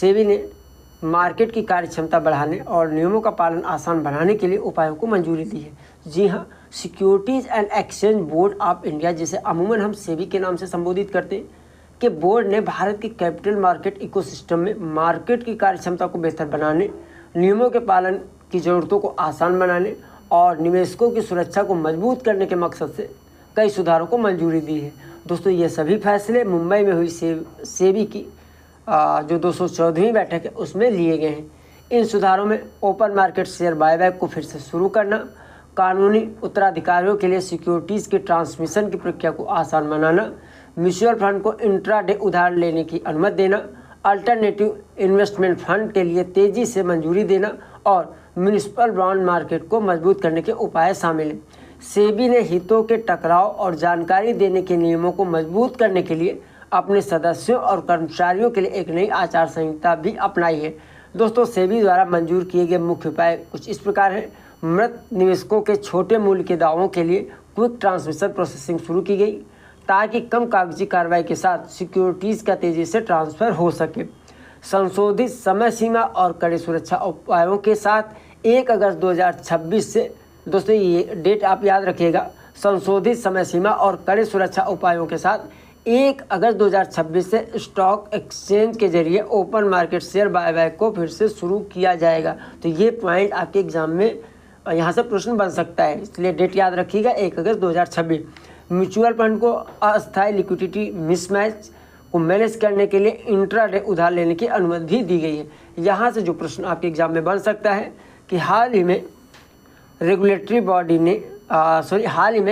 सेबी ने मार्केट की कार्यक्षमता बढ़ाने और नियमों का पालन आसान बनाने के लिए उपायों को मंजूरी दी है। जी हाँ, securities and exchange board of India, जिसे अमूमन हम सेबी के नाम से संबोधित करते हैं, के बोर्ड ने भारत के कैपिटल मार्केट इकोसिस्टम में मार्केट की कार्यक्षमता को बेहतर बनाने, नियमों के पालन की ज़रूरतों को आसान बनाने और निवेशकों की सुरक्षा को मजबूत करने के मकसद से कई सुधारों को मंजूरी दी है। दोस्तों, ये सभी फैसले मुंबई में हुई सेबी की जो 214वीं बैठक है उसमें लिए गए हैं। इन सुधारों में ओपन मार्केट शेयर बायबैक को फिर से शुरू करना, कानूनी उत्तराधिकारियों के लिए सिक्योरिटीज़ के ट्रांसमिशन की प्रक्रिया को आसान बनाना, म्यूचुअल फंड को इंट्राडे उधार लेने की अनुमति देना, अल्टरनेटिव इन्वेस्टमेंट फंड के लिए तेज़ी से मंजूरी देना और म्यूनिसिपल बॉन्ड मार्केट को मजबूत करने के उपाय शामिल हैं। सेबी ने हितों के टकराव और जानकारी देने के नियमों को मजबूत करने के लिए अपने सदस्यों और कर्मचारियों के लिए एक नई आचार संहिता भी अपनाई है। दोस्तों, सेबी द्वारा मंजूर किए गए मुख्य उपाय कुछ इस प्रकार हैं। मृत निवेशकों के छोटे मूल्य के दावों के लिए क्विक ट्रांसमिशन प्रोसेसिंग शुरू की गई ताकि कम कागजी कार्रवाई के साथ सिक्योरिटीज़ का तेज़ी से ट्रांसफ़र हो सके। संशोधित समय सीमा और कड़े सुरक्षा उपायों के साथ 1 अगस्त 2026 से, दोस्तों ये डेट आप याद रखिएगा, संशोधित समय सीमा और कड़े सुरक्षा उपायों के साथ 1 अगस्त 2026 से स्टॉक एक्सचेंज के जरिए ओपन मार्केट शेयर बायबैक को फिर से शुरू किया जाएगा। तो ये पॉइंट आपके एग्जाम में यहाँ से प्रश्न बन सकता है, इसलिए डेट याद रखिएगा 1 अगस्त 2026। म्यूचुअल फंड को अस्थायी लिक्विडिटी मिसमैच को मैनेज करने के लिए इंट्राडे उधार लेने की अनुमति भी दी गई है। यहाँ से जो प्रश्न आपके एग्जाम में बन सकता है कि हाल ही में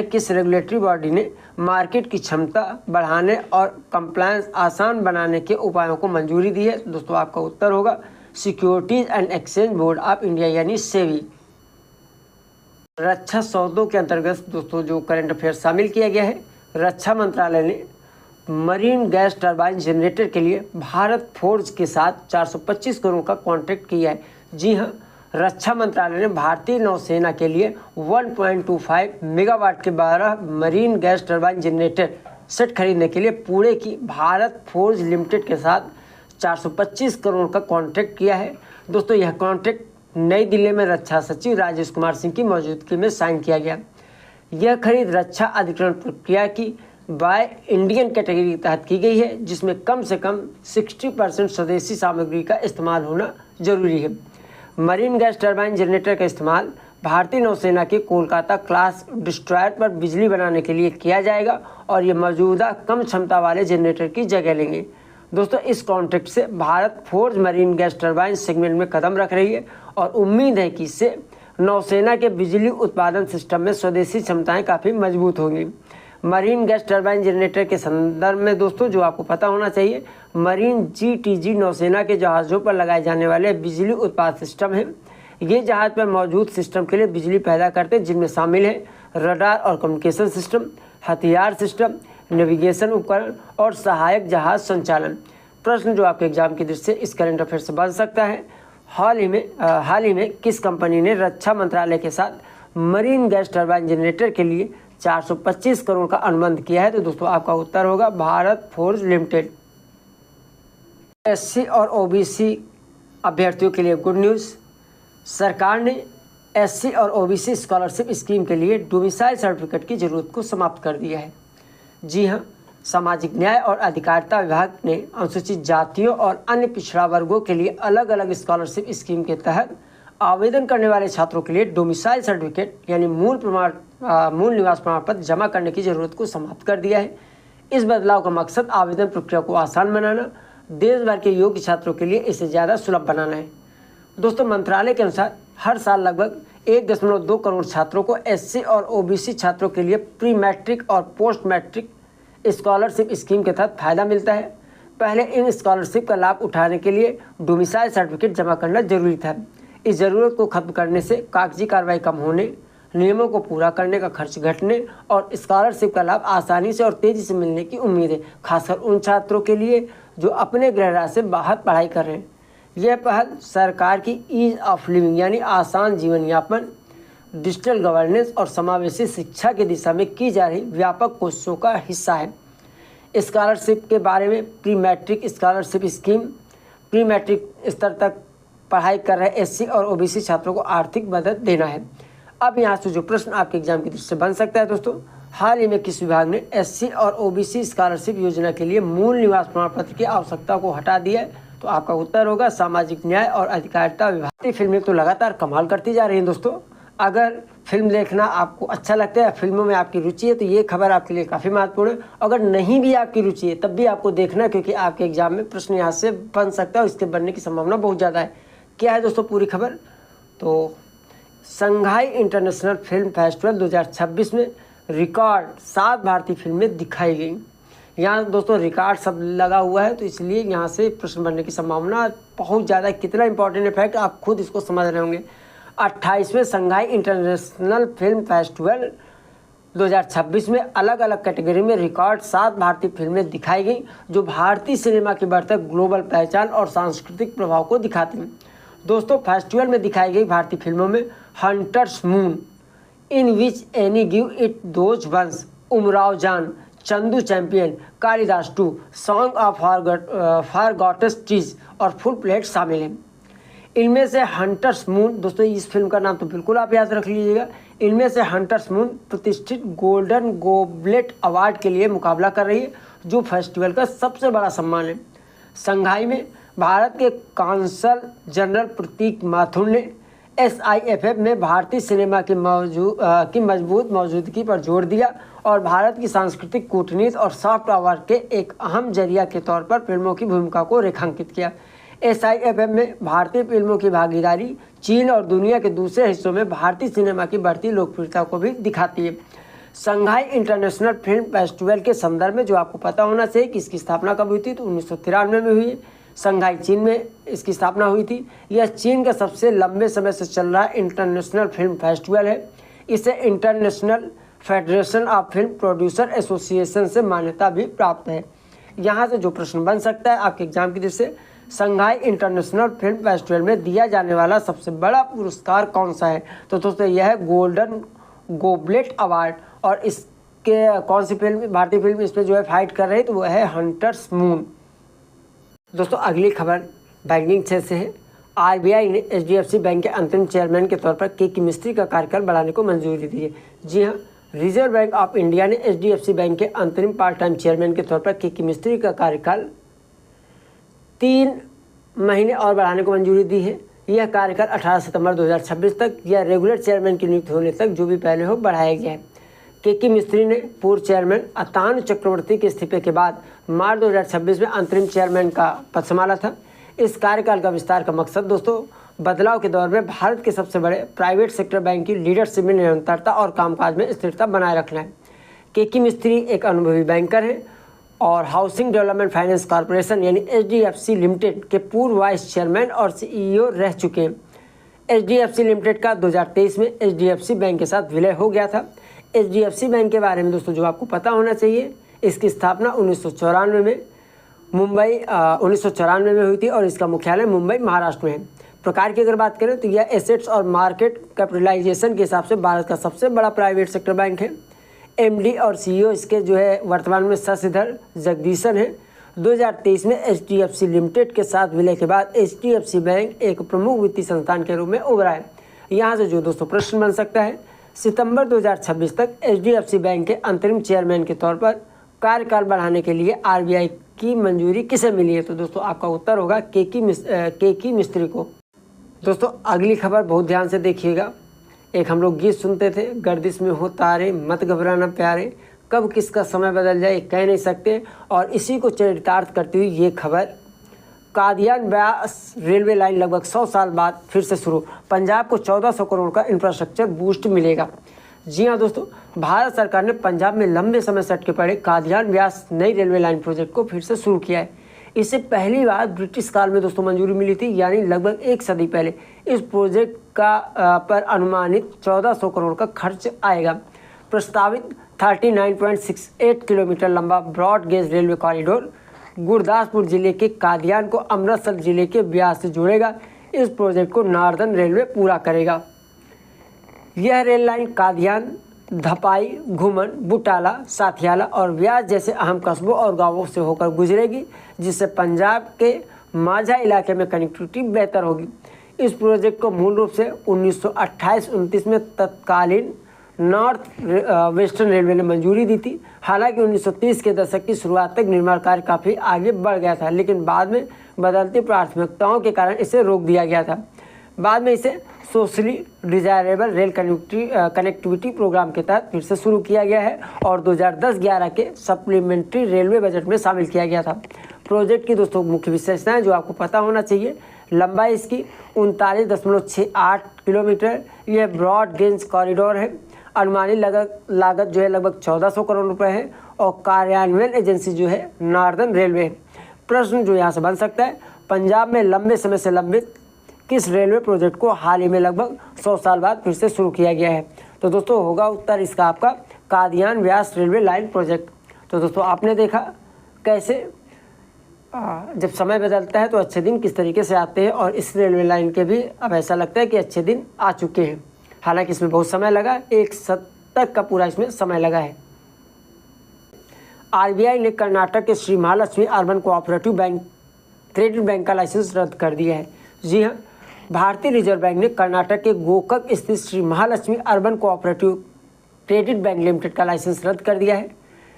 किस रेगुलेटरी बॉडी ने मार्केट की क्षमता बढ़ाने और कंप्लायंस आसान बनाने के उपायों को मंजूरी दी है? दोस्तों, आपका उत्तर होगा securities and exchange board of India यानी सेबी। रक्षा सौदों के अंतर्गत दोस्तों जो करंट अफेयर शामिल किया गया है, रक्षा मंत्रालय ने मरीन गैस टरबाइन जनरेटर के लिए भारत फोर्ज के साथ 425 करोड़ का कॉन्ट्रैक्ट किया है। जी हाँ, रक्षा मंत्रालय ने भारतीय नौसेना के लिए 1.25 मेगावाट के 12 marine gas turbine generator set खरीदने के लिए पुणे की भारत फोर्ज लिमिटेड के साथ 425 करोड़ का कॉन्ट्रैक्ट किया है। दोस्तों, यह कॉन्ट्रैक्ट नई दिल्ली में रक्षा सचिव राजेश कुमार सिंह की मौजूदगी में साइन किया गया। यह खरीद रक्षा अधिग्रहण प्रक्रिया की बाय इंडियन कैटेगरी के तहत की गई है, जिसमें कम से कम 60% स्वदेशी सामग्री का इस्तेमाल होना जरूरी है। मरीन गैस टरबाइन जनरेटर का इस्तेमाल भारतीय नौसेना के कोलकाता क्लास डिस्ट्रॉयर पर बिजली बनाने के लिए किया जाएगा और ये मौजूदा कम क्षमता वाले जनरेटर की जगह लेंगे। दोस्तों, इस कॉन्ट्रैक्ट से Bharat forge marine gas turbine segment में कदम रख रही है और उम्मीद है कि इससे नौसेना के बिजली उत्पादन सिस्टम में स्वदेशी क्षमताएं काफ़ी मजबूत होंगी। मरीन गैस टरबाइन जनरेटर के संदर्भ में दोस्तों जो आपको पता होना चाहिए, मरीन GTG नौसेना के जहाज़ों पर लगाए जाने वाले बिजली उत्पाद सिस्टम हैं। ये जहाज़ पर मौजूद सिस्टम के लिए बिजली पैदा करते हैं, जिनमें शामिल है रडार और कम्युनिकेशन सिस्टम, हथियार सिस्टम, नेविगेशन उपकरण और सहायक जहाज संचालन। प्रश्न जो आपके एग्जाम की दृष्टि से इस करंट अफेयर से बन सकता है, हाल ही में किस कंपनी ने रक्षा मंत्रालय के साथ मरीन गैस टरबाइन जनरेटर के लिए 425 करोड़ का अनुबंध किया है? तो दोस्तों आपका उत्तर होगा भारत फोर्ज लिमिटेड। SC और OBC अभ्यर्थियों के लिए गुड न्यूज़, सरकार ने SC और OBC स्कॉलरशिप स्कीम के लिए डोमिसाइल सर्टिफिकेट की जरूरत को समाप्त कर दिया है। जी हाँ, सामाजिक न्याय और अधिकारिता विभाग ने अनुसूचित जातियों और अन्य पिछड़ा वर्गों के लिए अलग अलग स्कॉलरशिप स्कीम के तहत आवेदन करने वाले छात्रों के लिए डोमिसाइल सर्टिफिकेट यानी मूल निवास प्रमाण पत्र जमा करने की जरूरत को समाप्त कर दिया है। इस बदलाव का मकसद आवेदन प्रक्रिया को आसान बनाना, देश भर के योग्य छात्रों के लिए इसे ज़्यादा सुलभ बनाना है। दोस्तों, मंत्रालय के अनुसार हर साल लगभग 1.2 करोड़ छात्रों को SC और OBC छात्रों के लिए प्री मैट्रिक और पोस्ट मैट्रिक स्कॉलरशिप स्कीम के तहत फायदा मिलता है। पहले इन स्कॉलरशिप का लाभ उठाने के लिए डोमिसाइल सर्टिफिकेट जमा करना जरूरी था। इस ज़रूरत को खत्म करने से कागजी कार्रवाई कम होने, नियमों को पूरा करने का खर्च घटने और स्कॉलरशिप का लाभ आसानी से और तेज़ी से मिलने की उम्मीद है, खासकर उन छात्रों के लिए जो अपने गृह राज्य से बाहर पढ़ाई कर रहे हैं। यह पहल सरकार की ईज ऑफ लिविंग यानी आसान जीवन यापन, डिजिटल गवर्नेंस और समावेशी शिक्षा की दिशा में की जा रही व्यापक कोशिशों का हिस्सा है। स्कॉलरशिप के बारे में pre matric scholarship scheme pre matric स्तर तक पढ़ाई कर रहे एससी और ओबीसी छात्रों को आर्थिक मदद देना है। अब यहाँ से जो प्रश्न आपके एग्जाम की दृष्टि से बन सकता है दोस्तों, हाल ही में किस विभाग ने एससी और ओबीसी स्कॉलरशिप योजना के लिए मूल निवास प्रमाण पत्र की आवश्यकता को हटा दिया है? तो आपका उत्तर होगा सामाजिक न्याय और अधिकारिता विभाग। फिल्में तो लगातार कमाल करती जा रही हैं दोस्तों। अगर फिल्म देखना आपको अच्छा लगता है, फिल्मों में आपकी रुचि है, तो ये खबर आपके लिए काफ़ी महत्वपूर्ण है। अगर नहीं भी आपकी रुचि है तब भी आपको देखना, क्योंकि आपके एग्जाम में प्रश्न यहाँ से बन सकता है और इसके बनने की संभावना बहुत ज़्यादा है। क्या है दोस्तों पूरी खबर? तो शंघाई इंटरनेशनल फिल्म फेस्टिवल 2026 में रिकॉर्ड 7 भारतीय फिल्में दिखाई गई। यहाँ दोस्तों रिकॉर्ड सब लगा हुआ है, तो इसलिए यहाँ से प्रश्न बनने की संभावना बहुत ज़्यादा। कितना इंपॉर्टेंट है फैक्ट, आप खुद इसको समझ रहे होंगे। 28वें शंघाई इंटरनेशनल फिल्म फेस्टिवल 2026 में अलग अलग कैटेगरी में रिकॉर्ड 7 भारतीय फिल्में दिखाई गई, जो भारतीय सिनेमा की बढ़ती ग्लोबल पहचान और सांस्कृतिक प्रभाव को दिखाती हैं। दोस्तों फेस्टिवल में दिखाई गई भारतीय फिल्मों में hunters moon, in which Annie give it those ones, Umrao Jaan, Chandu champion, Kalidas 2, song of forgotten trees और फुल प्लेट शामिल हैं। इनमें से हंटर्स मून, दोस्तों इस फिल्म का नाम तो बिल्कुल आप याद रख लीजिएगा। इनमें से हंटर्स मून प्रतिष्ठित गोल्डन गोबलेट अवार्ड के लिए मुकाबला कर रही है, जो फेस्टिवल का सबसे बड़ा सम्मान है। शंघाई में भारत के कौंसल जनरल प्रतीक माथुर ने SIFF में भारतीय सिनेमा की मजबूत मौजूदगी पर जोर दिया और भारत की सांस्कृतिक कूटनीति और सॉफ्ट पावर के एक अहम जरिया के तौर पर फिल्मों की भूमिका को रेखांकित किया। SIFF में भारतीय फिल्मों की भागीदारी चीन और दुनिया के दूसरे हिस्सों में भारतीय सिनेमा की बढ़ती लोकप्रियता को भी दिखाती है। शंघाई इंटरनेशनल फिल्म फेस्टिवल के संदर्भ में जो आपको पता होना चाहिए कि इसकी स्थापना कब हुई थी, तो 1993 में हुई है। शंघाई चीन में इसकी स्थापना हुई थी। यह चीन का सबसे लंबे समय से चल रहा इंटरनेशनल फिल्म फेस्टिवल है। इसे international federation of film producer association से मान्यता भी प्राप्त है। यहाँ से जो प्रश्न बन सकता है आपके एग्जाम की दृष्टि से, शंघाई इंटरनेशनल फिल्म फेस्टिवल में दिया जाने वाला सबसे बड़ा पुरस्कार कौन सा है? तो दोस्तों यह है गोल्डन गोबलेट अवार्ड। और इसके कौन सी फिल्म, भारतीय फिल्म इसमें जो है फाइट कर रही है, तो वह है हंटर्स मून। दोस्तों अगली खबर बैंकिंग क्षेत्र से है। RBI ने HDFC बैंक के अंतरिम चेयरमैन के तौर पर के मिस्त्री का कार्यकाल बढ़ाने को मंजूरी दी है। जी हाँ, रिजर्व बैंक ऑफ इंडिया ने HDFC बैंक के अंतरिम पार्ट टाइम चेयरमैन के तौर पर के मिस्त्री का कार्यकाल 3 महीने और बढ़ाने को मंजूरी दी है। यह कार्यकाल 18 सितंबर 2026 तक या रेगुलर चेयरमैन की नियुक्ति होने तक, जो भी पहले हो, बढ़ाया गया है। के मिस्त्री ने पूर्व चेयरमैन अतानु चक्रवर्ती के इस्तीफे के बाद मार्च 2026 में अंतरिम चेयरमैन का पद संभाला था। इस कार्यकाल का विस्तार का मकसद दोस्तों बदलाव के दौर में भारत के सबसे बड़े प्राइवेट सेक्टर बैंक की लीडरशिप में निरंतरता और कामकाज में स्थिरता बनाए रखना है। के मिस्त्री एक अनुभवी बैंकर हैं और हाउसिंग डेवलपमेंट फाइनेंस कॉरपोरेशन यानी HDFC लिमिटेड के पूर्व वाइस चेयरमैन और CEO रह चुके हैं। HDFC लिमिटेड का 2023 में HDFC बैंक के साथ विलय हो गया था। HDFC बैंक के बारे में दोस्तों जो आपको पता होना चाहिए, इसकी स्थापना 1994 में मुंबई 1994 में हुई थी और इसका मुख्यालय मुंबई महाराष्ट्र में है। प्रकार की अगर बात करें तो यह एसेट्स और मार्केट कैपिटलाइजेशन के हिसाब से भारत का सबसे बड़ा प्राइवेट सेक्टर बैंक है। MD और CEO इसके जो है वर्तमान में शशिधर जगदीशन है। 2023 में HDFC लिमिटेड के साथ विलय के बाद HDFC बैंक एक प्रमुख वित्तीय संस्थान के रूप में उभरा है। यहाँ से जो दोस्तों प्रश्न बन सकता है, सितंबर 2026 तक HDFC बैंक के अंतरिम चेयरमैन के तौर पर कार्यकाल बढ़ाने के लिए RBI की मंजूरी किसे मिली है? तो दोस्तों आपका उत्तर होगा के मिस्त्री को। दोस्तों अगली खबर बहुत ध्यान से देखिएगा। एक हम लोग गीत सुनते थे, गर्दिश में हो तारे, मत घबराना प्यारे, कब किसका समय बदल जाए कह नहीं सकते, और इसी को चरितार्थ करती हुई ये खबर, कादियान ब्यास रेलवे लाइन लगभग 100 साल बाद फिर से शुरू, पंजाब को 1400 करोड़ का इंफ्रास्ट्रक्चर बूस्ट मिलेगा। जी हाँ दोस्तों, भारत सरकार ने पंजाब में लंबे समय से अटके पड़े कादियान ब्यास नई रेलवे लाइन प्रोजेक्ट को फिर से शुरू किया है। इसे पहली बार ब्रिटिश काल में दोस्तों मंजूरी मिली थी, यानी लगभग 1 सदी पहले। इस प्रोजेक्ट का पर अनुमानित 1400 करोड़ का खर्च आएगा। प्रस्तावित 39.68 किलोमीटर लंबा broad gauge railway corridor Gurdaspur जिले के कादियान को अमृतसर जिले के ब्यास से जोड़ेगा। इस प्रोजेक्ट को नॉर्दर्न रेलवे पूरा करेगा। यह रेल लाइन कादियान, धपाई, घुमन, बुटाला, साथियाला और ब्यास जैसे अहम कस्बों और गांवों से होकर गुजरेगी, जिससे पंजाब के माझा इलाके में कनेक्टिविटी बेहतर होगी। इस प्रोजेक्ट को मूल रूप से 1928-29 में तत्कालीन नॉर्थ वेस्टर्न रेलवे ने मंजूरी दी थी। हालांकि 1930 के दशक की शुरुआत तक निर्माण कार्य काफ़ी आगे बढ़ गया था, लेकिन बाद में बदलती प्राथमिकताओं के कारण इसे रोक दिया गया था। बाद में इसे socially desirable rail connectivity programme के तहत फिर से शुरू किया गया है और 2010-11 के सप्लीमेंट्री रेलवे बजट में शामिल किया गया था। प्रोजेक्ट की दोस्तों मुख्य विशेषताएं जो आपको पता होना चाहिए। लंबाई इसकी 39.68 किलोमीटर, यह ब्रॉड गेज कॉरिडोर है। अनुमानित लागत जो है लगभग 1400 करोड़ रुपए है और कार्यान्वयन एजेंसी जो है नॉर्दर्न रेलवे है। प्रश्न जो यहाँ से बन सकता है, पंजाब में लंबे समय से लंबित किस रेलवे प्रोजेक्ट को हाल ही में लगभग 100 साल बाद फिर से शुरू किया गया है? तो दोस्तों होगा उत्तर इसका आपका कादियान व्यास रेलवे लाइन प्रोजेक्ट। तो दोस्तों आपने देखा कैसे जब समय बदलता है तो अच्छे दिन किस तरीके से आते हैं, और इस रेलवे लाइन के भी अब ऐसा लगता है कि अच्छे दिन आ चुके हैं। हालांकि इसमें बहुत समय लगा, 1 शतक का पूरा इसमें समय लगा है। आरबीआई ने कर्नाटक के Shri Mahalakshmi urban cooperative bank credit bank का लाइसेंस रद्द कर दिया है। जी हाँ, भारतीय रिजर्व बैंक ने कर्नाटक के गोकक स्थित Shri Mahalakshmi urban cooperative credit bank limited का लाइसेंस रद्द कर दिया है।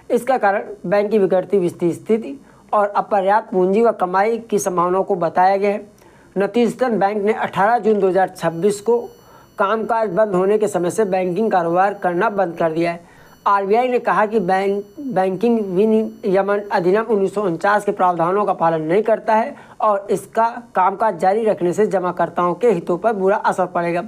इसका कारण बैंक की बिगड़ती वित्तीय स्थिति और अपर्याप्त पूंजी व कमाई की संभावनाओं को बताया गया है। नतीजतन बैंक ने 18 जून 2026 को कामकाज बंद होने के समय से बैंकिंग कारोबार करना बंद कर दिया है। आरबीआई ने कहा कि बैंकिंग विनियमन अधिनियम 1949 के प्रावधानों का पालन नहीं करता है और इसका कामकाज जारी रखने से जमाकर्ताओं के हितों पर बुरा असर पड़ेगा।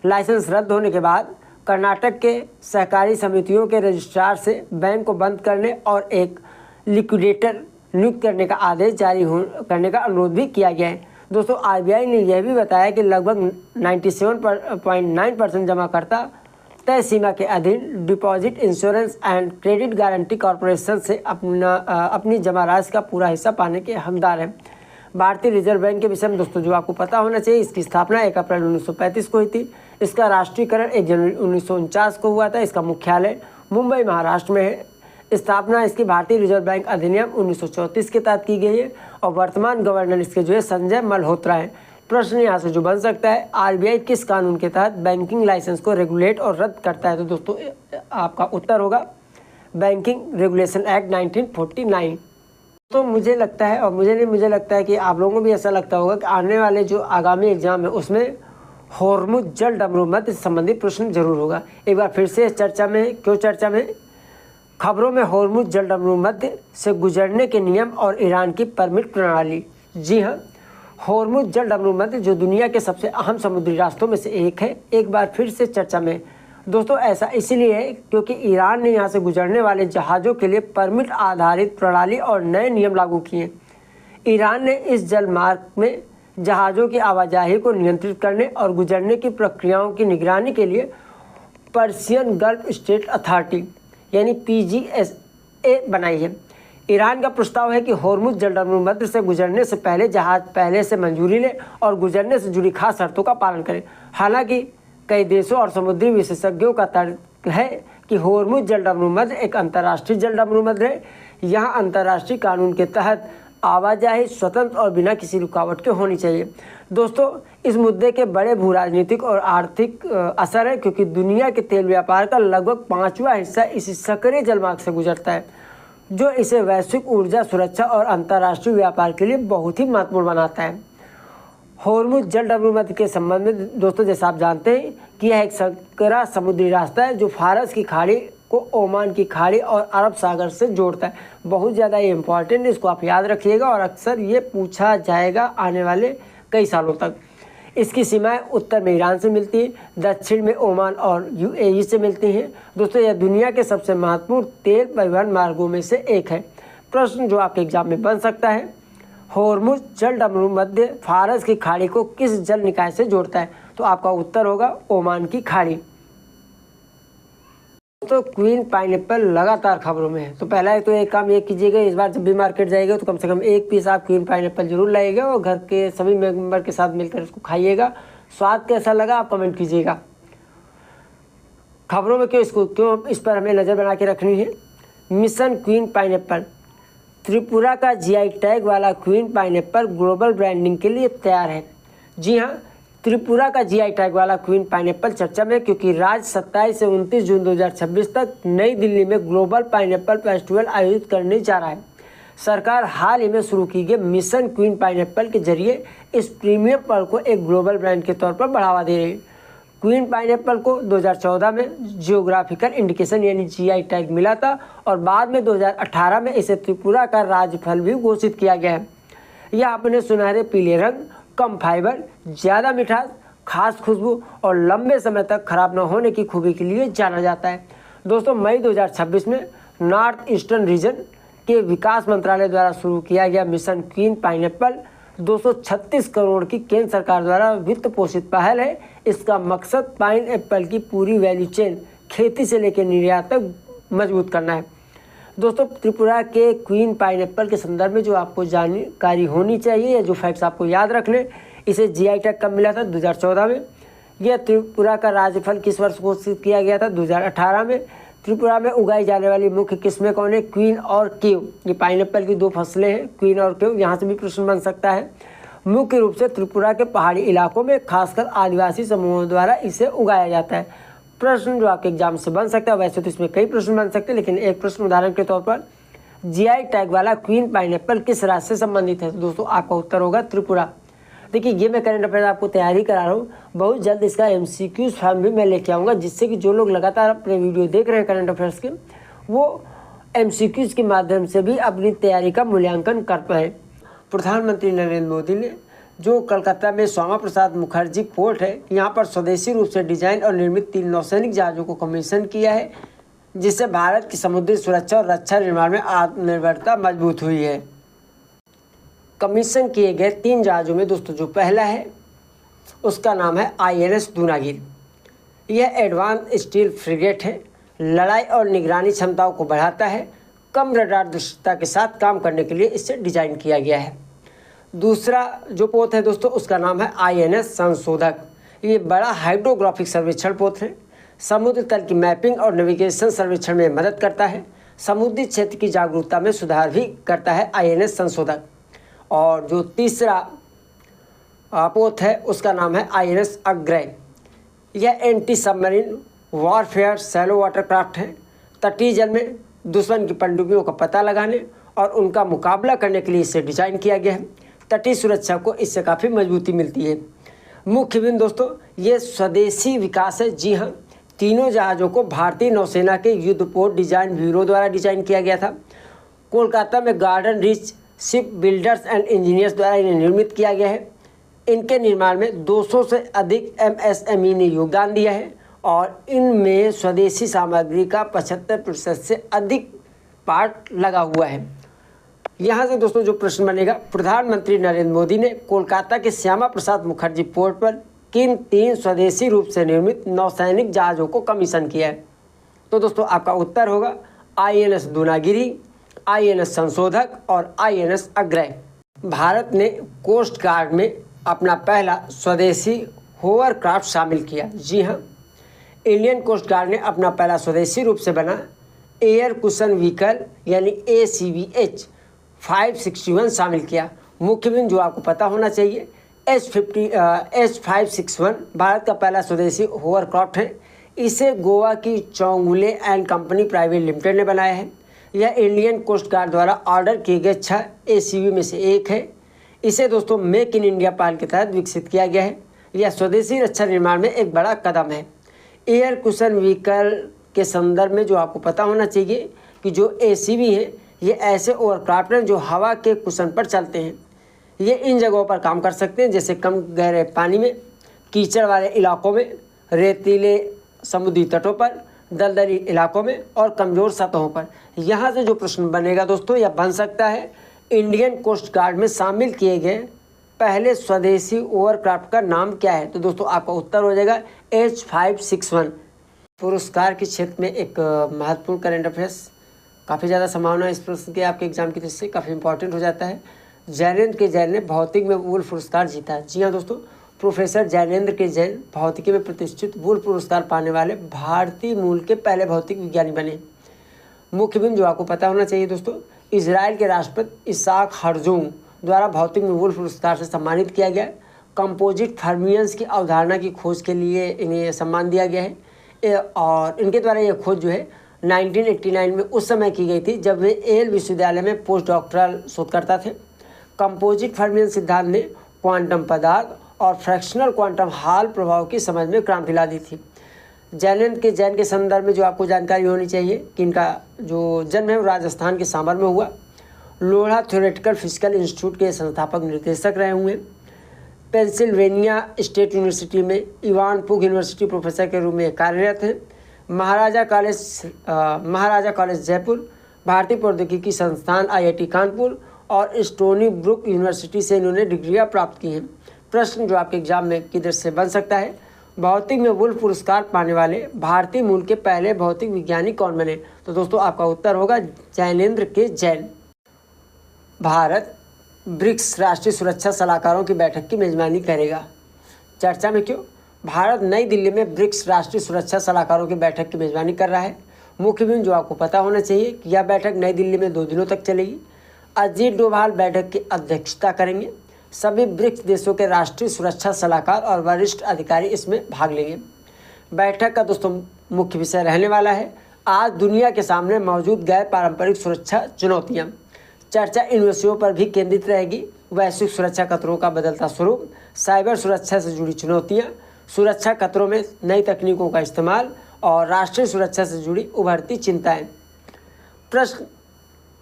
लाइसेंस रद्द होने के बाद कर्नाटक के सहकारी समितियों के रजिस्ट्रार से बैंक को बंद करने और एक लिक्विडेटर नियुक्त करने का आदेश जारी करने का अनुरोध भी किया गया है। दोस्तों आरबीआई ने यह भी बताया कि लगभग 97.9% जमाकर्ता तय सीमा के अधीन deposit insurance and credit guarantee corporation से अपनी जमा राशि का पूरा हिस्सा पाने के हकदार हैं। भारतीय रिजर्व बैंक के विषय में दोस्तों जो आपको पता होना चाहिए, इसकी स्थापना 1 अप्रैल 1935 को हुई थी। इसका राष्ट्रीयकरण 1 जनवरी 1949 को हुआ था। इसका मुख्यालय मुंबई महाराष्ट्र में है। स्थापना इसकी भारतीय रिजर्व बैंक अधिनियम 1934 के तहत की गई है और वर्तमान गवर्नर इसके जो है संजय मल्होत्रा है। प्रश्न यहाँ से जो बन सकता है, आरबीआई किस कानून के तहत बैंकिंग लाइसेंस को रेगुलेट और रद्द करता है? तो दोस्तों आपका उत्तर होगा बैंकिंग रेगुलेशन एक्ट 1949। तो मुझे लगता है और मुझे लगता है कि आप लोगों को भी ऐसा लगता होगा कि आने वाले जो आगामी एग्जाम है उसमें होर्मुज जल डमरूमत से संबंधित प्रश्न जरूर होगा। एक बार फिर से चर्चा में, क्यों चर्चा में, खबरों में होर्मुज जल डमरूमत से गुजरने के नियम और ईरान की परमिट प्रणाली। जी हाँ, होर्मुज जल डमरूमत जो दुनिया के सबसे अहम समुद्री रास्तों में से एक है, एक बार फिर से चर्चा में। दोस्तों ऐसा इसलिए है क्योंकि ईरान ने यहाँ से गुजरने वाले जहाज़ों के लिए परमिट आधारित प्रणाली और नए नियम लागू किए। ईरान ने इस जल मार्ग में जहाज़ों की आवाजाही को नियंत्रित करने और गुजरने की प्रक्रियाओं की निगरानी के लिए पर्शियन गल्फ स्टेट अथॉरिटी यानी PGSA बनाई है। ईरान का प्रस्ताव है कि होर्मुज जल डमरूमत से गुजरने से पहले जहाज पहले से मंजूरी ले और गुजरने से जुड़ी खास शर्तों का पालन करे। हालांकि कई देशों और समुद्री विशेषज्ञों का तर्क है कि होर्मुज जल डमरूमत एक अंतर्राष्ट्रीय जल डमरूमत है। यहाँ अंतर्राष्ट्रीय कानून के तहत आवाजाही स्वतंत्र और बिना किसी रुकावट के होनी चाहिए। दोस्तों इस मुद्दे के बड़े भू राजनीतिक और आर्थिक असर है, क्योंकि दुनिया के तेल व्यापार का लगभग 5वां हिस्सा इसी सक्रिय जलमार्ग से गुजरता है, जो इसे वैश्विक ऊर्जा सुरक्षा और अंतर्राष्ट्रीय व्यापार के लिए बहुत ही महत्वपूर्ण बनाता है। होर्मुज जल डमरूमत के संबंध में दोस्तों जैसा आप जानते हैं कि यह एक सकरा समुद्री रास्ता है जो फारस की खाड़ी को ओमान की खाड़ी और अरब सागर से जोड़ता है। बहुत ज़्यादा ये इम्पॉर्टेंट है, इसको आप याद रखिएगा और अक्सर ये पूछा जाएगा आने वाले कई सालों तक। इसकी सीमाएं उत्तर में ईरान से मिलती है, दक्षिण में ओमान और UAE से मिलती हैं। दोस्तों यह दुनिया के सबसे महत्वपूर्ण तेल परिवहन मार्गों में से एक है। प्रश्न जो आपके एग्जाम में बन सकता है, होर्मुज जल डमरूमत फारस की खाड़ी को किस जल निकाय से जोड़ता है? तो आपका उत्तर होगा ओमान की खाड़ी। तो क्वीन पाइनएप्पल लगातार खबरों में है, तो पहला तो एक काम ये कीजिएगा, इस बार जब भी मार्केट जाइएगा तो कम से कम 1 पीस आप क्वीन पाइनएप्पल जरूर लाइएगा और घर के सभी मेंबर के साथ मिलकर इसको खाइएगा। स्वाद कैसा लगा आप कमेंट कीजिएगा। खबरों में क्यों इस पर हमें नज़र बना के रखनी है। मिशन क्वीन पाइनएप्पल त्रिपुरा का जीआई टैग वाला क्वीन पाइनएप्पल ग्लोबल ब्रांडिंग के लिए तैयार है। जी हाँ, त्रिपुरा का जीआई टैग वाला क्वीन पाइनएप्पल चर्चा में, क्योंकि राज्य 27 से 29 जून 2026 तक नई दिल्ली में ग्लोबल पाइनएप्पल फेस्टिवल आयोजित करने जा रहा है। सरकार हाल ही में शुरू की गई मिशन क्वीन पाइनएप्पल के जरिए इस प्रीमियम फल को एक ग्लोबल ब्रांड के तौर पर बढ़ावा दे रही है। क्वीन पाइनएप्पल को 2014 में जियोग्राफिकल इंडिकेशन यानी जीआई टैग मिला था और बाद में 2018 में इसे त्रिपुरा का राज्य फल भी घोषित किया गया है। यह अपने सुनहरे पीले रंग, कम फाइबर, ज़्यादा मिठास, खास खुशबू और लंबे समय तक खराब न होने की खूबी के लिए जाना जाता है। दोस्तों, मई 2026 में नॉर्थ ईस्टर्न रीजन के विकास मंत्रालय द्वारा शुरू किया गया मिशन क्वीन पाइनएप्पल 236 करोड़ की केंद्र सरकार द्वारा वित्त पोषित पहल है। इसका मकसद पाइनएप्पल की पूरी वैल्यू चेन, खेती से लेकर निर्यात तक मजबूत करना है। दोस्तों, त्रिपुरा के क्वीन पाइनएप्पल के संदर्भ में जो आपको जानकारी होनी चाहिए या जो फैक्ट्स आपको याद रखने, इसे जीआई टैग कब मिला था? 2014 में। यह त्रिपुरा का राज्य फल किस वर्ष घोषित किया गया था? 2018 में। त्रिपुरा में उगाई जाने वाली मुख्य किस्में कौन है? क्वीन और केव। ये पाइनएप्पल की दो फसलें हैं, क्वीन और केव। यहाँ से भी प्रश्न बन सकता है। मुख्य रूप से त्रिपुरा के पहाड़ी इलाकों में खासकर आदिवासी समूहों द्वारा इसे उगाया जाता है। प्रश्न जो आपके एग्जाम से बन सकता है, वैसे तो इसमें कई प्रश्न बन सकते हैं, लेकिन एक प्रश्न उदाहरण के तौर पर, जीआई टैग वाला क्वीन पाइनएप्पल किस राज्य से संबंधित है? तो दोस्तों, आपका उत्तर होगा त्रिपुरा। देखिए, ये मैं करंट अफेयर आपको तैयारी करा रहा हूँ। बहुत जल्द इसका एमसीक्यूज फॉर्म भी मैं लेके आऊँगा, जिससे कि जो लोग लगातार अपने वीडियो देख रहे हैं करंट अफेयर्स के, वो एमसीक्यूज के माध्यम से भी अपनी तैयारी का मूल्यांकन कर पाए। प्रधानमंत्री नरेंद्र मोदी ने जो कलकत्ता में श्यामा प्रसाद मुखर्जी पोर्ट है, यहाँ पर स्वदेशी रूप से डिजाइन और निर्मित 3 नौसैनिक जहाज़ों को कमीशन किया है, जिससे भारत की समुद्री सुरक्षा और रक्षा निर्माण में आत्मनिर्भरता मजबूत हुई है। कमीशन किए गए 3 जहाज़ों में दोस्तों जो पहला है उसका नाम है INS दूनागिरी। यह एडवांस स्टील फ्रिगेट है, लड़ाई और निगरानी क्षमताओं को बढ़ाता है, कम रडार दृश्यता के साथ काम करने के लिए इसे डिजाइन किया गया है। दूसरा जो पोत है दोस्तों, उसका नाम है INS संशोधक। ये बड़ा हाइड्रोग्राफिक सर्वेक्षण पोत है, समुद्र तल की मैपिंग और नेविगेशन सर्वेक्षण में मदद करता है, समुद्री क्षेत्र की जागरूकता में सुधार भी करता है INS संशोधक। और जो तीसरा पोत है उसका नाम है INS अग्रय। यह anti submarine warfare shallow watercraft है, तटीय जल में दुश्मन की पनडुब्बियों का पता लगाने और उनका मुकाबला करने के लिए इसे डिजाइन किया गया है। तटीय सुरक्षा को इससे काफ़ी मजबूती मिलती है। मुख्य बिंदु दोस्तों, ये स्वदेशी विकास है। जी हाँ, तीनों जहाज़ों को भारतीय नौसेना के युद्धपोत डिजाइन ब्यूरो द्वारा डिजाइन किया गया था। कोलकाता में garden rich ship builders and engineers द्वारा इन्हें निर्मित किया गया है। इनके निर्माण में 200 से अधिक MSME ने योगदान दिया है और इनमें स्वदेशी सामग्री का 75% से अधिक पार्ट लगा हुआ है। यहाँ से दोस्तों जो प्रश्न बनेगा, प्रधानमंत्री नरेंद्र मोदी ने कोलकाता के श्यामा प्रसाद मुखर्जी पोर्ट पर किन 3 स्वदेशी रूप से निर्मित नौसैनिक जहाज़ों को कमीशन किया है? तो दोस्तों आपका उत्तर होगा INS दूनागिरी, INS संशोधक और INS अग्रय। भारत ने कोस्ट गार्ड में अपना पहला स्वदेशी होवरक्राफ्ट शामिल किया। जी हाँ, इंडियन कोस्ट गार्ड ने अपना पहला स्वदेशी रूप से बना एयर कुशन व्हीकल यानी ACVH 561 शामिल किया। मुख्य बिंदु जो आपको पता होना चाहिए, H561 भारत का पहला स्वदेशी होवरक्राफ्ट है। इसे गोवा की Chougule and company private limited ने बनाया है। यह इंडियन कोस्ट गार्ड द्वारा ऑर्डर किए गए 6 ACV में से एक है। इसे दोस्तों मेक इन इंडिया पहल के तहत विकसित किया गया है। यह स्वदेशी रक्षा निर्माण में एक बड़ा कदम है। एयर कुशन व्हीकल के संदर्भ में जो आपको पता होना चाहिए कि जो ACV है, ये ऐसे ओवरक्राफ्ट हैं जो हवा के कुशन पर चलते हैं। ये इन जगहों पर काम कर सकते हैं जैसे कम गहरे पानी में, कीचड़ वाले इलाकों में, रेतीले समुद्री तटों पर, दलदली इलाकों में और कमज़ोर सतहों पर। यहाँ से जो प्रश्न बनेगा दोस्तों, यह बन सकता है इंडियन कोस्ट गार्ड में शामिल किए गए पहले स्वदेशी ओवरक्राफ्ट का नाम क्या है? तो दोस्तों आपका उत्तर हो जाएगा H561। पुरस्कार के क्षेत्र में एक महत्वपूर्ण करंट अफेयर्स, काफ़ी ज़्यादा संभावना इस प्रश्न के आपके एग्जाम की दृष्टि से काफ़ी इंपॉर्टेंट हो जाता है। जैनेन्द्र के जैन ने भौतिक में वुल्फ पुरस्कार जीता है। जी हाँ दोस्तों, प्रोफेसर जैनेन्द्र के जैन भौतिकी में प्रतिष्ठित वुल्फ पुरस्कार पाने वाले भारतीय मूल के पहले भौतिक विज्ञानी बने। मुख्य बिंदु जो आपको पता होना चाहिए दोस्तों, इजराइल के राष्ट्रपति इसाक हर्जोग द्वारा भौतिक में वुल्फ पुरस्कार से सम्मानित किया गया है। कंपोजिट फर्मियंस की अवधारणा की खोज के लिए इन्हें सम्मान दिया गया है और इनके द्वारा यह खोज जो है 1989 में उस समय की गई थी जब वे येल विश्वविद्यालय में पोस्ट डॉक्टरल शोधकर्ता थे। कंपोजिट फर्मियंस सिद्धांत ने क्वांटम पदार्थ और फ्रैक्शनल क्वांटम हॉल प्रभाव की समझ में क्रांति ला दी थी। जैन के संदर्भ में जो आपको जानकारी होनी चाहिए कि इनका जो जन्म है वो राजस्थान के सांबर में हुआ। लोढ़ा थ्योरेटिकल फिजिकल इंस्टीट्यूट के संस्थापक निर्देशक रहे हुए। पेंसिल्वेनिया स्टेट यूनिवर्सिटी में इवान पुग यूनिवर्सिटी प्रोफेसर के रूप में कार्यरत हैं। महाराजा कॉलेज जयपुर, भारतीय प्रौद्योगिकी संस्थान IIT कानपुर और स्टोनी ब्रुक यूनिवर्सिटी से इन्होंने डिग्रियां प्राप्त की हैं। प्रश्न जो आपके एग्जाम में किधर से बन सकता है, भौतिक में वुल्फ पुरस्कार पाने वाले भारतीय मूल के पहले भौतिक विज्ञानी कौन बने? तो दोस्तों आपका उत्तर होगा जैनेंद्र के जैन। भारत ब्रिक्स राष्ट्रीय सुरक्षा सलाहकारों की बैठक की मेजबानी करेगा। चर्चा में क्यों? भारत नई दिल्ली में ब्रिक्स राष्ट्रीय सुरक्षा सलाहकारों की बैठक की मेजबानी कर रहा है। मुख्य बिंदु जो आपको पता होना चाहिए कि यह बैठक नई दिल्ली में 2 दिनों तक चलेगी। अजीत डोभाल बैठक की अध्यक्षता करेंगे। सभी ब्रिक्स देशों के राष्ट्रीय सुरक्षा सलाहकार और वरिष्ठ अधिकारी इसमें भाग लेंगे। बैठक का दोस्तों मुख्य विषय रहने वाला है आज दुनिया के सामने मौजूद गैर पारंपरिक सुरक्षा चुनौतियां। चर्चा इन विषयों पर भी केंद्रित रहेगी। वैश्विक सुरक्षा खतरों का बदलता स्वरूप, साइबर सुरक्षा से जुड़ी चुनौतियां, सुरक्षा खतरों में नई तकनीकों का इस्तेमाल और राष्ट्रीय सुरक्षा से जुड़ी उभरती चिंताएं। प्रश्न,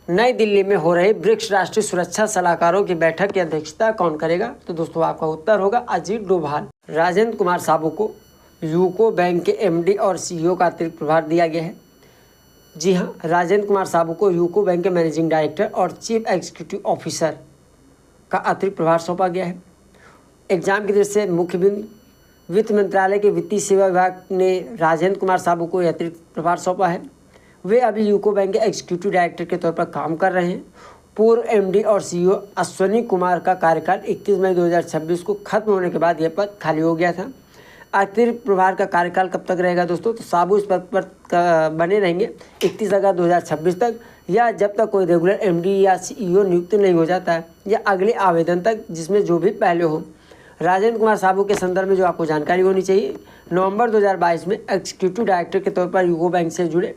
नई दिल्ली में हो रही ब्रिक्स राष्ट्रीय सुरक्षा सलाहकारों की बैठक की अध्यक्षता कौन करेगा? तो दोस्तों आपका उत्तर होगा अजीत डोभाल। राजेंद्र कुमार साबू को यूको बैंक के MD और CEO का अतिरिक्त प्रभार दिया गया है। जी हाँ, राजेंद्र कुमार साबू को यूको बैंक के मैनेजिंग डायरेक्टर और चीफ एग्जीक्यूटिव ऑफिसर का अतिरिक्त प्रभार सौंपा गया है। एग्जाम की दृष्टि से मुख्य बिंदु, वित्त मंत्रालय के वित्तीय सेवा विभाग ने राजेंद्र कुमार साबू को अतिरिक्त प्रभार सौंपा है। वे अभी यूको बैंक के एग्जीक्यूटिव डायरेक्टर के तौर पर काम कर रहे हैं। पूर्व MD और CEO अश्वनी कुमार का कार्यकाल 31 मई 2026 को खत्म होने के बाद यह पद खाली हो गया था। अतिरिक्त प्रभार का कार्यकाल कब तक रहेगा दोस्तों? तो साबू इस पद पर बने रहेंगे 31 अगस्त 2026 तक, या जब तक कोई रेगुलर MD या CEO नियुक्त नहीं हो जाता है, या अगले आवेदन तक जिसमें जो भी पहले हो। राजेंद्र कुमार साबू के संदर्भ में जो आपको जानकारी होनी चाहिए, नवंबर 2022 में एग्जीक्यूटिव डायरेक्टर के तौर पर यूको बैंक से जुड़े।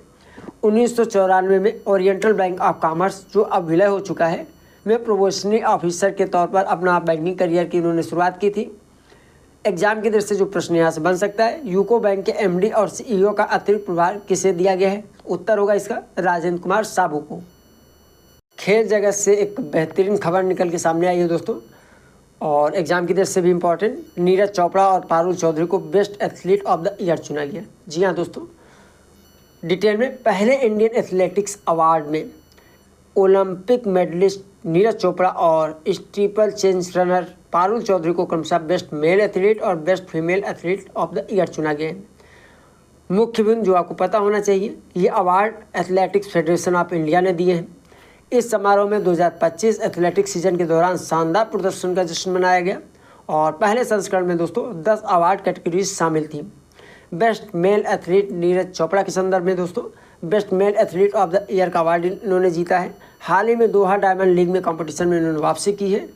1994 में ओरिएंटल बैंक ऑफ कॉमर्स, जो अब विलय हो चुका है, में प्रोबेशनरी ऑफिसर के तौर पर अपना बैंकिंग करियर की इन्होंने शुरुआत की थी। एग्जाम की दृष्टि से जो प्रश्न यहाँ से बन सकता है, यूको बैंक के MD और CEO का अतिरिक्त प्रभार किसे दिया गया है? उत्तर होगा इसका राजेंद्र कुमार साबू को। खेल जगत से एक बेहतरीन खबर निकल के सामने आई है दोस्तों, और एग्जाम की दृष्टि से भी इम्पोर्टेंट। नीरज चोपड़ा और पारुल चौधरी को best athlete of the year चुना गया। जी हाँ दोस्तों, डिटेल में पहले इंडियन एथलेटिक्स अवार्ड में ओलंपिक मेडलिस्ट नीरज चोपड़ा और steeple change runner Parul Chaudhary को क्रमशः बेस्ट मेल एथलीट और best female athlete of the year चुना गया है। मुख्य बिंदु जो आपको पता होना चाहिए, ये award athletics federation of India ने दिए हैं। इस समारोह में 2025 एथलेटिक्स सीजन के दौरान शानदार प्रदर्शन का जश्न मनाया गया और पहले संस्करण में दोस्तों 10 अवार्ड कैटेगरीज शामिल थी। Best male athlete Neeraj Chopra के संदर्भ में दोस्तों best male athlete of the year का अवार्ड इन्होंने जीता है। हाल ही में दोहा डायमंड लीग में कंपटीशन में इन्होंने वापसी की है।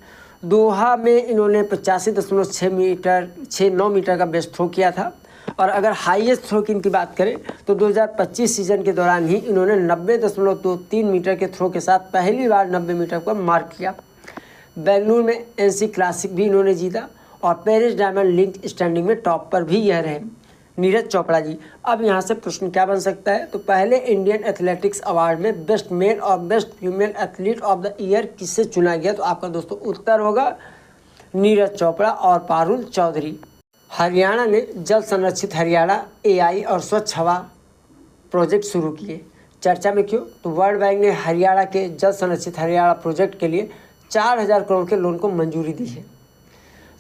दोहा में इन्होंने 85.69 मीटर का बेस्ट थ्रो किया था, और अगर हाईएस्ट थ्रो की इनकी बात करें तो 2025 सीजन के दौरान ही इन्होंने 90.23 मीटर के थ्रो के साथ पहली बार 90 मीटर पर मार्क किया। बेंगलुरु में NC क्लासिक भी इन्होंने जीता और पेरिस डायमंड लीग स्टैंडिंग में टॉप पर भी यह रहे नीरज चोपड़ा जी। अब यहाँ से प्रश्न क्या बन सकता है, तो पहले इंडियन एथलेटिक्स अवार्ड में बेस्ट मेल और best female athlete of the year किससे चुना गया? तो आपका दोस्तों उत्तर होगा नीरज चोपड़ा और पारुल चौधरी। हरियाणा ने जल संरक्षित हरियाणा AI और स्वच्छ हवा प्रोजेक्ट शुरू किए। चर्चा में क्यों? तो वर्ल्ड बैंक ने हरियाणा के जल संरक्षित हरियाणा प्रोजेक्ट के लिए 4000 करोड़ के लोन को मंजूरी दी है।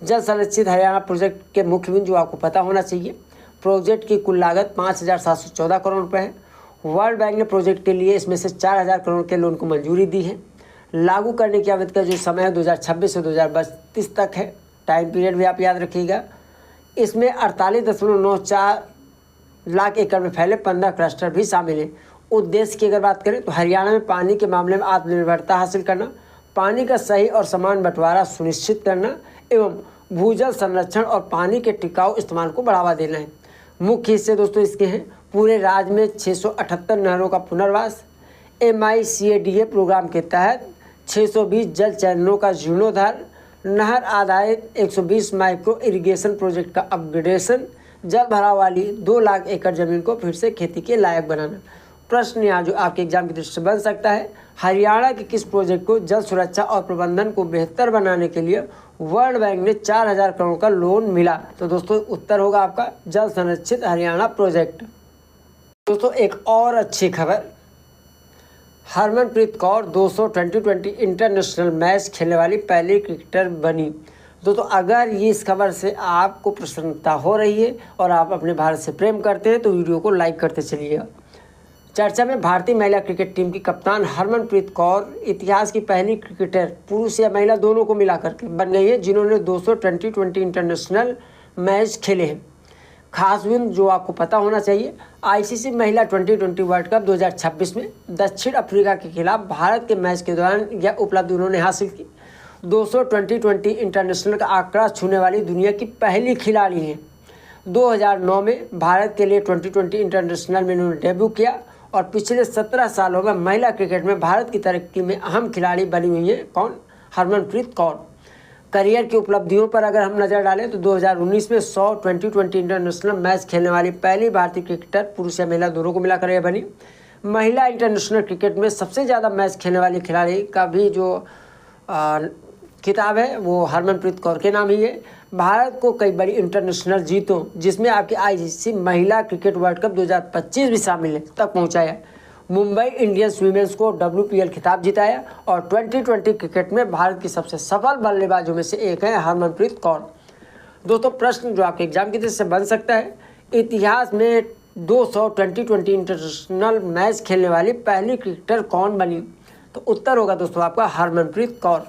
जल संरक्षित हरियाणा प्रोजेक्ट के मुख्य बिंदु आपको पता होना चाहिए। प्रोजेक्ट की कुल लागत 5714 करोड़ रुपये है। वर्ल्ड बैंक ने प्रोजेक्ट के लिए इसमें से 4000 करोड़ के लोन को मंजूरी दी है। लागू करने की अवधि का जो समय है 2026 से 2032 तक है। टाइम पीरियड भी आप याद रखिएगा। इसमें 48.94 लाख एकड़ में फैले 15 क्लस्टर भी शामिल हैं। उद्देश्य की अगर बात करें तो हरियाणा में पानी के मामले में आत्मनिर्भरता हासिल करना, पानी का सही और समान बंटवारा सुनिश्चित करना एवं भूजल संरक्षण और पानी के टिकाऊ इस्तेमाल को बढ़ावा देना है। मुख्य हिस्से दोस्तों इसके हैं, पूरे राज्य में 678 नहरों का पुनर्वास, MICADA प्रोग्राम के तहत 620 जल चैनलों का जीर्णोद्धार, नहर आधारित 120 माइक्रो इरिगेशन प्रोजेक्ट का अपग्रेडेशन, जल भराव वाली 2 लाख एकड़ जमीन को फिर से खेती के लायक बनाना। प्रश्न यहाँ जो आपके एग्जाम की दृष्टि से बन सकता है, हरियाणा के किस प्रोजेक्ट को जल सुरक्षा और प्रबंधन को बेहतर बनाने के लिए वर्ल्ड बैंक ने 4000 करोड़ का लोन मिला? तो दोस्तों उत्तर होगा आपका जल संरक्षित हरियाणा प्रोजेक्ट। दोस्तों एक और अच्छी खबर, हरमनप्रीत कौर 200 2020 इंटरनेशनल मैच खेलने वाली पहली क्रिकेटर बनी। दोस्तों अगर ये इस खबर से आपको प्रसन्नता हो रही है और आप अपने भारत से प्रेम करते हैं तो वीडियो को लाइक करते चलिएगा। चर्चा में भारतीय महिला क्रिकेट टीम की कप्तान हरमनप्रीत कौर इतिहास की पहली क्रिकेटर, पुरुष या महिला दोनों को मिलाकर के बन गई है जिन्होंने 200 2020 इंटरनेशनल मैच खेले हैं। खास बिंदु जो आपको पता होना चाहिए, ICC महिला 2020 वर्ल्ड कप 2026 में दक्षिण अफ्रीका के खिलाफ भारत के मैच के दौरान यह उपलब्धि उन्होंने हासिल की। 200 2020 इंटरनेशनल का आंकड़ा छूने वाली दुनिया की पहली खिलाड़ी हैं। 2009 में भारत के लिए 2020 इंटरनेशनल में उन्होंने डेब्यू किया और पिछले 17 सालों में महिला क्रिकेट में भारत की तरक्की में अहम खिलाड़ी बनी हुई हैं। कौन? हरमनप्रीत कौर। करियर की उपलब्धियों पर अगर हम नज़र डालें तो 2019 में 100 2020 इंटरनेशनल मैच खेलने वाली पहली भारतीय क्रिकेटर, पुरुष या महिला दोनों को मिलाकर यह बनी। महिला इंटरनेशनल क्रिकेट में सबसे ज़्यादा मैच खेलने वाली खिलाड़ी का भी जो खिताब है वो हरमनप्रीत कौर के नाम ही है। भारत को कई बड़ी इंटरनेशनल जीतों, जिसमें आपकी ICC महिला क्रिकेट वर्ल्ड कप 2025 भी शामिल है, तक पहुंचाया। मुंबई इंडियंस वीमेंस को WPL खिताब जिताया और 2020 क्रिकेट में भारत की सबसे सफल बल्लेबाजों में से एक है हरमनप्रीत कौर। दोस्तों प्रश्न जो आपके एग्जाम की दृष्टि से बन सकता है, इतिहास में 200 2020 इंटरनेशनल मैच खेलने वाली पहली क्रिकेटर कौन बनी? तो उत्तर होगा दोस्तों आपका हरमनप्रीत कौर।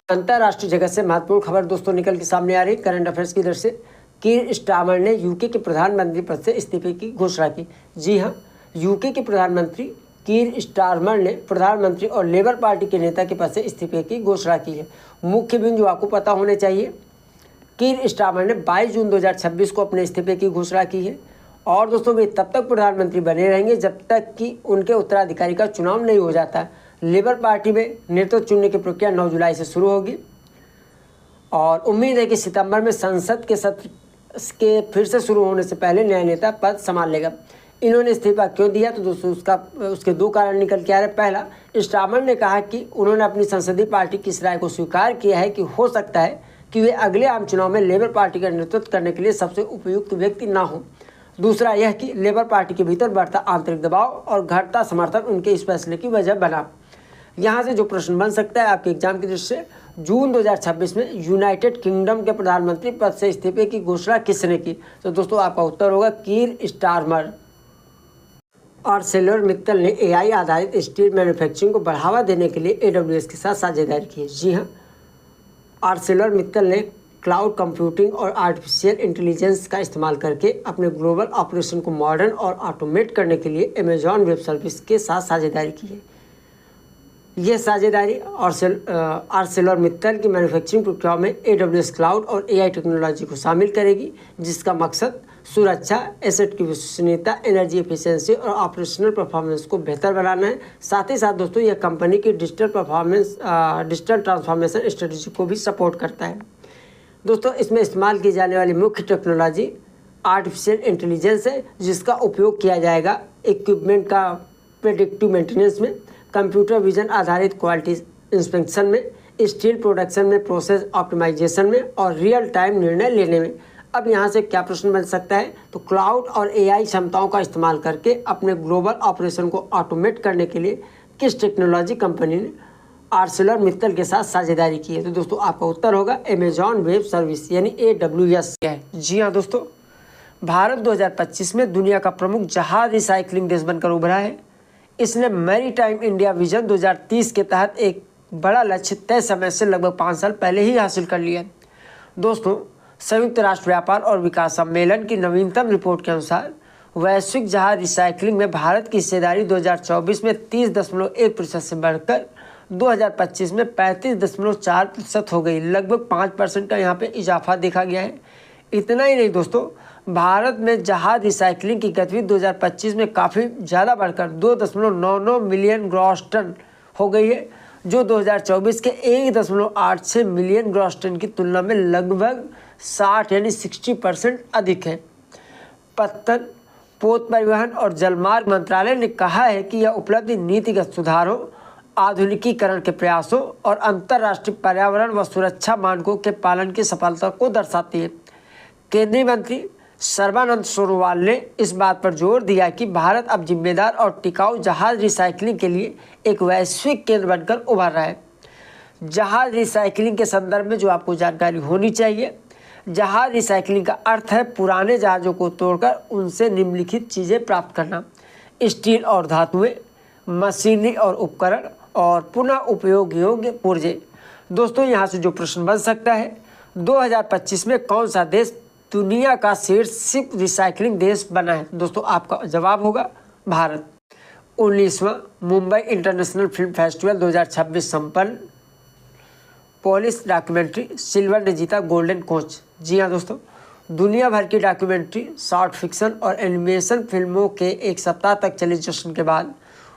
अंतर्राष्ट्रीय जगत से महत्वपूर्ण खबर दोस्तों निकल के सामने आ रही करंट अफेयर्स की दृष्टि से, कीर स्टारमर ने UK के प्रधानमंत्री पद से इस्तीफे की घोषणा की। जी हाँ, UK के प्रधानमंत्री कीर स्टारमर ने प्रधानमंत्री और लेबर पार्टी के नेता के पद से इस्तीफे की घोषणा की है। मुख्य बिंदु जो आपको पता होने चाहिए, कीर स्टारमर ने 22 जून 2026 को अपने इस्तीफे की घोषणा की है और दोस्तों वे तब तक प्रधानमंत्री बने रहेंगे जब तक कि उनके उत्तराधिकारी का चुनाव नहीं हो जाता। लेबर पार्टी में नेतृत्व चुनने की प्रक्रिया 9 जुलाई से शुरू होगी और उम्मीद है कि सितंबर में संसद के सत्र के फिर से शुरू होने से पहले नया नेता पद संभाल लेगा। इन्होंने इस्तीफा क्यों दिया? तो दोस्तों उसके 2 कारण निकल के आ रहे। पहला, स्टारमर ने कहा कि उन्होंने अपनी संसदीय पार्टी की इस राय को स्वीकार किया है कि हो सकता है कि वे अगले आम चुनाव में लेबर पार्टी का नेतृत्व करने के लिए सबसे उपयुक्त व्यक्ति ना हो। दूसरा यह कि लेबर पार्टी के भीतर बढ़ता आंतरिक दबाव और घटता समर्थन उनके इस फैसले की वजह बना। यहाँ से जो प्रश्न बन सकता है आपके एग्जाम की दृष्टि से, जून 2026 में यूनाइटेड किंगडम के प्रधानमंत्री पद से इस्तीफे की घोषणा किसने की? तो दोस्तों आपका उत्तर होगा कीर स्टारमर। ArcelorMittal ने AI आधारित स्टील मैन्युफैक्चरिंग को बढ़ावा देने के लिए AWS के साथ साझेदारी की है। जी हाँ, ArcelorMittal ने क्लाउड कंप्यूटिंग और आर्टिफिशियल इंटेलिजेंस का इस्तेमाल करके अपने ग्लोबल ऑपरेशन को मॉडर्न और ऑटोमेट करने के लिए अमेजॉन वेब सर्विस के साथ साझेदारी की है। यह साझेदारी ArcelorMittal की मैन्युफैक्चरिंग प्रक्रियाओं में AWS क्लाउड और AI टेक्नोलॉजी को शामिल करेगी, जिसका मकसद सुरक्षा, एसेट की विश्वसनीयता, एनर्जी एफिशिएंसी और ऑपरेशनल परफॉर्मेंस को बेहतर बनाना है। साथ ही साथ दोस्तों यह कंपनी की डिजिटल ट्रांसफॉर्मेशन स्ट्रेटजी को भी सपोर्ट करता है। दोस्तों इसमें इस्तेमाल की जाने वाली मुख्य टेक्नोलॉजी आर्टिफिशियल इंटेलिजेंस है, जिसका उपयोग किया जाएगा इक्विपमेंट का प्रेडिक्टिव मेंटेनेंस में, कंप्यूटर विजन आधारित क्वालिटी इंस्पेक्शन में, स्टील प्रोडक्शन में, प्रोसेस ऑप्टिमाइजेशन में और रियल टाइम निर्णय लेने में। अब यहाँ से क्या प्रश्न बन सकता है? तो क्लाउड और AI क्षमताओं का इस्तेमाल करके अपने ग्लोबल ऑपरेशन को ऑटोमेट करने के लिए किस टेक्नोलॉजी कंपनी ने ArcelorMittal के साथ साझेदारी की है? तो दोस्तों आपका उत्तर होगा अमेजॉन वेब सर्विस यानी AWS है। जी हाँ दोस्तों, भारत 2025 में दुनिया का प्रमुख जहाज रिसाइकलिंग देश बनकर उभरा है। इसने मैरीटाइम इंडिया विजन 2030 के तहत एक बड़ा लक्ष्य तय समय से लगभग 5 साल पहले ही हासिल कर लिया। दोस्तों संयुक्त राष्ट्र व्यापार और विकास सम्मेलन की नवीनतम रिपोर्ट के अनुसार वैश्विक जहाज रिसाइकलिंग में भारत की हिस्सेदारी 2024 में 30.1% से बढ़कर 2025 में 35.4% हो गई। लगभग 5% का यहाँ पे इजाफा देखा गया है। इतना ही नहीं दोस्तों, भारत में जहाज रिसाइकलिंग की गतिविधि 2025 में काफ़ी ज़्यादा बढ़कर 2.99 मिलियन ग्रॉस टन हो गई है, जो 2024 के 1.86 मिलियन ग्रॉस टन की तुलना में लगभग 60 यानी 60% अधिक है। पत्तन, पोत परिवहन और जलमार्ग मंत्रालय ने कहा है कि यह उपलब्धि नीतिगत सुधारों, आधुनिकीकरण के प्रयासों और अंतर्राष्ट्रीय पर्यावरण व सुरक्षा मानकों के पालन की सफलता को दर्शाती है। केंद्रीय मंत्री सर्बानंद सोनोवाल ने इस बात पर जोर दिया कि भारत अब जिम्मेदार और टिकाऊ जहाज रिसाइकलिंग के लिए एक वैश्विक केंद्र बनकर उभर रहा है। जहाज रिसाइकलिंग के संदर्भ में जो आपको जानकारी होनी चाहिए, जहाज रिसाइकलिंग का अर्थ है पुराने जहाज़ों को तोड़कर उनसे निम्नलिखित चीज़ें प्राप्त करना: स्टील और धातुएं, मशीनरी और उपकरण और पुनः उपयोग योग्य पुर्जे। दोस्तों, यहाँ से जो प्रश्न बन सकता है, 2025 में कौन सा देश दुनिया का शीर्ष रिसाइकलिंग देश बना है? दोस्तों, आपका जवाब होगा भारत। 19वां मुंबई इंटरनेशनल फिल्म फेस्टिवल 2026 संपन्न। पॉलिश डॉक्यूमेंट्री सिल्वर ने जीता गोल्डन कोच। जी हाँ दोस्तों, दुनिया भर की डॉक्यूमेंट्री, शॉर्ट फिक्शन और एनिमेशन फिल्मों के एक सप्ताह तक चले जश्न के बाद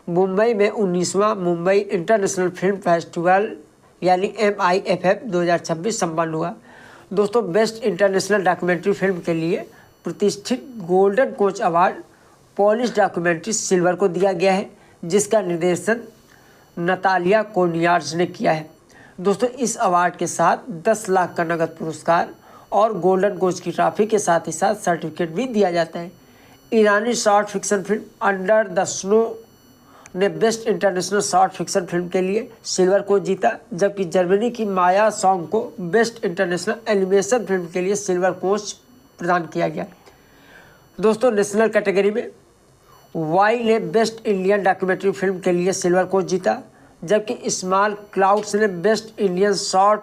मुंबई में 19वां मुंबई इंटरनेशनल फिल्म फेस्टिवल यानी MIFF 2026 संपन्न हुआ। दोस्तों, बेस्ट इंटरनेशनल डॉक्यूमेंट्री फिल्म के लिए प्रतिष्ठित golden coach award polish documentary silver को दिया गया है, जिसका निर्देशन नतालिया कोनियार्ड्स ने किया है। दोस्तों, इस अवार्ड के साथ 10 लाख का नगद पुरस्कार और गोल्डन कोच की ट्रॉफी के साथ ही साथ सर्टिफिकेट भी दिया जाता है। ईरानी short fiction film under the snow ने best international short fiction film के लिए सिल्वर कोच जीता, जबकि जर्मनी की माया सॉन्ग को बेस्ट इंटरनेशनल एनिमेशन फिल्म के लिए सिल्वर कोच प्रदान किया गया। दोस्तों, नेशनल कैटेगरी में वाई ने बेस्ट इंडियन डॉक्यूमेंट्री फिल्म के लिए सिल्वर कोच जीता, जबकि स्मॉल क्लाउड्स ने best Indian short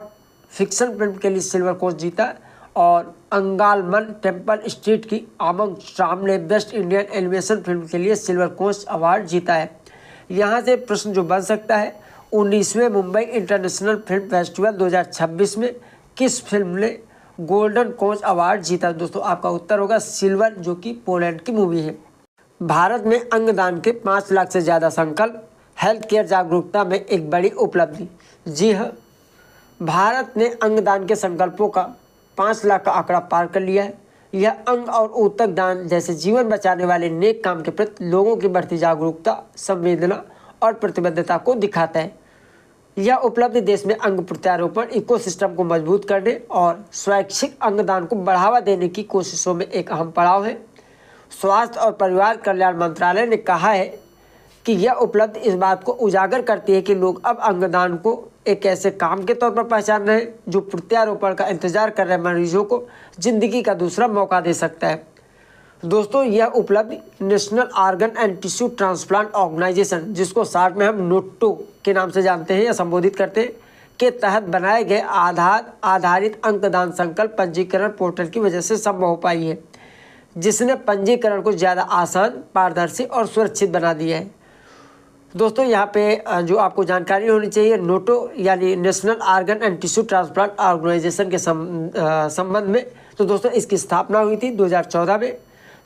fiction film के लिए सिल्वर कोच जीता और अंगालमन टेम्पल स्ट्रीट की आमंग श्राम ने बेस्ट इंडियन एनिमेशन फिल्म के लिए सिल्वर कोच अवार्ड जीता है। यहाँ से प्रश्न जो बन सकता है, 19वें मुंबई इंटरनेशनल फिल्म फेस्टिवल 2026 में किस फिल्म ने गोल्डन कोच अवार्ड जीता? दोस्तों, आपका उत्तर होगा सिल्वर, जो कि पोलैंड की मूवी है। भारत में अंगदान के 5 लाख से ज़्यादा संकल्प, हेल्थ केयर जागरूकता में एक बड़ी उपलब्धि। जी हाँ, भारत ने अंगदान के संकल्पों का 5 लाख का आंकड़ा पार कर लिया है। यह अंग और ऊतक दान जैसे जीवन बचाने वाले नेक काम के प्रति लोगों की बढ़ती जागरूकता, संवेदना और प्रतिबद्धता को दिखाता है। यह उपलब्धि देश में अंग प्रत्यारोपण इकोसिस्टम को मजबूत करने और स्वैच्छिक अंगदान को बढ़ावा देने की कोशिशों में एक अहम पड़ाव है। स्वास्थ्य और परिवार कल्याण मंत्रालय ने कहा है कि यह उपलब्धि इस बात को उजागर करती है कि लोग अब अंगदान को एक ऐसे काम के तौर पर पहचान रहे हैं जो प्रत्यारोपण का इंतजार कर रहे मरीजों को जिंदगी का दूसरा मौका दे सकता है। दोस्तों, यह उपलब्धि national organ and tissue transplant organisation, जिसको शॉर्ट में हम नोटो के नाम से जानते हैं या संबोधित करते हैं, के तहत बनाए गए आधार आधारित अंगदान संकल्प पंजीकरण पोर्टल की वजह से संभव हो पाई है, जिसने पंजीकरण को ज़्यादा आसान, पारदर्शी और सुरक्षित बना दिया है। दोस्तों, यहाँ पे जो आपको जानकारी होनी चाहिए, नोटो यानी national organ and tissue transplant organisation के संबंध में, तो दोस्तों इसकी स्थापना हुई थी 2014 में।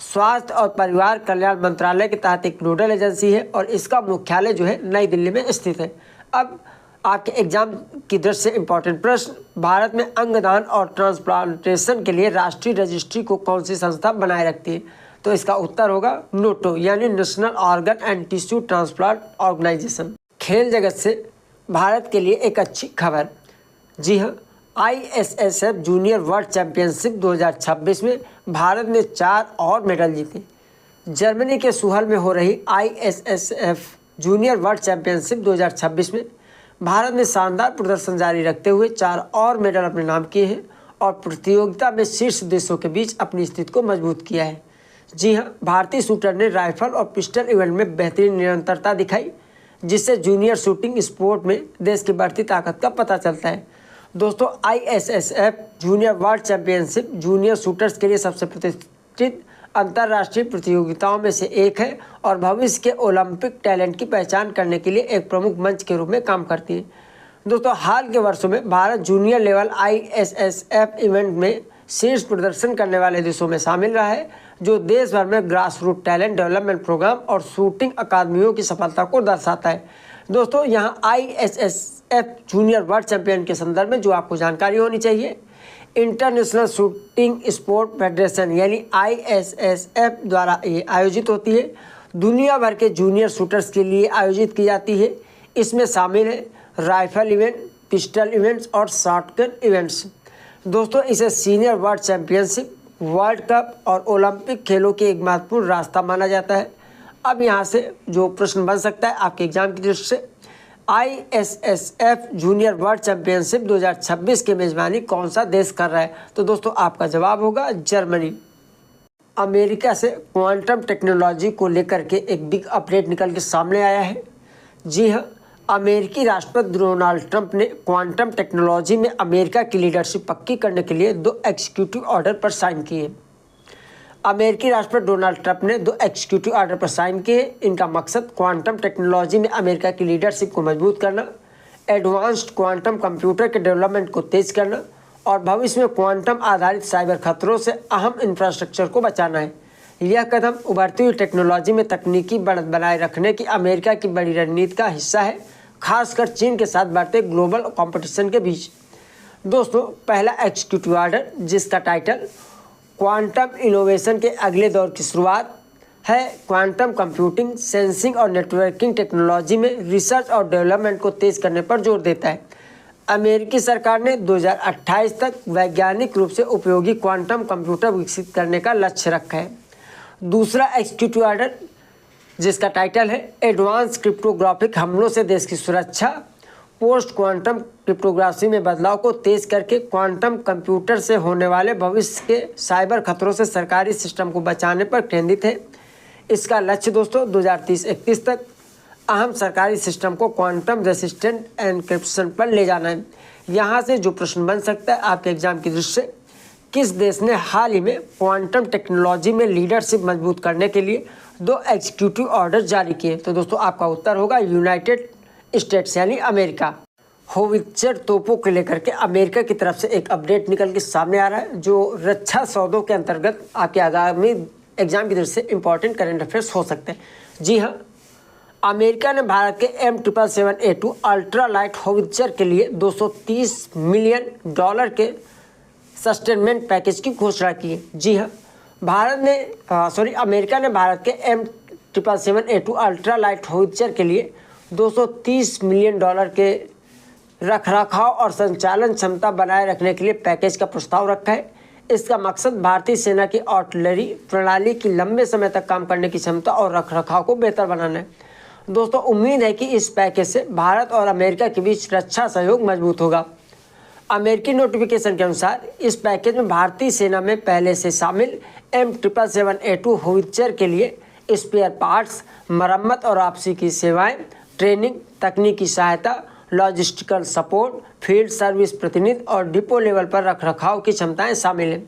स्वास्थ्य और परिवार कल्याण मंत्रालय के तहत एक नोडल एजेंसी है और इसका मुख्यालय जो है नई दिल्ली में स्थित है। अब आपके एग्जाम की दृष्टि से इम्पोर्टेंट प्रश्न, भारत में अंगदान और ट्रांसप्लांटेशन के लिए राष्ट्रीय रजिस्ट्री को कौन सी संस्था बनाए रखती है? तो इसका उत्तर होगा नोटो यानी national organ and tissue transplant organisation. खेल जगत से भारत के लिए एक अच्छी खबर। जी हाँ, ISSF जूनियर वर्ल्ड चैंपियनशिप 2026 में भारत ने 4 और मेडल जीते। जर्मनी के सुहल में हो रही ISSF जूनियर वर्ल्ड चैंपियनशिप 2026 में भारत ने शानदार प्रदर्शन जारी रखते हुए 4 और मेडल अपने नाम किए हैं और प्रतियोगिता में शीर्ष देशों के बीच अपनी स्थिति को मजबूत किया है। जी हाँ, भारतीय शूटर ने राइफल और पिस्टल इवेंट में बेहतरीन निरंतरता दिखाई, जिससे जूनियर शूटिंग स्पोर्ट में देश की बढ़ती ताकत का पता चलता है। दोस्तों, ISSF junior world championship junior shooters के लिए सबसे प्रतिष्ठित अंतर्राष्ट्रीय प्रतियोगिताओं में से एक है और भविष्य के ओलंपिक टैलेंट की पहचान करने के लिए एक प्रमुख मंच के रूप में काम करती है। दोस्तों, हाल के वर्षों में Bharat junior level ISSF event में शीर्ष प्रदर्शन करने वाले देशों में शामिल रहा है, जो देश भर में grass root talent development programme और शूटिंग अकादमियों की सफलता को दर्शाता है। दोस्तों, यहाँ ISSF जूनियर वर्ल्ड चैंपियन के संदर्भ में जो आपको जानकारी होनी चाहिए, इंटरनेशनल शूटिंग स्पोर्ट फेडरेशन यानी ISSF द्वारा ये आयोजित होती है। दुनिया भर के जूनियर शूटर्स के लिए आयोजित की जाती है। इसमें शामिल है राइफल इवेंट, पिस्टल इवेंट्स और शॉटगन इवेंट्स। दोस्तों, इसे senior world championship, world cup और ओलंपिक खेलों के एक महत्वपूर्ण रास्ता माना जाता है। अब यहाँ से जो प्रश्न बन सकता है आपके एग्जाम की दृष्टि से, ISSF जूनियर वर्ल्ड चैंपियनशिप 2026 की मेजबानी कौन सा देश कर रहा है? तो दोस्तों, आपका जवाब होगा जर्मनी। अमेरिका से क्वांटम टेक्नोलॉजी को लेकर के एक बिग अपडेट निकल के सामने आया है। जी हाँ, अमेरिकी राष्ट्रपति डोनाल्ड ट्रंप ने क्वांटम टेक्नोलॉजी में अमेरिका की लीडरशिप पक्की करने के लिए 2 एग्जीक्यूटिव ऑर्डर पर साइन किए। अमेरिकी राष्ट्रपति डोनाल्ड ट्रंप ने 2 एग्जीक्यूटिव ऑर्डर पर साइन किए। इनका मकसद क्वांटम टेक्नोलॉजी में अमेरिका की लीडरशिप को मजबूत करना, एडवांस्ड क्वांटम कंप्यूटर के डेवलपमेंट को तेज करना और भविष्य में क्वांटम आधारित साइबर खतरों से अहम इंफ्रास्ट्रक्चर को बचाना है। यह कदम उभरती हुई टेक्नोलॉजी में तकनीकी बढ़त बनाए रखने की अमेरिका की बड़ी रणनीति का हिस्सा है, खासकर चीन के साथ बढ़ते ग्लोबल कंपटीशन के बीच। दोस्तों, पहला एग्जीक्यूटिव ऑर्डर, जिसका टाइटल क्वांटम इनोवेशन के अगले दौर की शुरुआत है, क्वांटम कंप्यूटिंग, सेंसिंग और नेटवर्किंग टेक्नोलॉजी में रिसर्च और डेवलपमेंट को तेज करने पर जोर देता है। अमेरिकी सरकार ने 2028 तक वैज्ञानिक रूप से उपयोगी क्वांटम कंप्यूटर विकसित करने का लक्ष्य रखा है। दूसरा एग्जीक्यूटिव ऑर्डर, जिसका टाइटल है एडवांस क्रिप्टोग्राफिक हमलों से देश की सुरक्षा, पोस्ट क्वांटम क्रिप्टोग्राफी में बदलाव को तेज करके क्वांटम कंप्यूटर से होने वाले भविष्य के साइबर खतरों से सरकारी सिस्टम को बचाने पर केंद्रित है। इसका लक्ष्य दोस्तों 2030-31 तक अहम सरकारी सिस्टम को क्वांटम रेसिस्टेंट एनक्रिप्शन पर ले जाना है। यहाँ से जो प्रश्न बन सकता है आपके एग्जाम की दृष्टि से, किस देश ने हाल ही में क्वांटम टेक्नोलॉजी में लीडरशिप मजबूत करने के लिए 2 एग्जीक्यूटिव ऑर्डर जारी किए? तो दोस्तों, आपका उत्तर होगा यूनाइटेड स्टेट्स यानी अमेरिका। होवित्जर तोपों को लेकर के अमेरिका की तरफ से एक अपडेट निकल के सामने आ रहा है, जो रक्षा सौदों के अंतर्गत आपके आगामी एग्जाम की दृष्टि से इंपॉर्टेंट करंट अफेयर्स हो सकते हैं। जी हाँ, अमेरिका ने भारत के M777A2 अल्ट्रा लाइट होवित्जर के लिए $230 मिलियन के सस्टेनमेंट पैकेज की घोषणा की है। जी हाँ, अमेरिका ने भारत के M777A2 अल्ट्रा लाइट होवित्जर के लिए $230 मिलियन के रखरखाव और संचालन क्षमता बनाए रखने के लिए पैकेज का प्रस्ताव रखा है। इसका मकसद भारतीय सेना की आर्टिलरी प्रणाली की लंबे समय तक काम करने की क्षमता और रखरखाव को बेहतर बनाना है। दोस्तों, उम्मीद है कि इस पैकेज से भारत और अमेरिका के बीच रक्षा सहयोग मजबूत होगा। अमेरिकी नोटिफिकेशन के अनुसार इस पैकेज में भारतीय सेना में पहले से शामिल M777A2 होवित्जर के लिए स्पेयर पार्ट्स, मरम्मत और वापसी की सेवाएं, ट्रेनिंग, तकनीकी सहायता, लॉजिस्टिकल सपोर्ट, फील्ड सर्विस प्रतिनिधि और डिपो लेवल पर रखरखाव की क्षमताएं शामिल हैं।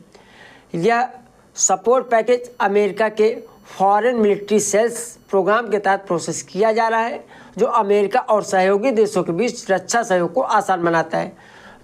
यह सपोर्ट पैकेज अमेरिका के फॉरेन मिलिट्री सेल्स प्रोग्राम के तहत प्रोसेस किया जा रहा है, जो अमेरिका और सहयोगी देशों के बीच रक्षा सहयोग को आसान बनाता है।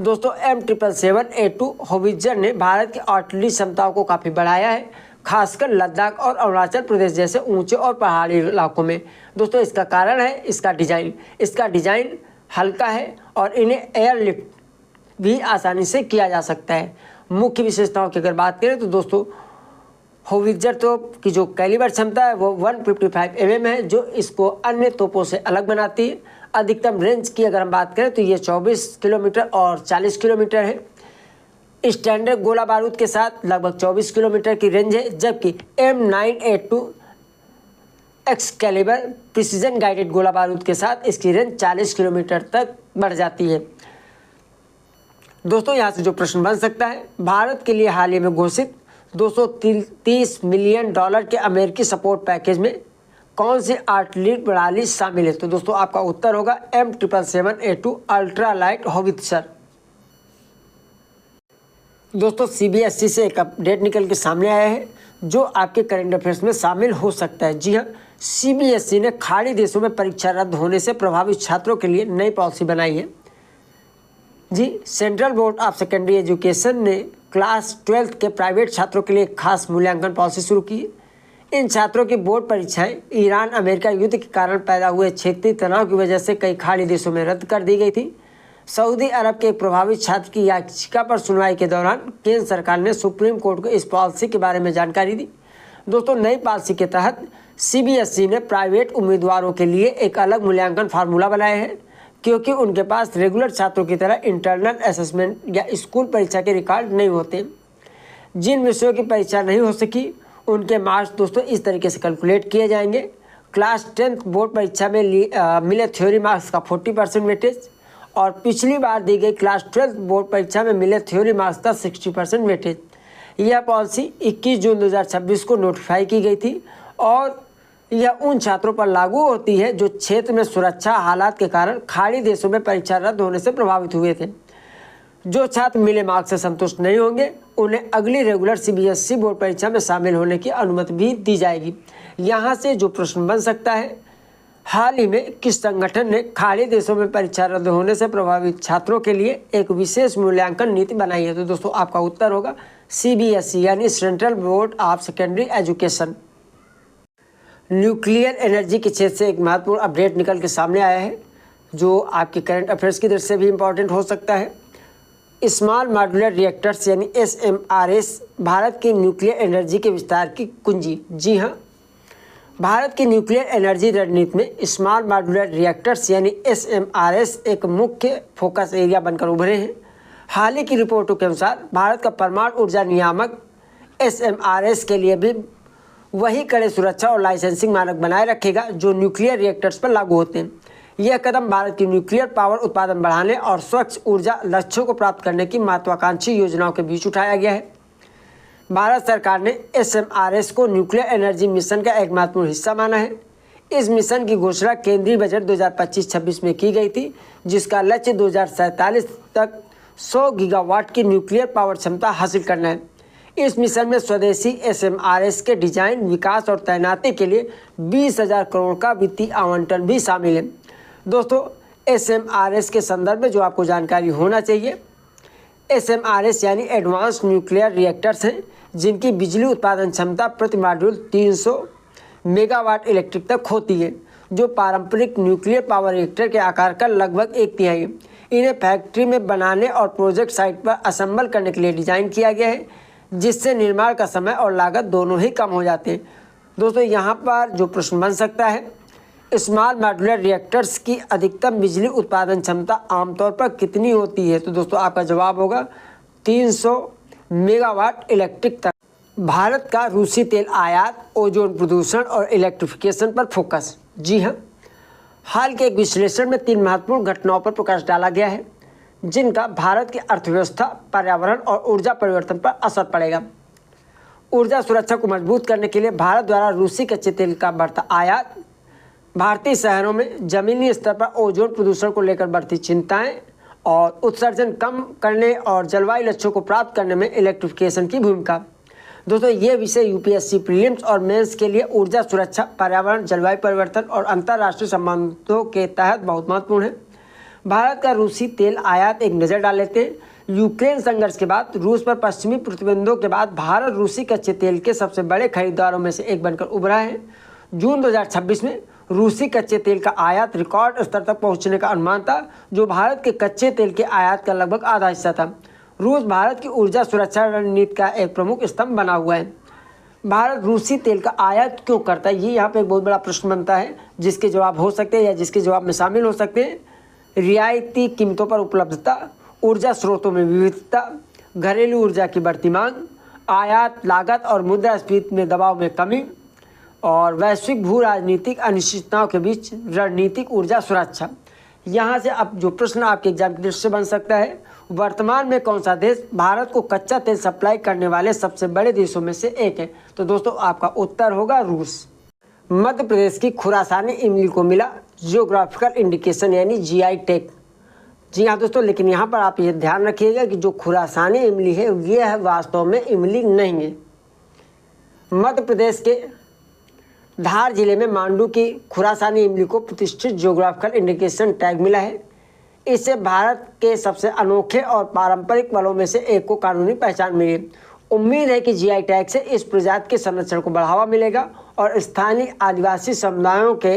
दोस्तों, M777A2 होवित्जर ने भारत की आर्टिलरी क्षमताओं को काफ़ी बढ़ाया है, खासकर लद्दाख और अरुणाचल प्रदेश जैसे ऊंचे और पहाड़ी इलाकों में। दोस्तों, इसका कारण है इसका डिज़ाइन हल्का है और इन्हें एयरलिफ्ट भी आसानी से किया जा सकता है। मुख्य विशेषताओं की अगर बात करें तो दोस्तों, होवित्जर तोप की जो कैलिबर क्षमता है वो 155 mm है, जो इसको अन्य तोपों से अलग बनाती है। अधिकतम रेंज की अगर हम बात करें तो ये 24 किलोमीटर और 40 किलोमीटर है। स्टैंडर्ड गोला बारूद के साथ लगभग 24 किलोमीटर की रेंज है, जबकि M9A2 एक्सकैलिबर प्रिसीजन गाइडेड गोला बारूद के साथ इसकी रेंज 40 किलोमीटर तक बढ़ जाती है। दोस्तों, यहाँ से जो प्रश्न बन सकता है, भारत के लिए हाल ही में घोषित $230 मिलियन के अमेरिकी सपोर्ट पैकेज में कौन सी आर्टिलरी प्रणाली शामिल है? तो दोस्तों, आपका उत्तर होगा M777A2 अल्ट्रा लाइट होवित्जर। दोस्तों, CBSE से एक अपडेट निकल के सामने आया है, जो आपके करंट अफेयर्स में शामिल हो सकता है। जी हाँ, सीबीएसई ने खाड़ी देशों में परीक्षा रद्द होने से प्रभावित छात्रों के लिए नई पॉलिसी बनाई है। जी, central board of secondary education ने क्लास 12 के प्राइवेट छात्रों के लिए एक खास मूल्यांकन पॉलिसी शुरू की है। इन छात्रों की बोर्ड परीक्षाएं ईरान अमेरिका युद्ध के कारण पैदा हुए क्षेत्रीय तनाव की वजह से कई खाड़ी देशों में रद्द कर दी गई थी। सऊदी अरब के एक प्रभावित छात्र की याचिका पर सुनवाई के दौरान केंद्र सरकार ने सुप्रीम कोर्ट को इस पॉलिसी के बारे में जानकारी दी। दोस्तों, नई पॉलिसी के तहत सीबीएसई ने प्राइवेट उम्मीदवारों के लिए एक अलग मूल्यांकन फार्मूला बनाया है, क्योंकि उनके पास रेगुलर छात्रों की तरह इंटरनल असेसमेंट या स्कूल परीक्षा के रिकॉर्ड नहीं होते। जिन विषयों की परीक्षा नहीं हो सकी उनके मार्क्स दोस्तों इस तरीके से कैलकुलेट किए जाएंगे। क्लास 10 बोर्ड परीक्षा में मिले थ्योरी मार्क्स का 40% वेटेज और पिछली बार दी गई क्लास 12 बोर्ड परीक्षा में मिले थ्योरी मार्क्स का 60% वेटेज। यह पॉलिसी 21 जून 2026 को नोटिफाई की गई थी और यह उन छात्रों पर लागू होती है जो क्षेत्र में सुरक्षा हालात के कारण खाड़ी देशों में परीक्षा रद्द होने से प्रभावित हुए थे। जो छात्र मिले मार्क्स से संतुष्ट नहीं होंगे उन्हें अगली रेगुलर सीबीएसई बोर्ड परीक्षा में शामिल होने की अनुमति भी दी जाएगी। यहाँ से जो प्रश्न बन सकता है, हाल ही में किस संगठन ने खाड़ी देशों में परीक्षा रद्द होने से प्रभावित छात्रों के लिए एक विशेष मूल्यांकन नीति बनाई है? तो दोस्तों आपका उत्तर होगा सीबीएसई यानी central board of secondary education. Nuclear energy के क्षेत्र से एक महत्वपूर्ण अपडेट निकल के सामने आया है जो आपके करंट अफेयर्स की दृष्टि से भी इम्पॉर्टेंट हो सकता है। स्मॉल मॉड्यूलर रिएक्टर्स यानी SMRS भारत की न्यूक्लियर एनर्जी के विस्तार की कुंजी। जी हाँ, भारत की न्यूक्लियर एनर्जी रणनीति में स्मॉल मॉड्यूलर रिएक्टर्स यानी SMRS एक मुख्य फोकस एरिया बनकर उभरे हैं। हाल ही की रिपोर्टों के अनुसार भारत का परमाणु ऊर्जा नियामक SMRS के लिए भी वही कड़े सुरक्षा और लाइसेंसिंग मानक बनाए रखेगा जो न्यूक्लियर रिएक्टर्स पर लागू होते हैं। यह कदम भारत की न्यूक्लियर पावर उत्पादन बढ़ाने और स्वच्छ ऊर्जा लक्ष्यों को प्राप्त करने की महत्वाकांक्षी योजनाओं के बीच उठाया गया है। भारत सरकार ने SMRS को न्यूक्लियर एनर्जी मिशन का एक महत्वपूर्ण हिस्सा माना है। इस मिशन की घोषणा केंद्रीय बजट 2025-26 में की गई थी, जिसका लक्ष्य 2047 तक 100 गीगावाट की न्यूक्लियर पावर क्षमता हासिल करना है। इस मिशन में स्वदेशी SMRS के डिजाइन, विकास और तैनाती के लिए 20,000 करोड़ का वित्तीय आवंटन भी शामिल है। दोस्तों, SMRS के संदर्भ में जो आपको जानकारी होना चाहिए, SMRS यानी एडवांस न्यूक्लियर रिएक्टर्स हैं जिनकी बिजली उत्पादन क्षमता प्रति मॉड्यूल 300 मेगावाट इलेक्ट्रिक तक होती है, जो पारंपरिक न्यूक्लियर पावर रिएक्टर के आकार का लगभग 1/3 है। इन्हें फैक्ट्री में बनाने और प्रोजेक्ट साइट पर असेंबल करने के लिए डिज़ाइन किया गया है, जिससे निर्माण का समय और लागत दोनों ही कम हो जाते हैं। दोस्तों, यहाँ पर जो प्रश्न बन सकता है, स्मॉल मॉड्यूलर रिएक्टर्स की अधिकतम बिजली उत्पादन क्षमता आमतौर पर कितनी होती है? तो दोस्तों आपका जवाब होगा 300 मेगावाट इलेक्ट्रिक तक। भारत का रूसी तेल आयात, ओजोन प्रदूषण और इलेक्ट्रिफिकेशन पर फोकस। जी हाँ, हाल के एक विश्लेषण में 3 महत्वपूर्ण घटनाओं पर प्रकाश डाला गया है जिनका भारत की अर्थव्यवस्था, पर्यावरण और ऊर्जा परिवर्तन पर असर पड़ेगा। ऊर्जा सुरक्षा को मजबूत करने के लिए भारत द्वारा रूसी कच्चे तेल का बढ़ता आयात, भारतीय शहरों में जमीनी स्तर पर ओजोन प्रदूषण को लेकर बढ़ती चिंताएं और उत्सर्जन कम करने और जलवायु लक्ष्यों को प्राप्त करने में इलेक्ट्रिफिकेशन की भूमिका। दोस्तों, ये विषय यूपीएससी प्रीलिम्स और मेंस के लिए ऊर्जा सुरक्षा, पर्यावरण, जलवायु परिवर्तन और अंतर्राष्ट्रीय संबंधों के तहत बहुत महत्वपूर्ण है। भारत का रूसी तेल आयात एक नज़र डाल लेते हैं। यूक्रेन संघर्ष के बाद रूस पर पश्चिमी प्रतिबंधों के बाद भारत रूसी कच्चे तेल के सबसे बड़े खरीदारों में से एक बनकर उभरा है। जून 2026 में रूसी कच्चे तेल का आयात रिकॉर्ड स्तर तक पहुंचने का अनुमान था, जो भारत के कच्चे तेल के आयात का लगभग आधा हिस्सा था। रूस भारत की ऊर्जा सुरक्षा रणनीति का एक प्रमुख स्तंभ बना हुआ है। भारत रूसी तेल का आयात क्यों करता है, ये यहाँ पे एक बहुत बड़ा प्रश्न बनता है, जिसके जवाब हो सकते हैं या जिसके जवाब में शामिल हो सकते हैं। रियायती कीमतों पर उपलब्धता, ऊर्जा स्रोतों में विविधता, घरेलू ऊर्जा की बढ़ती मांग, आयात लागत और मुद्रास्फीति में दबाव में कमी और वैश्विक भू राजनीतिक अनिश्चितताओं के बीच रणनीतिक ऊर्जा सुरक्षा। यहाँ से अब जो प्रश्न आपके एग्जाम की दृष्टि से बन सकता है, वर्तमान में कौन सा देश भारत को कच्चा तेल सप्लाई करने वाले सबसे बड़े देशों में से एक है? तो दोस्तों आपका उत्तर होगा रूस। मध्य प्रदेश की खुरासानी इमली को मिला जियोग्राफिकल इंडिकेशन यानी GI टैग। जी हाँ दोस्तों, लेकिन यहाँ पर आप ये ध्यान रखिएगा कि जो खुरासानी इमली है ये है वास्तव में इमली नहीं है। मध्य प्रदेश के धार जिले में मांडू की खुरासानी इमली को प्रतिष्ठित जियोग्राफिकल इंडिकेशन टैग मिला है। इससे भारत के सबसे अनोखे और पारंपरिक फलों में से एक को कानूनी पहचान मिली। उम्मीद है कि जीआई टैग से इस प्रजाति के संरक्षण को बढ़ावा मिलेगा और स्थानीय आदिवासी समुदायों के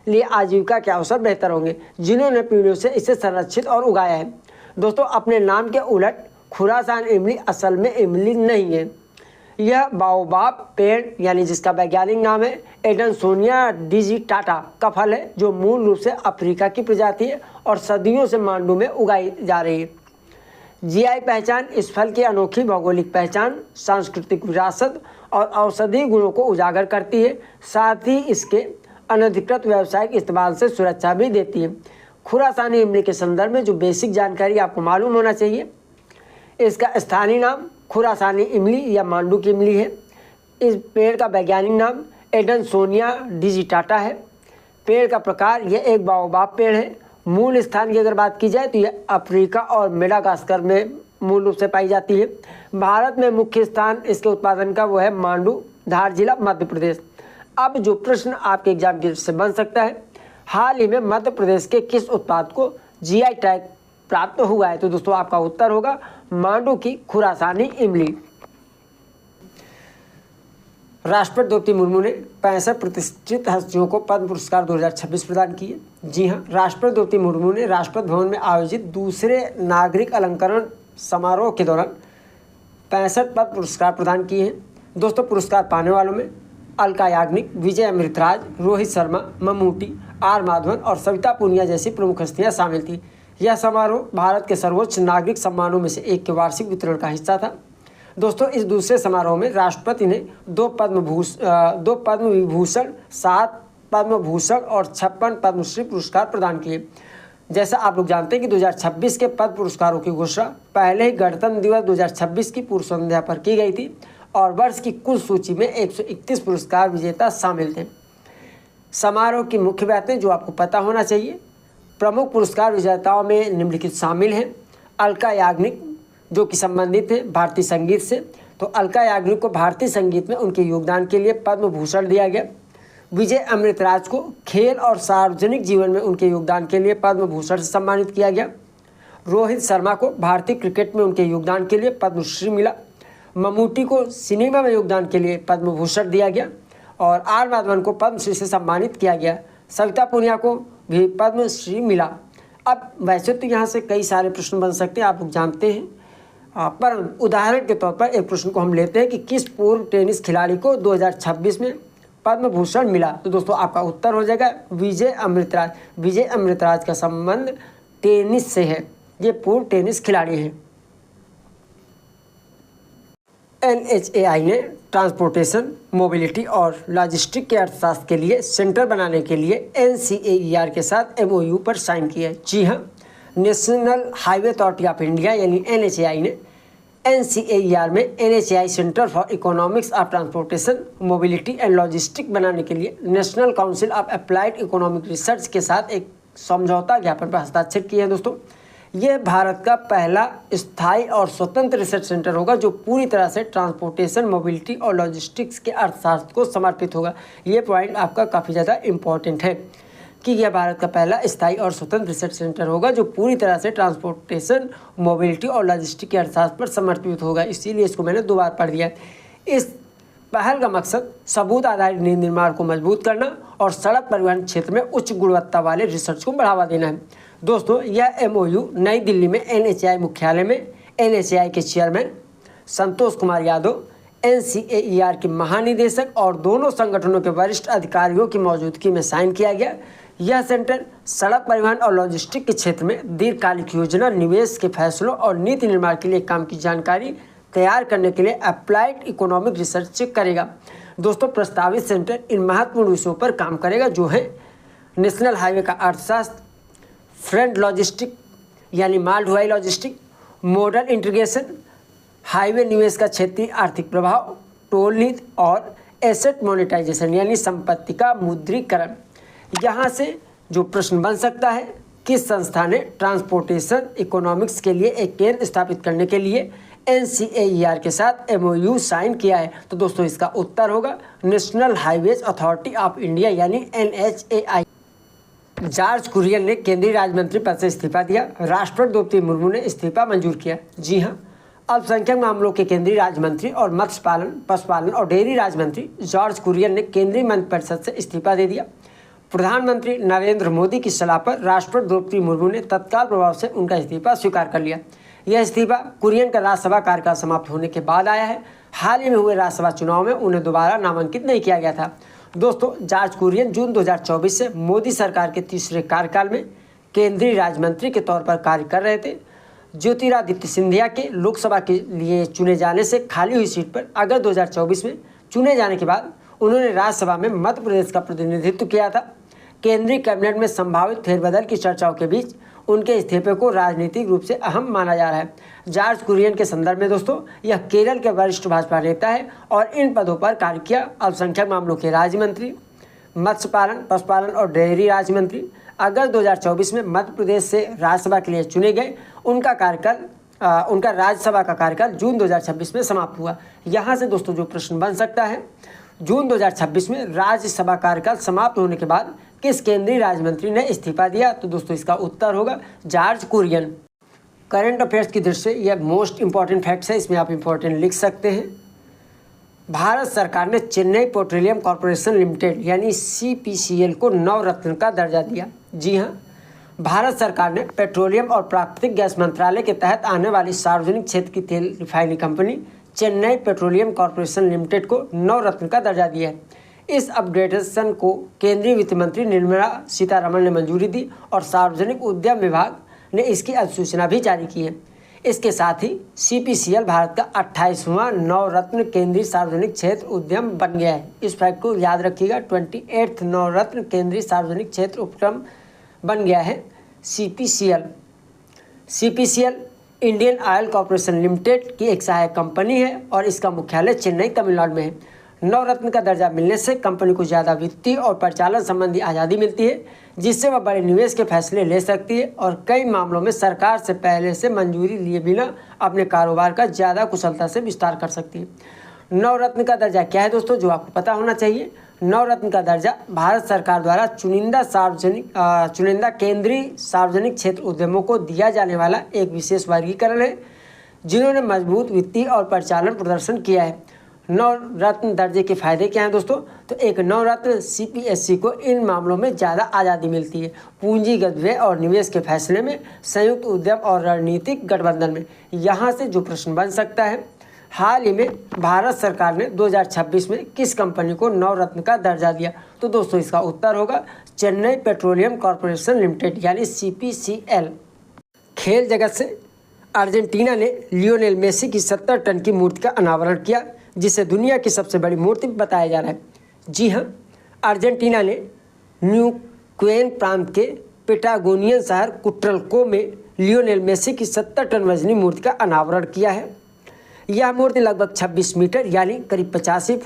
लिए आजीविका के अवसर बेहतर होंगे, जिन्होंने पीढ़ियों से इसे संरक्षित और उगाया है। दोस्तों, अपने नाम के उलट खुरासान इमली असल में इमली नहीं है। यह बाओबाब पेड़ यानी जिसका वैज्ञानिक नाम है एडनसोनिया डिजिटाटा का फल है, जो मूल रूप से अफ्रीका की प्रजाति है और सदियों से मांडू में उगाई जा रही है। जीआई पहचान इस फल की अनोखी भौगोलिक पहचान, सांस्कृतिक विरासत और औषधीय गुणों को उजागर करती है, साथ ही इसके अनधिकृत व्यावसायिक इस्तेमाल से सुरक्षा भी देती है। खुरासानी इमली के संदर्भ में जो बेसिक जानकारी आपको मालूम होना चाहिए, इसका स्थानीय नाम खुरासानी इमली या मांडू की इमली है। इस पेड़ का वैज्ञानिक नाम एडनसोनिया डिजिटाटा है। पेड़ का प्रकार यह एक बाओबाब पेड़ है। मूल स्थान की अगर बात की जाए तो यह अफ्रीका और मेडागास्कर में मूल रूप से पाई जाती है। भारत में मुख्य स्थान इसके उत्पादन का वो है मांडू, धार जिला, मध्य प्रदेश। अब जो प्रश्न आपके एग्जाम के से बन सकता है, हाल ही में मध्य प्रदेश के किस उत्पाद को जीआई टैग प्राप्त हुआ है? तो दोस्तों आपका उत्तर होगा मांडू की खुरासानी इमली। राष्ट्रपति द्रौपदी मुर्मू ने 65 प्रतिष्ठित हस्तियों को पद्म पुरस्कार 2026 प्रदान किए। जी हाँ, राष्ट्रपति द्रौपदी मुर्मू ने राष्ट्रपति भवन में आयोजित दूसरे नागरिक अलंकरण समारोह के दौरान 65 पद्म पुरस्कार प्रदान किए हैं। दोस्तों, पुरस्कार पाने वालों में अलका याग्निक, विजय अमृतराज, रोहित शर्मा, ममूटी, आर माधवन और सविता पूनिया जैसी प्रमुख हस्तियां शामिल थी। यह समारोह भारत के सर्वोच्च नागरिक सम्मानों में से एक के वार्षिक वितरण का हिस्सा था। दोस्तों, इस दूसरे समारोह में राष्ट्रपति ने 2 पद्म विभूषण, 7 पद्म भूषण और 56 पद्मश्री पुरस्कार प्रदान किए। जैसा आप लोग जानते हैं कि 2026 के पद्म पुरस्कारों की घोषणा पहले ही गणतंत्र दिवस 2026 की पूर्व संध्या पर की गई थी और वर्ष की कुल सूची में 131 पुरस्कार विजेता शामिल थे। समारोह की मुख्य बातें जो आपको पता होना चाहिए, प्रमुख पुरस्कार विजेताओं में निम्नलिखित शामिल हैं। अलका याग्निक, जो कि संबंधित है भारतीय संगीत से, तो अलका याग्निक को भारतीय संगीत में उनके योगदान के लिए पद्म भूषण दिया गया। विजय अमृतराज को खेल और सार्वजनिक जीवन में उनके योगदान के लिए पद्म भूषण से सम्मानित किया गया। रोहित शर्मा को भारतीय क्रिकेट में उनके योगदान के लिए पद्मश्री मिला। ममूटी को सिनेमा में योगदान के लिए पद्म भूषण दिया गया और आर माधवन को पद्मश्री से सम्मानित किया गया। सविता पूनिया को भी पद्मश्री मिला। अब वैसे तो यहाँ से कई सारे प्रश्न बन सकते हैं, आप लोग जानते हैं, पर उदाहरण के तौर पर एक प्रश्न को हम लेते हैं कि किस पूर्व टेनिस खिलाड़ी को 2026 में पद्म भूषण मिला? तो दोस्तों आपका उत्तर हो जाएगा विजय अमृतराज। विजय अमृतराज का संबंध टेनिस से है, ये पूर्व टेनिस खिलाड़ी हैं। NHAI ने ट्रांसपोर्टेशन, मोबिलिटी और लॉजिस्टिक के अर्थशास्त्र के लिए सेंटर बनाने के लिए NCAER के साथ MOU पर साइन किया है। जी हाँ, national highway authority of India यानी NHAI ने NCAER में NHAI centre for economics of transportation, mobility and logistic बनाने के लिए national council of applied economic research के साथ एक समझौता ज्ञापन पर हस्ताक्षर किए हैं। दोस्तों, यह भारत का पहला स्थायी और स्वतंत्र रिसर्च सेंटर होगा जो पूरी तरह से ट्रांसपोर्टेशन, मोबिलिटी और लॉजिस्टिक्स के अर्थशास्त्र को समर्पित होगा। ये पॉइंट आपका काफ़ी ज़्यादा इम्पॉर्टेंट है कि यह भारत का पहला स्थायी और स्वतंत्र रिसर्च सेंटर होगा जो पूरी तरह से ट्रांसपोर्टेशन, मोबिलिटी और लॉजिस्टिक के अर्थशास्त्र पर समर्पित होगा। इसीलिए इसको मैंने 2 बार पढ़ दिया है। इस पहल का मकसद सबूत आधारित नीति निर्माण को मजबूत करना और सड़क परिवहन क्षेत्र में उच्च गुणवत्ता वाले रिसर्च को बढ़ावा देना है। दोस्तों, यह MOU नई दिल्ली में NHAI मुख्यालय में NHAI के चेयरमैन संतोष कुमार यादव, NCAER के महानिदेशक और दोनों संगठनों के वरिष्ठ अधिकारियों की मौजूदगी में साइन किया गया। यह सेंटर सड़क परिवहन और लॉजिस्टिक के क्षेत्र में दीर्घकालिक योजना, निवेश के फैसलों और नीति निर्माण के लिए काम की जानकारी तैयार करने के लिए अप्लाइड इकोनॉमिक रिसर्च करेगा। दोस्तों, प्रस्तावित सेंटर इन महत्वपूर्ण विषयों पर काम करेगा जो है नेशनल हाईवे का अर्थशास्त्र, फ्रंट लॉजिस्टिक यानी माल ढुलाई लॉजिस्टिक, मॉडल इंटीग्रेशन, हाईवे निवेश का क्षेत्रीय आर्थिक प्रभाव, टोल नीति और एसेट मोनेटाइजेशन यानी संपत्ति का मुद्रीकरण। यहाँ से जो प्रश्न बन सकता है, किस संस्था ने ट्रांसपोर्टेशन इकोनॉमिक्स के लिए एक केंद्र स्थापित करने के लिए NCAER के साथ MOU साइन किया है? तो दोस्तों इसका उत्तर होगा national highways authority of India यानी NHAI। जॉर्ज कुरियन ने केंद्रीय राज्य मंत्री पद से इस्तीफा दिया। राष्ट्रपति द्रौपदी मुर्मू ने इस्तीफा मंजूर किया। जी हाँ, अल्पसंख्यक मामलों के केंद्रीय राज्य मंत्री और मत्स्य पालन, पशुपालन और डेयरी राज्य मंत्री जॉर्ज कुरियन ने केंद्रीय मंत्रिपरिषद से इस्तीफा दे दिया। प्रधानमंत्री नरेंद्र मोदी की सलाह पर राष्ट्रपति द्रौपदी मुर्मू ने तत्काल प्रभाव से उनका इस्तीफा स्वीकार कर लिया। यह इस्तीफा कुरियन का राज्यसभा कार्यकाल समाप्त होने के बाद आया है। हाल ही में हुए राज्यसभा चुनाव में उन्हें दोबारा नामांकित नहीं किया गया था। दोस्तों, जॉर्ज कुरियन जून 2024 से मोदी सरकार के तीसरे कार्यकाल में केंद्रीय राज्य मंत्री के तौर पर कार्य कर रहे थे। ज्योतिरादित्य सिंधिया के लोकसभा के लिए चुने जाने से खाली हुई सीट पर अगस्त 2024 में चुने जाने के बाद उन्होंने राज्यसभा में मध्य प्रदेश का प्रतिनिधित्व किया था। केंद्रीय कैबिनेट में संभावित फेरबदल की चर्चाओं के बीच उनके इस्तीफे को राजनीतिक रूप से अहम माना जा रहा है। जॉर्ज कुरियन के संदर्भ में दोस्तों, यह केरल के वरिष्ठ भाजपा नेता है और इन पदों पर कार्य किया। अल्पसंख्यक मामलों के राज्य मंत्री, मत्स्य पालन, पशुपालन और डेयरी राज्य मंत्री। अगस्त 2024 में मध्य प्रदेश से राज्यसभा के लिए चुने गए। उनका राज्यसभा का कार्यकाल जून 2026 में समाप्त हुआ। यहाँ से दोस्तों जो प्रश्न बन सकता है, जून 2026 में राज्यसभा कार्यकाल समाप्त होने के बाद किस केंद्रीय राज्य मंत्री ने इस्तीफा दिया? तो दोस्तों इसका उत्तर होगा जॉर्ज कुरियन। करंट अफेयर्स की दृष्टि से यह मोस्ट इंपॉर्टेंट फैक्ट्स है, इसमें आप इंपॉर्टेंट लिख सकते हैं। भारत सरकार ने चेन्नई पेट्रोलियम कॉर्पोरेशन लिमिटेड यानी CPCL को नवरत्न का दर्जा दिया। जी हाँ, भारत सरकार ने पेट्रोलियम और प्राकृतिक गैस मंत्रालय के तहत आने वाली सार्वजनिक क्षेत्र की तेल refinery company Chennai petroleum corporation limited को नवरत्न का दर्जा दिया है। इस अपग्रेडेशन को केंद्रीय वित्त मंत्री निर्मला सीतारमण ने मंजूरी दी और सार्वजनिक उद्यम विभाग ने इसकी अधिसूचना भी जारी की है। इसके साथ ही CPCL भारत का 28वां नवरत्न केंद्रीय सार्वजनिक क्षेत्र उद्यम बन गया है। इस फैक्ट को याद रखिएगा, 28वां नवरत्न केंद्रीय सार्वजनिक क्षेत्र उपक्रम बन गया है CPCL। CPCL Indian oil corporation limited की एक सहायक कंपनी है और इसका मुख्यालय चेन्नई, तमिलनाडु में है। नवरत्न का दर्जा मिलने से कंपनी को ज़्यादा वित्तीय और परिचालन संबंधी आज़ादी मिलती है, जिससे वह बड़े निवेश के फैसले ले सकती है और कई मामलों में सरकार से पहले से मंजूरी लिए बिना अपने कारोबार का ज़्यादा कुशलता से विस्तार कर सकती है। नवरत्न का दर्जा क्या है दोस्तों, जो आपको पता होना चाहिए? नवरत्न का दर्जा भारत सरकार द्वारा चुनिंदा केंद्रीय सार्वजनिक क्षेत्र उद्यमों को दिया जाने वाला एक विशेष वर्गीकरण है जिन्होंने मजबूत वित्तीय और परिचालन प्रदर्शन किया है। नवरत्न दर्जे के फायदे क्या हैं दोस्तों? तो एक नवरत्न CPSC को इन मामलों में ज़्यादा आज़ादी मिलती है, पूंजीगत व्यय और निवेश के फैसले में, संयुक्त उद्यम और रणनीतिक गठबंधन में। यहाँ से जो प्रश्न बन सकता है, हाल ही में भारत सरकार ने 2026 में किस कंपनी को नवरत्न का दर्जा दिया? तो दोस्तों इसका उत्तर होगा चेन्नई पेट्रोलियम कॉर्पोरेशन लिमिटेड यानी CPCL। खेल जगत से अर्जेंटीना ने लियोनेल मेसी की 70 टन की मूर्ति का अनावरण किया, जिसे दुनिया की सबसे बड़ी मूर्ति बताया जा रहा है। जी हाँ, अर्जेंटीना ने न्यूक्वेन प्रांत के पेटागोनियन शहर कुट्रलको में लियोनेल मेसी की 70 टन वजनी मूर्ति का अनावरण किया है। यह मूर्ति लगभग 26 मीटर यानी करीब 85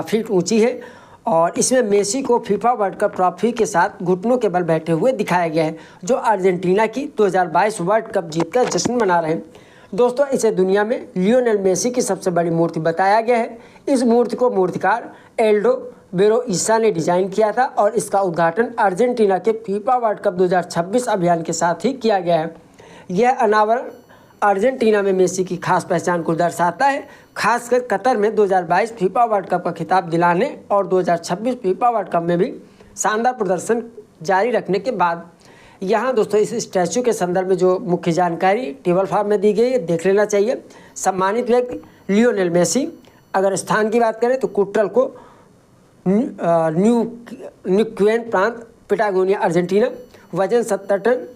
फीट ऊंची है और इसमें मेसी को फीफा वर्ल्ड कप ट्रॉफी के साथ घुटनों के बल बैठे हुए दिखाया गया है, जो अर्जेंटीना की 2022 वर्ल्ड कप जीत का जश्न मना रहे हैं। दोस्तों, इसे दुनिया में लियोनेल मेसी की सबसे बड़ी मूर्ति बताया गया है। इस मूर्ति को मूर्तिकार एल्डो बेरोइसा ने डिजाइन किया था और इसका उद्घाटन अर्जेंटीना के फीफा वर्ल्ड कप 2026 अभियान के साथ ही किया गया है। यह अनावरण अर्जेंटीना में मेसी की खास पहचान को दर्शाता है, खासकर कतर में 2022 फीफा वर्ल्ड कप का खिताब दिलाने और 2026 फीफा वर्ल्ड कप में भी शानदार प्रदर्शन जारी रखने के बाद। यहाँ दोस्तों इस स्टैचू के संदर्भ में जो मुख्य जानकारी टेबल फॉर्म में दी गई है, देख लेना चाहिए। सम्मानित व्यक्ति लियोनेल मेसी। अगर स्थान की बात करें तो कुट्रलको न्यूक्वेन प्रांत, पेटागोनिया, अर्जेंटीना। वजन 70 टन,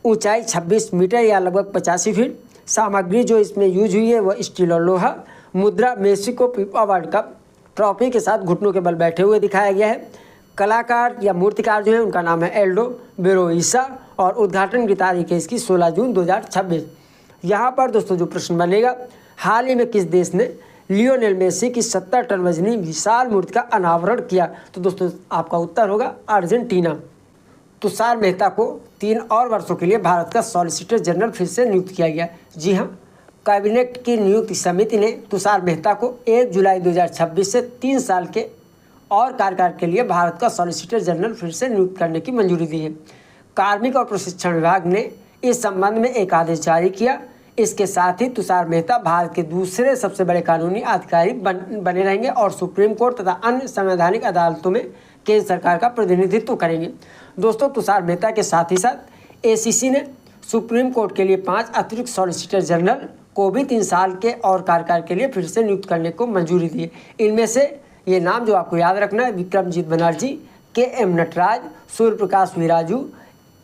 ऊंचाई 26 मीटर या लगभग 85 फीट। सामग्री जो इसमें यूज हुई है वह स्टील और लोहा। मुद्रा मेसी को फीफा वर्ल्ड कप ट्रॉफी के साथ घुटनों के बल बैठे हुए दिखाया गया है। कलाकार या मूर्तिकार जो है उनका नाम है एल्डो बेरोइसा और उद्घाटन की तारीख है इसकी 16 जून 2026। यहाँ पर दोस्तों जो प्रश्न बनेगा, हाल ही में किस देश ने लियोनेल मेसी की 70 टन वजनी विशाल मूर्ति का अनावरण किया? तो दोस्तों आपका उत्तर होगा अर्जेंटीना। तुषार मेहता को 3 और वर्षों के लिए भारत का सॉलिसिटर जनरल फिर से नियुक्त किया गया। जी हाँ, कैबिनेट की नियुक्ति समिति ने तुषार मेहता को 1 जुलाई 2026 से 3 साल के और कार्यकाल के लिए भारत का सॉलिसिटर जनरल फिर से नियुक्त करने की मंजूरी दी है। कार्मिक और प्रशिक्षण विभाग ने इस संबंध में एक आदेश जारी किया। इसके साथ ही तुषार मेहता भारत के दूसरे सबसे बड़े कानूनी अधिकारी बने रहेंगे और सुप्रीम कोर्ट तथा अन्य संवैधानिक अदालतों में केंद्र सरकार का प्रतिनिधित्व करेंगे। दोस्तों, तुषार मेहता के साथ ही साथ एसीसी ने सुप्रीम कोर्ट के लिए 5 अतिरिक्त सॉलिसिटर जनरल को भी 3 साल के और कार्यकाल के लिए फिर से नियुक्त करने को मंजूरी दी है। इनमें से ये नाम जो आपको याद रखना है, विक्रमजीत बनर्जी, KM नटराज, सूर्य प्रकाश वीराजू,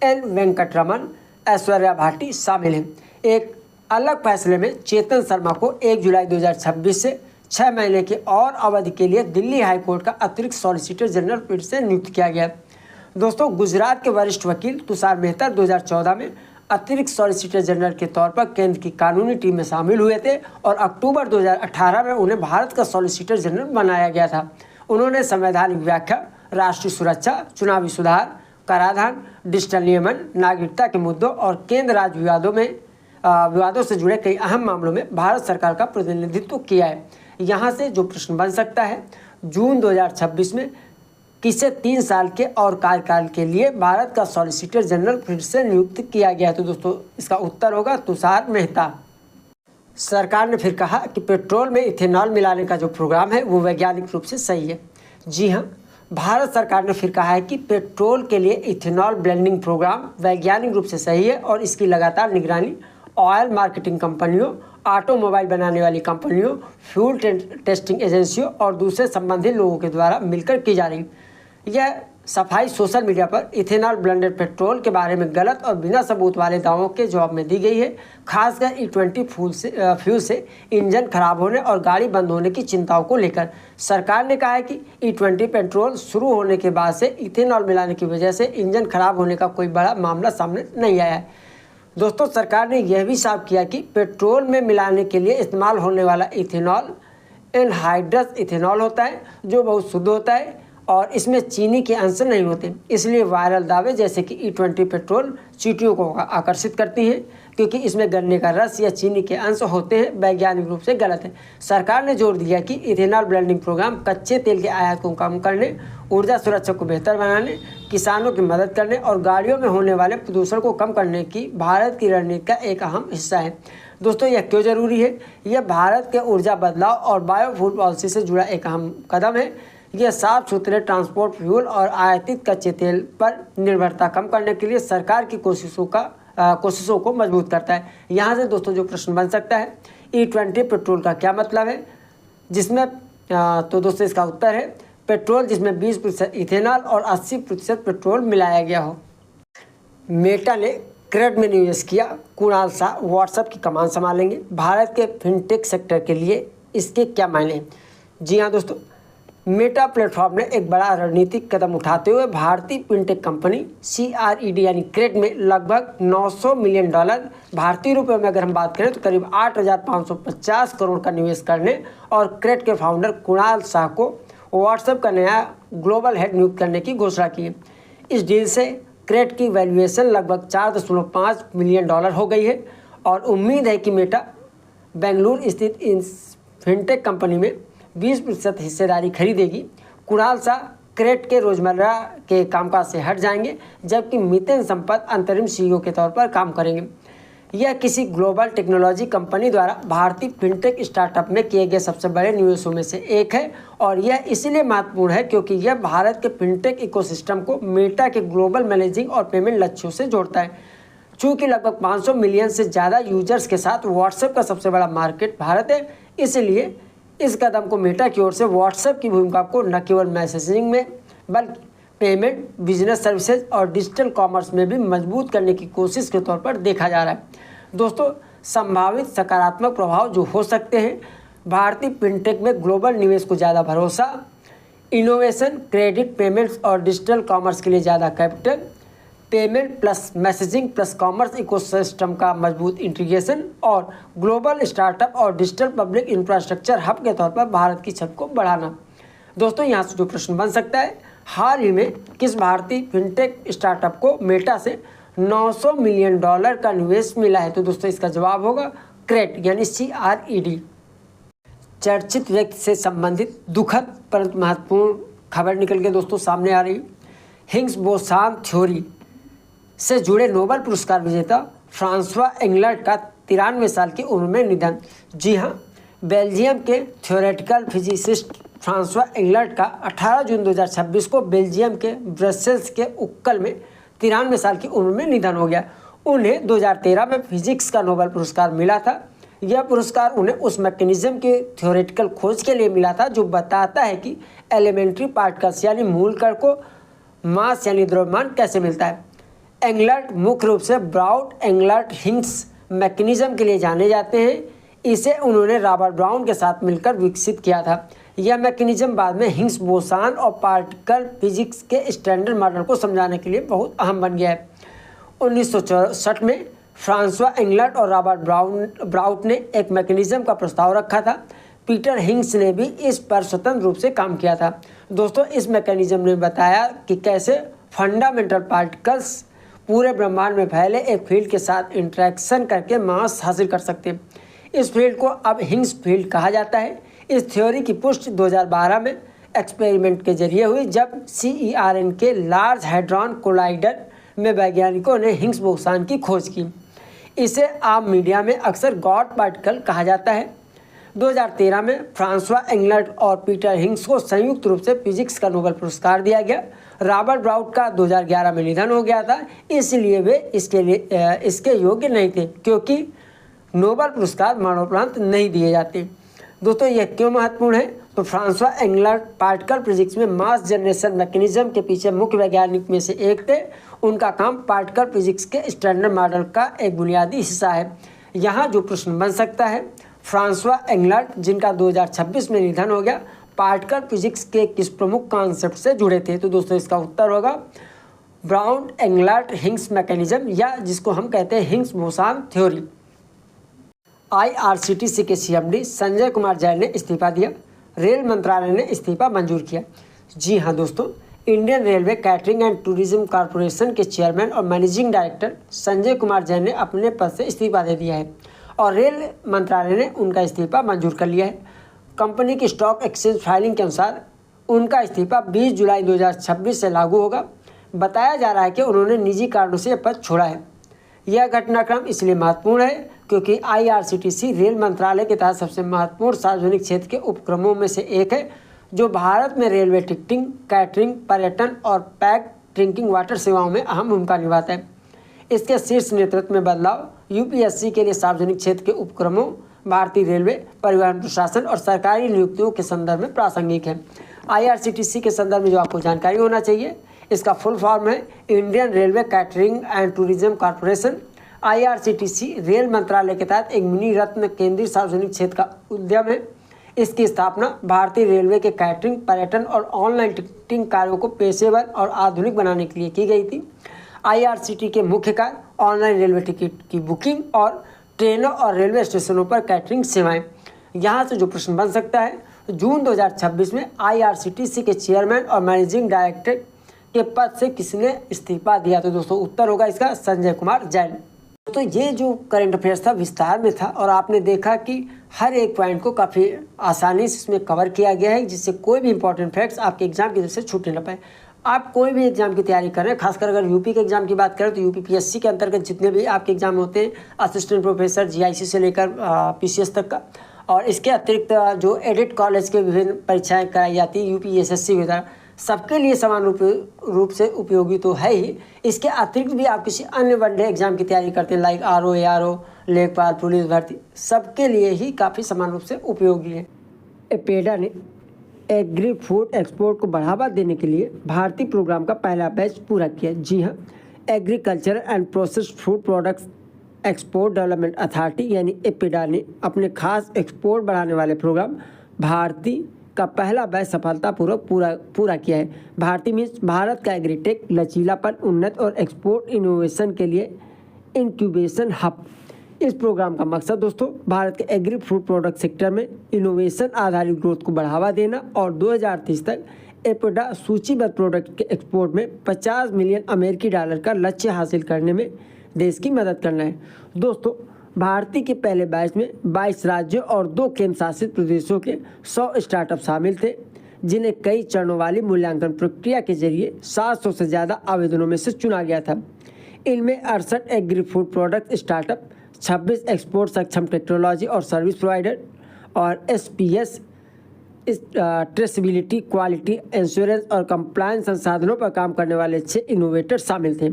N वेंकटरमन, ऐश्वर्या भाटी शामिल हैं। एक अलग फैसले में चेतन शर्मा को 1 जुलाई 2026 से 6 महीने की और अवधि के लिए दिल्ली हाईकोर्ट का अतिरिक्त सॉलिसिटर जनरल फिर से नियुक्त किया गया। दोस्तों, गुजरात के वरिष्ठ वकील तुषार मेहता 2014 में अतिरिक्त सॉलिसिटर जनरल के तौर पर केंद्र की कानूनी टीम में शामिल हुए थे और अक्टूबर 2018 में उन्हें भारत का सॉलिसिटर जनरल बनाया गया था। उन्होंने संवैधानिक व्याख्या, राष्ट्रीय सुरक्षा, चुनावी सुधार, कराधान, डिजिटल नियमन, नागरिकता के मुद्दों और केंद्र राज्य विवादों से जुड़े कई अहम मामलों में भारत सरकार का प्रतिनिधित्व किया है। यहाँ से जो प्रश्न बन सकता है, जून 2026 में किसे 3 साल के और कार्यकाल के लिए भारत का सॉलिसिटर जनरल फिर से नियुक्त किया गया? तो दोस्तों, इसका उत्तर होगा तुषार मेहता। सरकार ने फिर कहा कि पेट्रोल में इथेनॉल मिलाने का जो प्रोग्राम है वो वैज्ञानिक रूप से सही है। जी हाँ, भारत सरकार ने फिर कहा है कि पेट्रोल के लिए इथेनॉल ब्लेंडिंग प्रोग्राम वैज्ञानिक रूप से सही है और इसकी लगातार निगरानी ऑयल मार्केटिंग कंपनियों, ऑटोमोबाइल बनाने वाली कंपनियों, फ्यूल टेस्टिंग एजेंसियों और दूसरे संबंधित लोगों के द्वारा मिलकर की जा रही है। यह सफाई सोशल मीडिया पर इथेनॉल ब्लेंडेड पेट्रोल के बारे में गलत और बिना सबूत वाले दावों के जवाब में दी गई है। खासकर E20 फ्यूल से इंजन खराब होने और गाड़ी बंद होने की चिंताओं को लेकर सरकार ने कहा है कि E20 पेट्रोल शुरू होने के बाद से इथेनॉल मिलाने की वजह से इंजन खराब होने का कोई बड़ा मामला सामने नहीं आया है। दोस्तों, सरकार ने यह भी साफ किया कि पेट्रोल में मिलाने के लिए इस्तेमाल होने वाला इथेनॉल एनहाइड्रस इथेनॉल होता है, जो बहुत शुद्ध होता है और इसमें चीनी के अंश नहीं होते। इसलिए वायरल दावे जैसे कि E20 पेट्रोल चींटियों को आकर्षित करती हैं, क्योंकि इसमें गन्ने का रस या चीनी के अंश होते हैं, वैज्ञानिक रूप से गलत है। सरकार ने जोर दिया कि इथेनॉल ब्लेंडिंग प्रोग्राम कच्चे तेल के आयात को कम करने, ऊर्जा सुरक्षा को बेहतर बनाने, किसानों की मदद करने और गाड़ियों में होने वाले प्रदूषण को कम करने की भारत की रणनीति का एक अहम हिस्सा है। दोस्तों, यह क्यों जरूरी है? यह भारत के ऊर्जा बदलाव और बायोफ्यूल पॉलिसी से जुड़ा एक अहम कदम है। यह साफ सुथरे ट्रांसपोर्ट फ्यूल और आयातित कच्चे तेल पर निर्भरता कम करने के लिए सरकार की कोशिशों को मजबूत करता है। यहाँ से दोस्तों जो प्रश्न बन सकता है, E20 पेट्रोल का क्या मतलब है, जिसमें तो दोस्तों इसका उत्तर है पेट्रोल जिसमें 20% इथेनॉल और 80% पेट्रोल मिलाया गया हो। मेटा ने क्रेड में निवेश किया, कुणाल शाह व्हाट्सएप की कमान संभालेंगे। भारत के फिनटेक सेक्टर के लिए इसके क्या मायने हैं? जी हाँ दोस्तों, मेटा प्लेटफॉर्म ने एक बड़ा रणनीतिक कदम उठाते हुए भारतीय फिनटेक कंपनी CRED यानी क्रेड में लगभग $900 मिलियन, भारतीय रुपये में अगर हम बात करें तो करीब 8,550 करोड़ का निवेश करने और क्रेड के फाउंडर कुणाल शाह को व्हाट्सएप का नया ग्लोबल हेड नियुक्त करने की घोषणा की है। इस डील से क्रेड की वैल्यूएशन लगभग $4.5 मिलियन हो गई है और उम्मीद है कि मेटा बेंगलुरु स्थित इस फिनटेक कंपनी में 20% हिस्सेदारी खरीदेगी। कुणाल शाह क्रेड के रोजमर्रा के कामकाज से हट जाएंगे, जबकि मितेन संपत अंतरिम CEO के तौर पर काम करेंगे। यह किसी ग्लोबल टेक्नोलॉजी कंपनी द्वारा भारतीय फिनटेक स्टार्टअप में किए गए सबसे बड़े निवेशों में से एक है और यह इसलिए महत्वपूर्ण है क्योंकि यह भारत के फिनटेक इकोसिस्टम को मेटा के ग्लोबल मैनेजिंग और पेमेंट लक्ष्यों से जोड़ता है। चूँकि लगभग 500 मिलियन से ज़्यादा यूजर्स के साथ व्हाट्सएप का सबसे बड़ा मार्केट भारत है, इसलिए इस कदम को मेटा की ओर से व्हाट्सएप की भूमिका को न केवल मैसेजिंग में बल्कि पेमेंट, बिजनेस सर्विसेज और डिजिटल कॉमर्स में भी मजबूत करने की कोशिश के तौर पर देखा जा रहा है। दोस्तों, संभावित सकारात्मक प्रभाव जो हो सकते हैं, भारतीय फिनटेक में ग्लोबल निवेश को ज़्यादा भरोसा, इनोवेशन, क्रेडिट, पेमेंट्स और डिजिटल कॉमर्स के लिए ज़्यादा capital, payment plus messaging plus commerce ecosystem का मजबूत इंटीग्रेशन और ग्लोबल स्टार्टअप और डिजिटल पब्लिक इंफ्रास्ट्रक्चर हब के तौर पर भारत की छवि को बढ़ाना। दोस्तों, यहाँ से जो प्रश्न बन सकता है, हाल ही में किस भारतीय फिनटेक स्टार्टअप को मेटा से $900 मिलियन का निवेश मिला है? तो दोस्तों इसका जवाब होगा क्रेड यानी CRED। चर्चित व्यक्ति से संबंधित दुखद परंतु महत्वपूर्ण खबर निकल के दोस्तों सामने आ रही। हिग्स बोसान थ्योरी से जुड़े नोबेल पुरस्कार विजेता फ्रांसवा एंगलर्ट का 93 साल की उम्र में निधन। जी हाँ, बेल्जियम के थ्योरेटिकल फिजिसिस्ट फ्रांसवा एंगलर्ट का 18 जून 2026 को बेल्जियम के ब्रसेल्स के उक्कल में 93 साल की उम्र में निधन हो गया। उन्हें 2013 में फिजिक्स का नोबेल पुरस्कार मिला था। यह पुरस्कार उन्हें उस मैकेनिज्म के थ्योरेटिकल खोज के लिए मिला था जो बताता है कि एलिमेंट्री पार्टिकल्स यानी मूल कण को मास यानी द्रव्यमान कैसे मिलता है। एंगलर्ट मुख्य रूप से ब्राउट एंगलर्ट हिग्स मैकेनिज्म के लिए जाने जाते हैं। इसे उन्होंने रॉबर्ट ब्राउन के साथ मिलकर विकसित किया था। यह मैकेनिज्म बाद में हिग्स बोसान और पार्टिकल फिजिक्स के स्टैंडर्ड मॉडल को समझाने के लिए बहुत अहम बन गया है। 1964 में फ्रांसवा एंगलर्ट और रॉबर्ट ब्राउट ने एक मैकेनिज्म का प्रस्ताव रखा था। पीटर हिग्स ने भी इस पर स्वतंत्र रूप से काम किया था। दोस्तों, इस मैकेनिज्म ने बताया कि कैसे फंडामेंटल पार्टिकल्स पूरे ब्रह्मांड में फैले एक फील्ड के साथ इंटरेक्शन करके मास हासिल कर सकते हैं। इस फील्ड को अब हिग्स फील्ड कहा जाता है। इस थ्योरी की पुष्टि 2012 में एक्सपेरिमेंट के जरिए हुई जब CERN के लार्ज हैड्रॉन कोलाइडर में वैज्ञानिकों ने हिग्स बोसान की खोज की। इसे आम मीडिया में अक्सर गॉड पार्टिकल कहा जाता है। 2013 में फ्रांसवा एंगलर्ट और पीटर हिग्स को संयुक्त रूप से फिजिक्स का नोबेल पुरस्कार दिया गया। रॉबर्ट ब्राउट का 2011 में निधन हो गया था, इसलिए वे इसके योग्य नहीं थे क्योंकि नोबेल पुरस्कार मरणोपरांत नहीं दिए जाते। दोस्तों, यह क्यों महत्वपूर्ण है? तो फ्रांसवा एंगलर्ट पार्टिकल फिजिक्स में मास जनरेशन मैकेनिज्म के पीछे मुख्य वैज्ञानिक में से एक थे। उनका काम पार्टिकल फिजिक्स के स्टैंडर्ड मॉडल का एक बुनियादी हिस्सा है। यहाँ जो प्रश्न बन सकता है, फ्रांसवा एंगलर्ट जिनका 2026 में निधन हो गया, पार्टिकल फिजिक्स के किस प्रमुख कॉन्सेप्ट से जुड़े थे? तो दोस्तों, इसका उत्तर होगा ब्राउन एंगलर्ट हिग्स मैकेनिज्म या जिसको हम कहते हैं हिग्स बोसान थ्योरी। IRCTC के CMD संजय कुमार जैन ने इस्तीफा दिया। रेल मंत्रालय ने इस्तीफा मंजूर किया। जी हाँ दोस्तों, Indian railway catering and tourism corporation के चेयरमैन और मैनेजिंग डायरेक्टर संजय कुमार जैन ने अपने पद से इस्तीफा दे दिया है और रेल मंत्रालय ने उनका इस्तीफा मंजूर कर लिया है। कंपनी की स्टॉक एक्सचेंज फाइलिंग के अनुसार उनका इस्तीफा 20 जुलाई 2026 से लागू होगा। बताया जा रहा है कि उन्होंने निजी कारणों से यह पद छोड़ा है। यह घटनाक्रम इसलिए महत्वपूर्ण है क्योंकि IRCTC रेल मंत्रालय के तहत सबसे महत्वपूर्ण सार्वजनिक क्षेत्र के उपक्रमों में से एक है जो भारत में रेलवे टिकटिंग, कैटरिंग, पर्यटन और पैक ड्रिंकिंग वाटर सेवाओं में अहम भूमिका निभाता है। इसके शीर्ष नेतृत्व में बदलाव UPSC के लिए सार्वजनिक क्षेत्र के उपक्रमों, भारतीय रेलवे, परिवहन प्रशासन और सरकारी नियुक्तियों के संदर्भ में प्रासंगिक है। IRCTC के संदर्भ में जो आपको जानकारी होना चाहिए, इसका फुल फॉर्म है Indian railway catering and tourism corporation. IRCTC rail मंत्रालय के तहत एक मिनी रत्न केंद्रीय सार्वजनिक क्षेत्र का उद्यम है। इसकी स्थापना भारतीय रेलवे के कैटरिंग, पर्यटन और ऑनलाइन टिकटिंग कार्यों को पेशेवर और आधुनिक बनाने के लिए की गई थी। IRCTC के मुख्य कार्य ऑनलाइन रेलवे टिकट की बुकिंग और ट्रेनों और रेलवे स्टेशनों पर कैटरिंग सेवाएं। यहाँ से जो प्रश्न बन सकता है, जून 2026 में IRCTC के चेयरमैन और मैनेजिंग डायरेक्टर के पद से किसने इस्तीफा दिया? तो दोस्तों, उत्तर होगा इसका संजय कुमार जैन। तो ये जो करंट अफेयर्स था विस्तार में था और आपने देखा कि हर एक पॉइंट को काफ़ी आसानी से इसमें कवर किया गया है जिससे कोई भी इंपॉर्टेंट फैक्ट्स आपके एग्जाम की तरफ से छूटने न पाए। आप कोई भी एग्जाम की तैयारी कर रहे हैं, खासकर अगर यूपी के एग्जाम की बात करें तो UPPSC के अंतर्गत जितने भी आपके एग्जाम होते हैं, असिस्टेंट प्रोफेसर, GIC से लेकर PCS तक का, और इसके अतिरिक्त जो एडिट कॉलेज के विभिन्न परीक्षाएँ कराई जाती हैं UPSSC वगैरह, सबके लिए समान रूप से उपयोगी तो है ही। इसके अतिरिक्त भी आप किसी अन्य वनडे एग्जाम की तैयारी करते हैं लाइक RO, ARO, लेखपाल, पुलिस भर्ती, सबके लिए ही काफ़ी समान रूप से उपयोगी है। एपेडा ने एग्री फूड एक्सपोर्ट को बढ़ावा देने के लिए भारतीय प्रोग्राम का पहला बैच पूरा किया। जी हाँ, agriculture and processed food products export development authority यानी एपेडा ने अपने खास एक्सपोर्ट बढ़ाने वाले प्रोग्राम भारतीय का पहला बैच सफलतापूर्वक पूरा किया है। भारतीय मीन्स भारत का एग्रीटेक, लचीलापन, उन्नत और एक्सपोर्ट इनोवेशन के लिए इंक्यूबेशन हब। इस प्रोग्राम का मकसद दोस्तों भारत के एग्री फूड प्रोडक्ट सेक्टर में इनोवेशन आधारित ग्रोथ को बढ़ावा देना और 2030 तक एपेडा सूचीबद्ध प्रोडक्ट के एक्सपोर्ट में $50 मिलियन का लक्ष्य हासिल करने में देश की मदद करना है। दोस्तों, भारतीय के पहले बैच में 22 राज्यों और 2 केंद्र शासित प्रदेशों के 100 स्टार्टअप शामिल थे, जिन्हें कई चरणों वाली मूल्यांकन प्रक्रिया के जरिए 700 से ज़्यादा आवेदनों में से चुना गया था। इनमें 68 agri food product startup, 26 export सक्षम टेक्नोलॉजी और सर्विस प्रोवाइडर और SPS ट्रेसेबिलिटी, क्वालिटी इंश्योरेंस और कंप्लायंस संसाधनों पर काम करने वाले 6 इनोवेटर शामिल थे।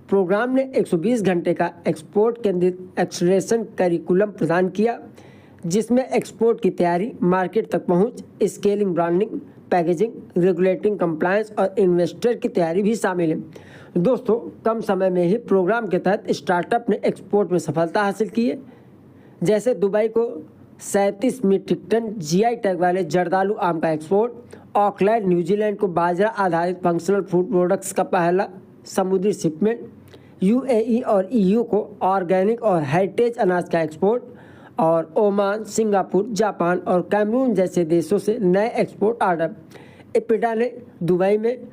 प्रोग्राम ने 120 घंटे का एक्सपोर्ट केंद्रित एक्सलेरेशन करिकुलम प्रदान किया, जिसमें एक्सपोर्ट की तैयारी, मार्केट तक पहुंच, scaling, branding, packaging, regulating, compliance और इन्वेस्टर की तैयारी भी शामिल है। दोस्तों, कम समय में ही प्रोग्राम के तहत स्टार्टअप ने एक्सपोर्ट में सफलता हासिल की है। जैसे दुबई को 37 मीट्रिक टन GI टैग वाले जर्दालू आम का एक्सपोर्ट, ऑकलैंड न्यूजीलैंड को बाजरा आधारित फंक्शनल फूड प्रोडक्ट्स का पहला समुद्री शिपमेंट, UAE और EU को ऑर्गेनिक और हेरिटेज अनाज का एक्सपोर्ट और ओमान, सिंगापुर, जापान और कैमरून जैसे देशों से नए एक्सपोर्ट ऑर्डर। एपिडा ने दुबई में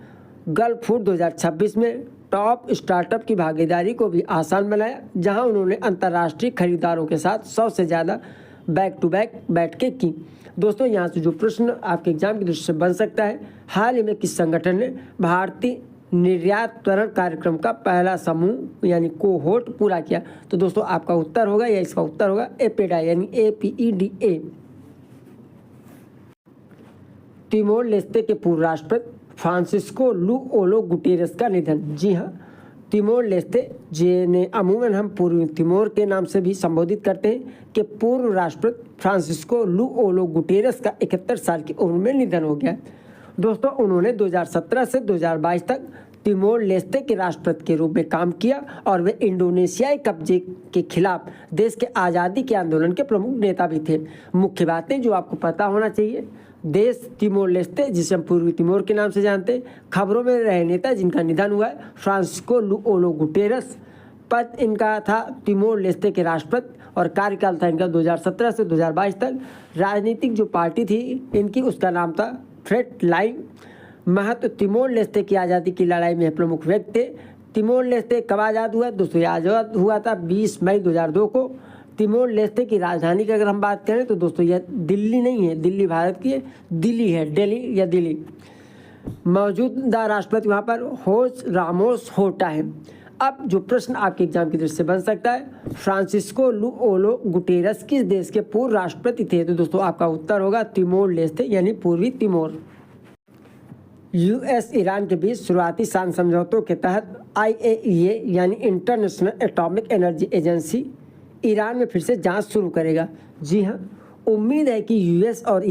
गल्फ फूड 2026 में टॉप स्टार्टअप की भागीदारी को भी आसान बनाया, जहां उन्होंने अंतर्राष्ट्रीय खरीदारों के साथ 100 से ज़्यादा बैक टू बैक बैठकें की। दोस्तों, यहाँ से जो प्रश्न आपके एग्जाम की दृष्टि से बन सकता है, हाल ही में किस संगठन ने भारतीय निर्यात त्वरण कार्यक्रम का पहला समूह यानी कोहोर्ट पूरा किया? तो दोस्तों, आपका उत्तर होगा या इसका उत्तर होगा एपेडा यानी APEDA। तिमोर लेस्ते के पूर्व राष्ट्रपति फ्रांसिस्को लुओलो गुटेरेस का निधन। जी हाँ, तिमोर लेस्ते, जिन्हें अमूमन हम पूर्वी तिमोर के नाम से भी संबोधित करते हैं, कि पूर्व राष्ट्रपति फ्रांसिस्को लुओलो गुटेरेस का 71 साल की उम्र में निधन हो गया। दोस्तों, उन्होंने 2017 से 2022 तक तिमोर लेस्ते के राष्ट्रपति के रूप में काम किया और वे इंडोनेशियाई कब्जे के खिलाफ देश के आज़ादी के आंदोलन के प्रमुख नेता भी थे। मुख्य बातें जो आपको पता होना चाहिए, देश तिमोर लेस्ते, जिसे हम पूर्वी तिमोर के नाम से जानते हैं, खबरों में रहे नेता जिनका निधन हुआ है फ्रांसिस्को लुओलो गुटेरेस। पद इनका था तिमोर लेस्ते के राष्ट्रपति और कार्यकाल था इनका 2017 से 2022 तक। राजनीतिक जो पार्टी थी इनकी, उसका नाम था फ्रंट लाइन। महत्व, तिमोर लेस्ते की आज़ादी की लड़ाई में प्रमुख व्यक्ति थे। तिमोर लेस्ते कब आज़ाद हुआ? दोस्तों, आज़ाद हुआ था 20 मई 2002 को। तिमोर लेस्ते की राजधानी की अगर हम बात करें तो दोस्तों यह दिल्ली नहीं है, दिल्ली भारत की है, दिल्ली है, दिल्ली या दिल्ली। मौजूदा राष्ट्रपति वहाँ पर होस रामोस होर्टा है। अब जो प्रश्न आपके एग्जाम की दृष्टि से बन सकता है, फ्रांसिस्को लुओलो गुटेरेस किस देश के पूर्व राष्ट्रपति थे? तो दोस्तों, आपका उत्तर होगा तिमोर लेस्ते यानी पूर्वी तिमोर। US ईरान के बीच शुरुआती शांति समझौतों के तहत IAEA यानी international atomic energy agency Iran में फिर से जांच शुरू करेगा। जी हाँ, उम्मीद है कि US और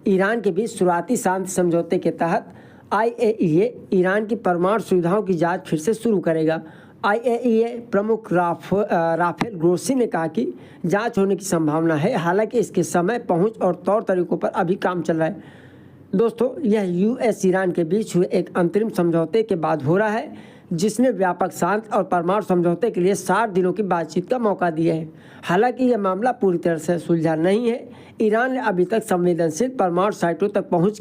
ईरान के बीच शुरुआती शांति समझौते के तहत IAEA ईरान की परमाणु सुविधाओं की जांच फिर से शुरू करेगा। IAEA प्रमुख राफेल ग्रोसी ने कहा कि जांच होने की संभावना है, हालांकि इसके समय, पहुंच और तौर तरीकों पर अभी काम चल रहा है। दोस्तों, यह US ईरान के बीच हुए एक अंतरिम समझौते के बाद हो रहा है, जिसने व्यापक शांति और परमाणु समझौते के लिए 60 दिनों की बातचीत का मौका दिया है। हालांकि यह मामला पूरी तरह से सुलझा नहीं है। ईरान ने अभी तक संवेदनशील परमाणु साइटों तक पहुंच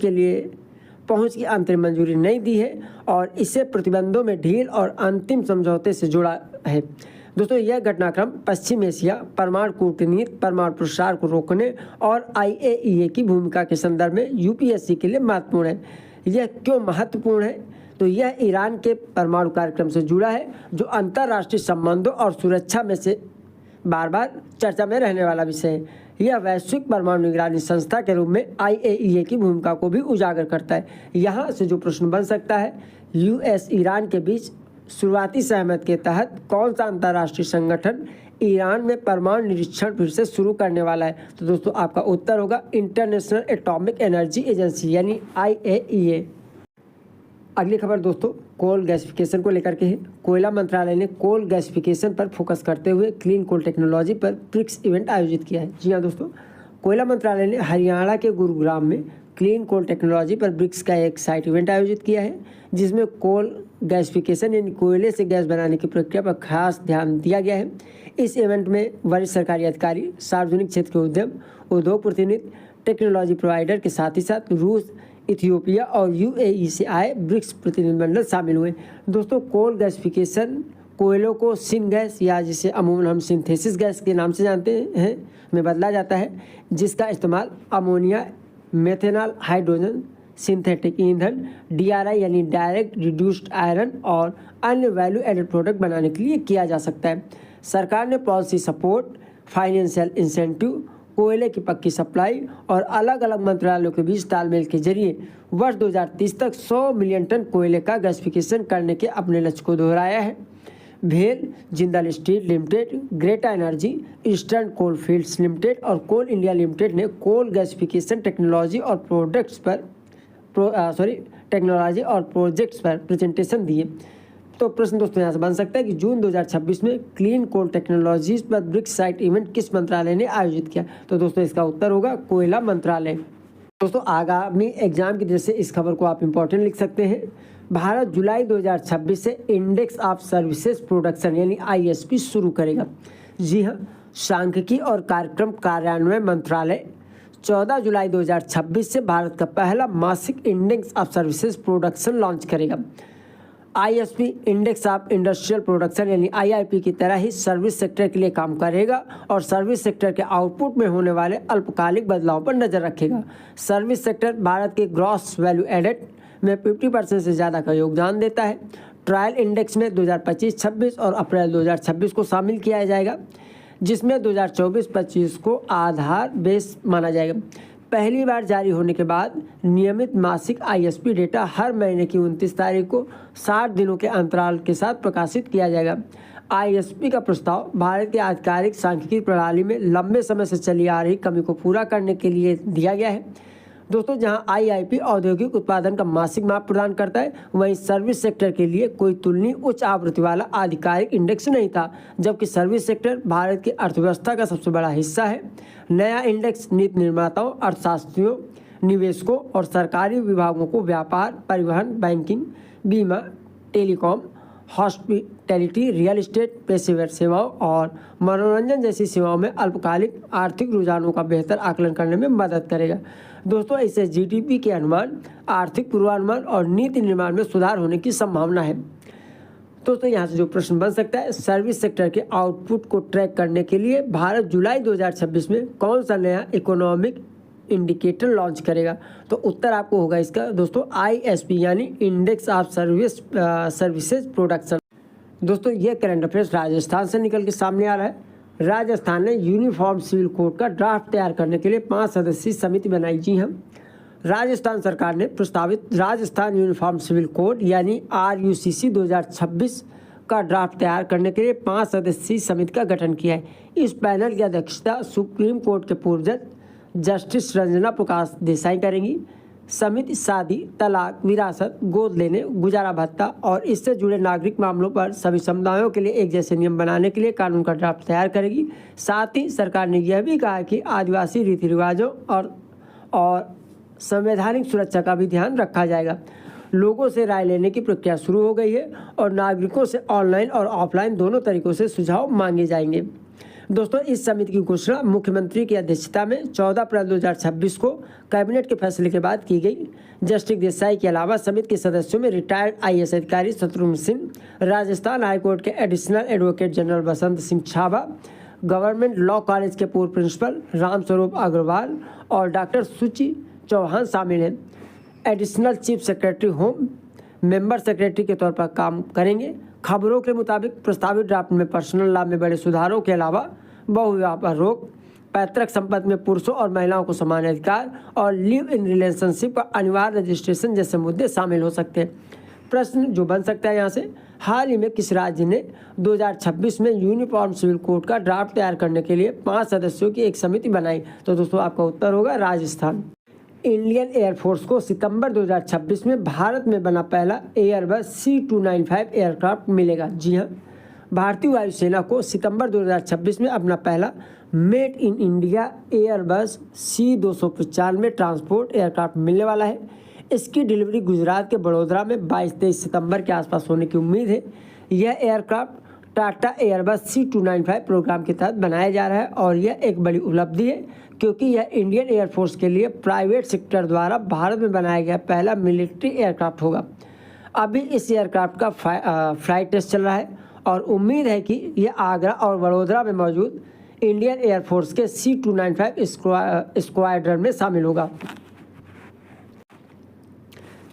की अंतरिम मंजूरी नहीं दी है और इसे प्रतिबंधों में ढील और अंतिम समझौते से जुड़ा है। दोस्तों, यह घटनाक्रम पश्चिम एशिया, परमाणु कूटनीति, परमाणु प्रसार को रोकने और IAEA की भूमिका के संदर्भ में UPSC के लिए महत्वपूर्ण है। यह क्यों महत्वपूर्ण है? तो यह ईरान के परमाणु कार्यक्रम से जुड़ा है, जो अंतर्राष्ट्रीय संबंधों और सुरक्षा में से बार बार चर्चा में रहने वाला विषय है। यह वैश्विक परमाणु निगरानी संस्था के रूप में IAEA की भूमिका को भी उजागर करता है। यहाँ से जो प्रश्न बन सकता है, US ईरान के बीच शुरुआती सहमति के तहत कौन सा अंतर्राष्ट्रीय संगठन ईरान में परमाणु निरीक्षण फिर से शुरू करने वाला है? तो दोस्तों, आपका उत्तर होगा इंटरनेशनल एटॉमिक एनर्जी एजेंसी यानी IAEA। अगली खबर दोस्तों कोल गैसिफिकेशन को लेकर के है। कोयला मंत्रालय ने कोल गैसिफिकेशन पर फोकस करते हुए क्लीन कोल टेक्नोलॉजी पर ब्रिक्स इवेंट आयोजित किया है। जी हाँ दोस्तों, कोयला मंत्रालय ने हरियाणा के गुरुग्राम में क्लीन कोल टेक्नोलॉजी पर ब्रिक्स का एक साइट इवेंट आयोजित किया है, जिसमें कोल गैसिफिकेशन यानी कोयले से गैस बनाने की प्रक्रिया पर खास ध्यान दिया गया है। इस इवेंट में वरिष्ठ सरकारी अधिकारी, सार्वजनिक क्षेत्र के उद्यम, उद्योग प्रतिनिधि, टेक्नोलॉजी प्रोवाइडर के साथ ही साथ रूस, इथियोपिया और UAE से आए ब्रिक्स प्रतिनिधिमंडल शामिल हुए। दोस्तों, कोल गैसिफिकेशन कोयलों को सिन गैस या जिसे अमूमन हम सिंथेसिस गैस के नाम से जानते हैं में बदला जाता है, जिसका इस्तेमाल अमोनिया, मेथेनॉल, हाइड्रोजन, सिंथेटिक ईंधन, DRI यानी डायरेक्ट रिड्यूस्ड आयरन और अन्य वैल्यू एडेड प्रोडक्ट बनाने के लिए किया जा सकता है। सरकार ने पॉलिसी सपोर्ट, फाइनेंशियल इंसेंटिव, कोयले की पक्की सप्लाई और अलग अलग मंत्रालयों के बीच तालमेल के जरिए वर्ष 2030 तक 100 मिलियन टन कोयले का गैसिफिकेशन करने के अपने लक्ष्य को दोहराया है। भेल, Jindal steel limited, Greta energy, eastern coal fields limited और कोल इंडिया लिमिटेड ने कोल गैसिफिकेशन टेक्नोलॉजी और प्रोजेक्ट्स पर प्रेजेंटेशन दिए। तो प्रश्न दोस्तों यहाँ से बन सकता है कि जून 2026 में क्लीन कोल टेक्नोलॉजीज पर ब्रिक्स साइट इवेंट किस मंत्रालय ने आयोजित किया? तो दोस्तों इसका उत्तर होगा कोयला मंत्रालय। दोस्तों आगामी एग्जाम की दृष्टि से इस खबर को आप इम्पोर्टेंट लिख सकते हैं। भारत जुलाई 2026 से इंडेक्स ऑफ सर्विसेज प्रोडक्शन यानी ISP शुरू करेगा। जी हाँ, सांख्यिकी और कार्यक्रम कार्यान्वयन मंत्रालय 14 जुलाई 2026 से भारत का पहला मासिक index of services production launch करेगा। ISP index of industrial production यानी IIP की तरह ही सर्विस सेक्टर के लिए काम करेगा और सर्विस सेक्टर के आउटपुट में होने वाले अल्पकालिक बदलाव पर नजर रखेगा। सर्विस सेक्टर भारत के ग्रॉस वैल्यू एडेड में 50% से ज़्यादा का योगदान देता है। ट्रायल इंडेक्स में 2025-26 और अप्रैल 2026 को शामिल किया जाएगा, जिसमें 2024-25 को आधार बेस माना जाएगा। पहली बार जारी होने के बाद नियमित मासिक ISP डेटा हर महीने की 29 तारीख को 60 दिनों के अंतराल के साथ प्रकाशित किया जाएगा। ISP का प्रस्ताव भारत की आधिकारिक सांख्यिकी प्रणाली में लंबे समय से चली आ रही कमी को पूरा करने के लिए दिया गया है। दोस्तों जहां IIP औद्योगिक उत्पादन का मासिक माप प्रदान करता है, वहीं सर्विस सेक्टर के लिए कोई तुलनीय उच्च आवृत्ति वाला आधिकारिक इंडेक्स नहीं था, जबकि सर्विस सेक्टर भारत की अर्थव्यवस्था का सबसे बड़ा हिस्सा है। नया इंडेक्स नीति निर्माताओं, अर्थशास्त्रियों, निवेशकों और सरकारी विभागों को व्यापार, परिवहन, बैंकिंग, बीमा, टेलीकॉम, हॉस्पिटैलिटी, रियल एस्टेट, पेशेवर सेवाओं और मनोरंजन जैसी सेवाओं में अल्पकालिक आर्थिक रुझानों का बेहतर आकलन करने में मदद करेगा। दोस्तों इससे GDP के अनुमान, आर्थिक पूर्वानुमान और नीति निर्माण में सुधार होने की संभावना है। दोस्तों यहाँ से जो प्रश्न बन सकता है, सर्विस सेक्टर के आउटपुट को ट्रैक करने के लिए भारत जुलाई 2026 में कौन सा नया इकोनॉमिक इंडिकेटर लॉन्च करेगा? तो उत्तर आपको होगा इसका दोस्तों ISP यानी इंडेक्स ऑफ सर्विसेज प्रोडक्शन। दोस्तों ये करंट अफेयर्स राजस्थान से निकल के सामने आ रहा है। राजस्थान ने यूनिफॉर्म सिविल कोड का ड्राफ्ट तैयार करने के लिए 5 सदस्यीय समिति बनाई। जी हाँ, राजस्थान सरकार ने प्रस्तावित राजस्थान यूनिफॉर्म सिविल कोड यानी RUCC 2026 का ड्राफ्ट तैयार करने के लिए 5 सदस्यीय समिति का गठन किया है। इस पैनल की अध्यक्षता सुप्रीम कोर्ट के पूर्व जज जस्टिस रंजना प्रकाश देसाई करेंगी। समिति शादी, तलाक, विरासत, गोद लेने, गुजारा भत्ता और इससे जुड़े नागरिक मामलों पर सभी समुदायों के लिए एक जैसे नियम बनाने के लिए कानून का ड्राफ्ट तैयार करेगी। साथ ही सरकार ने यह भी कहा कि आदिवासी रीति रिवाजों और संवैधानिक सुरक्षा का भी ध्यान रखा जाएगा। लोगों से राय लेने की प्रक्रिया शुरू हो गई है और नागरिकों से ऑनलाइन और ऑफलाइन दोनों तरीकों से सुझाव मांगे जाएंगे। दोस्तों इस समिति की घोषणा मुख्यमंत्री की अध्यक्षता में 14 अप्रैल 2026 को कैबिनेट के फैसले के बाद की गई। जस्टिस देसाई के अलावा समिति के सदस्यों में रिटायर्ड IAS अधिकारी शत्रुघ्न सिंह, राजस्थान हाईकोर्ट के एडिशनल एडवोकेट जनरल बसंत सिंह छाबा, गवर्नमेंट लॉ कॉलेज के पूर्व प्रिंसिपल रामस्वरूप अग्रवाल और डॉक्टर सुचि चौहान शामिल हैं। Additional chief secretary home member secretary के तौर पर काम करेंगे। खबरों के मुताबिक प्रस्तावित ड्राफ्ट में पर्सनल लॉ में बड़े सुधारों के अलावा बहुविवाह पर रोक, पैतृक संपत्ति में पुरुषों और महिलाओं को समान अधिकार और लिव इन रिलेशनशिप का अनिवार्य रजिस्ट्रेशन जैसे मुद्दे शामिल हो सकते हैं। प्रश्न जो बन सकता है यहाँ से, हाल ही में किस राज्य ने 2026 में यूनिफॉर्म सिविल कोड का ड्राफ्ट तैयार करने के लिए 5 सदस्यों की एक समिति बनाई? तो दोस्तों आपका उत्तर होगा राजस्थान। इंडियन एयरफोर्स को सितंबर 2026 में भारत में बना पहला एयरबस C295 एयरक्राफ्ट मिलेगा। जी हाँ, भारतीय वायुसेना को सितंबर 2026 में अपना पहला made in India Airbus C295 transport aircraft मिलने वाला है। इसकी डिलीवरी गुजरात के बड़ोदरा में 22-23 सितंबर के आसपास होने की उम्मीद है। यह aircraft Tata Airbus C295 programme के तहत बनाया जा रहा है और यह एक बड़ी उपलब्धि है क्योंकि यह इंडियन एयरफोर्स के लिए प्राइवेट सेक्टर द्वारा भारत में बनाया गया पहला मिलिट्री एयरक्राफ्ट होगा। अभी इस एयरक्राफ्ट का फ्लाइट टेस्ट चल रहा है और उम्मीद है कि ये आगरा और वडोदरा में मौजूद इंडियन एयरफोर्स के C-295 स्क्वाड्रन में शामिल होगा।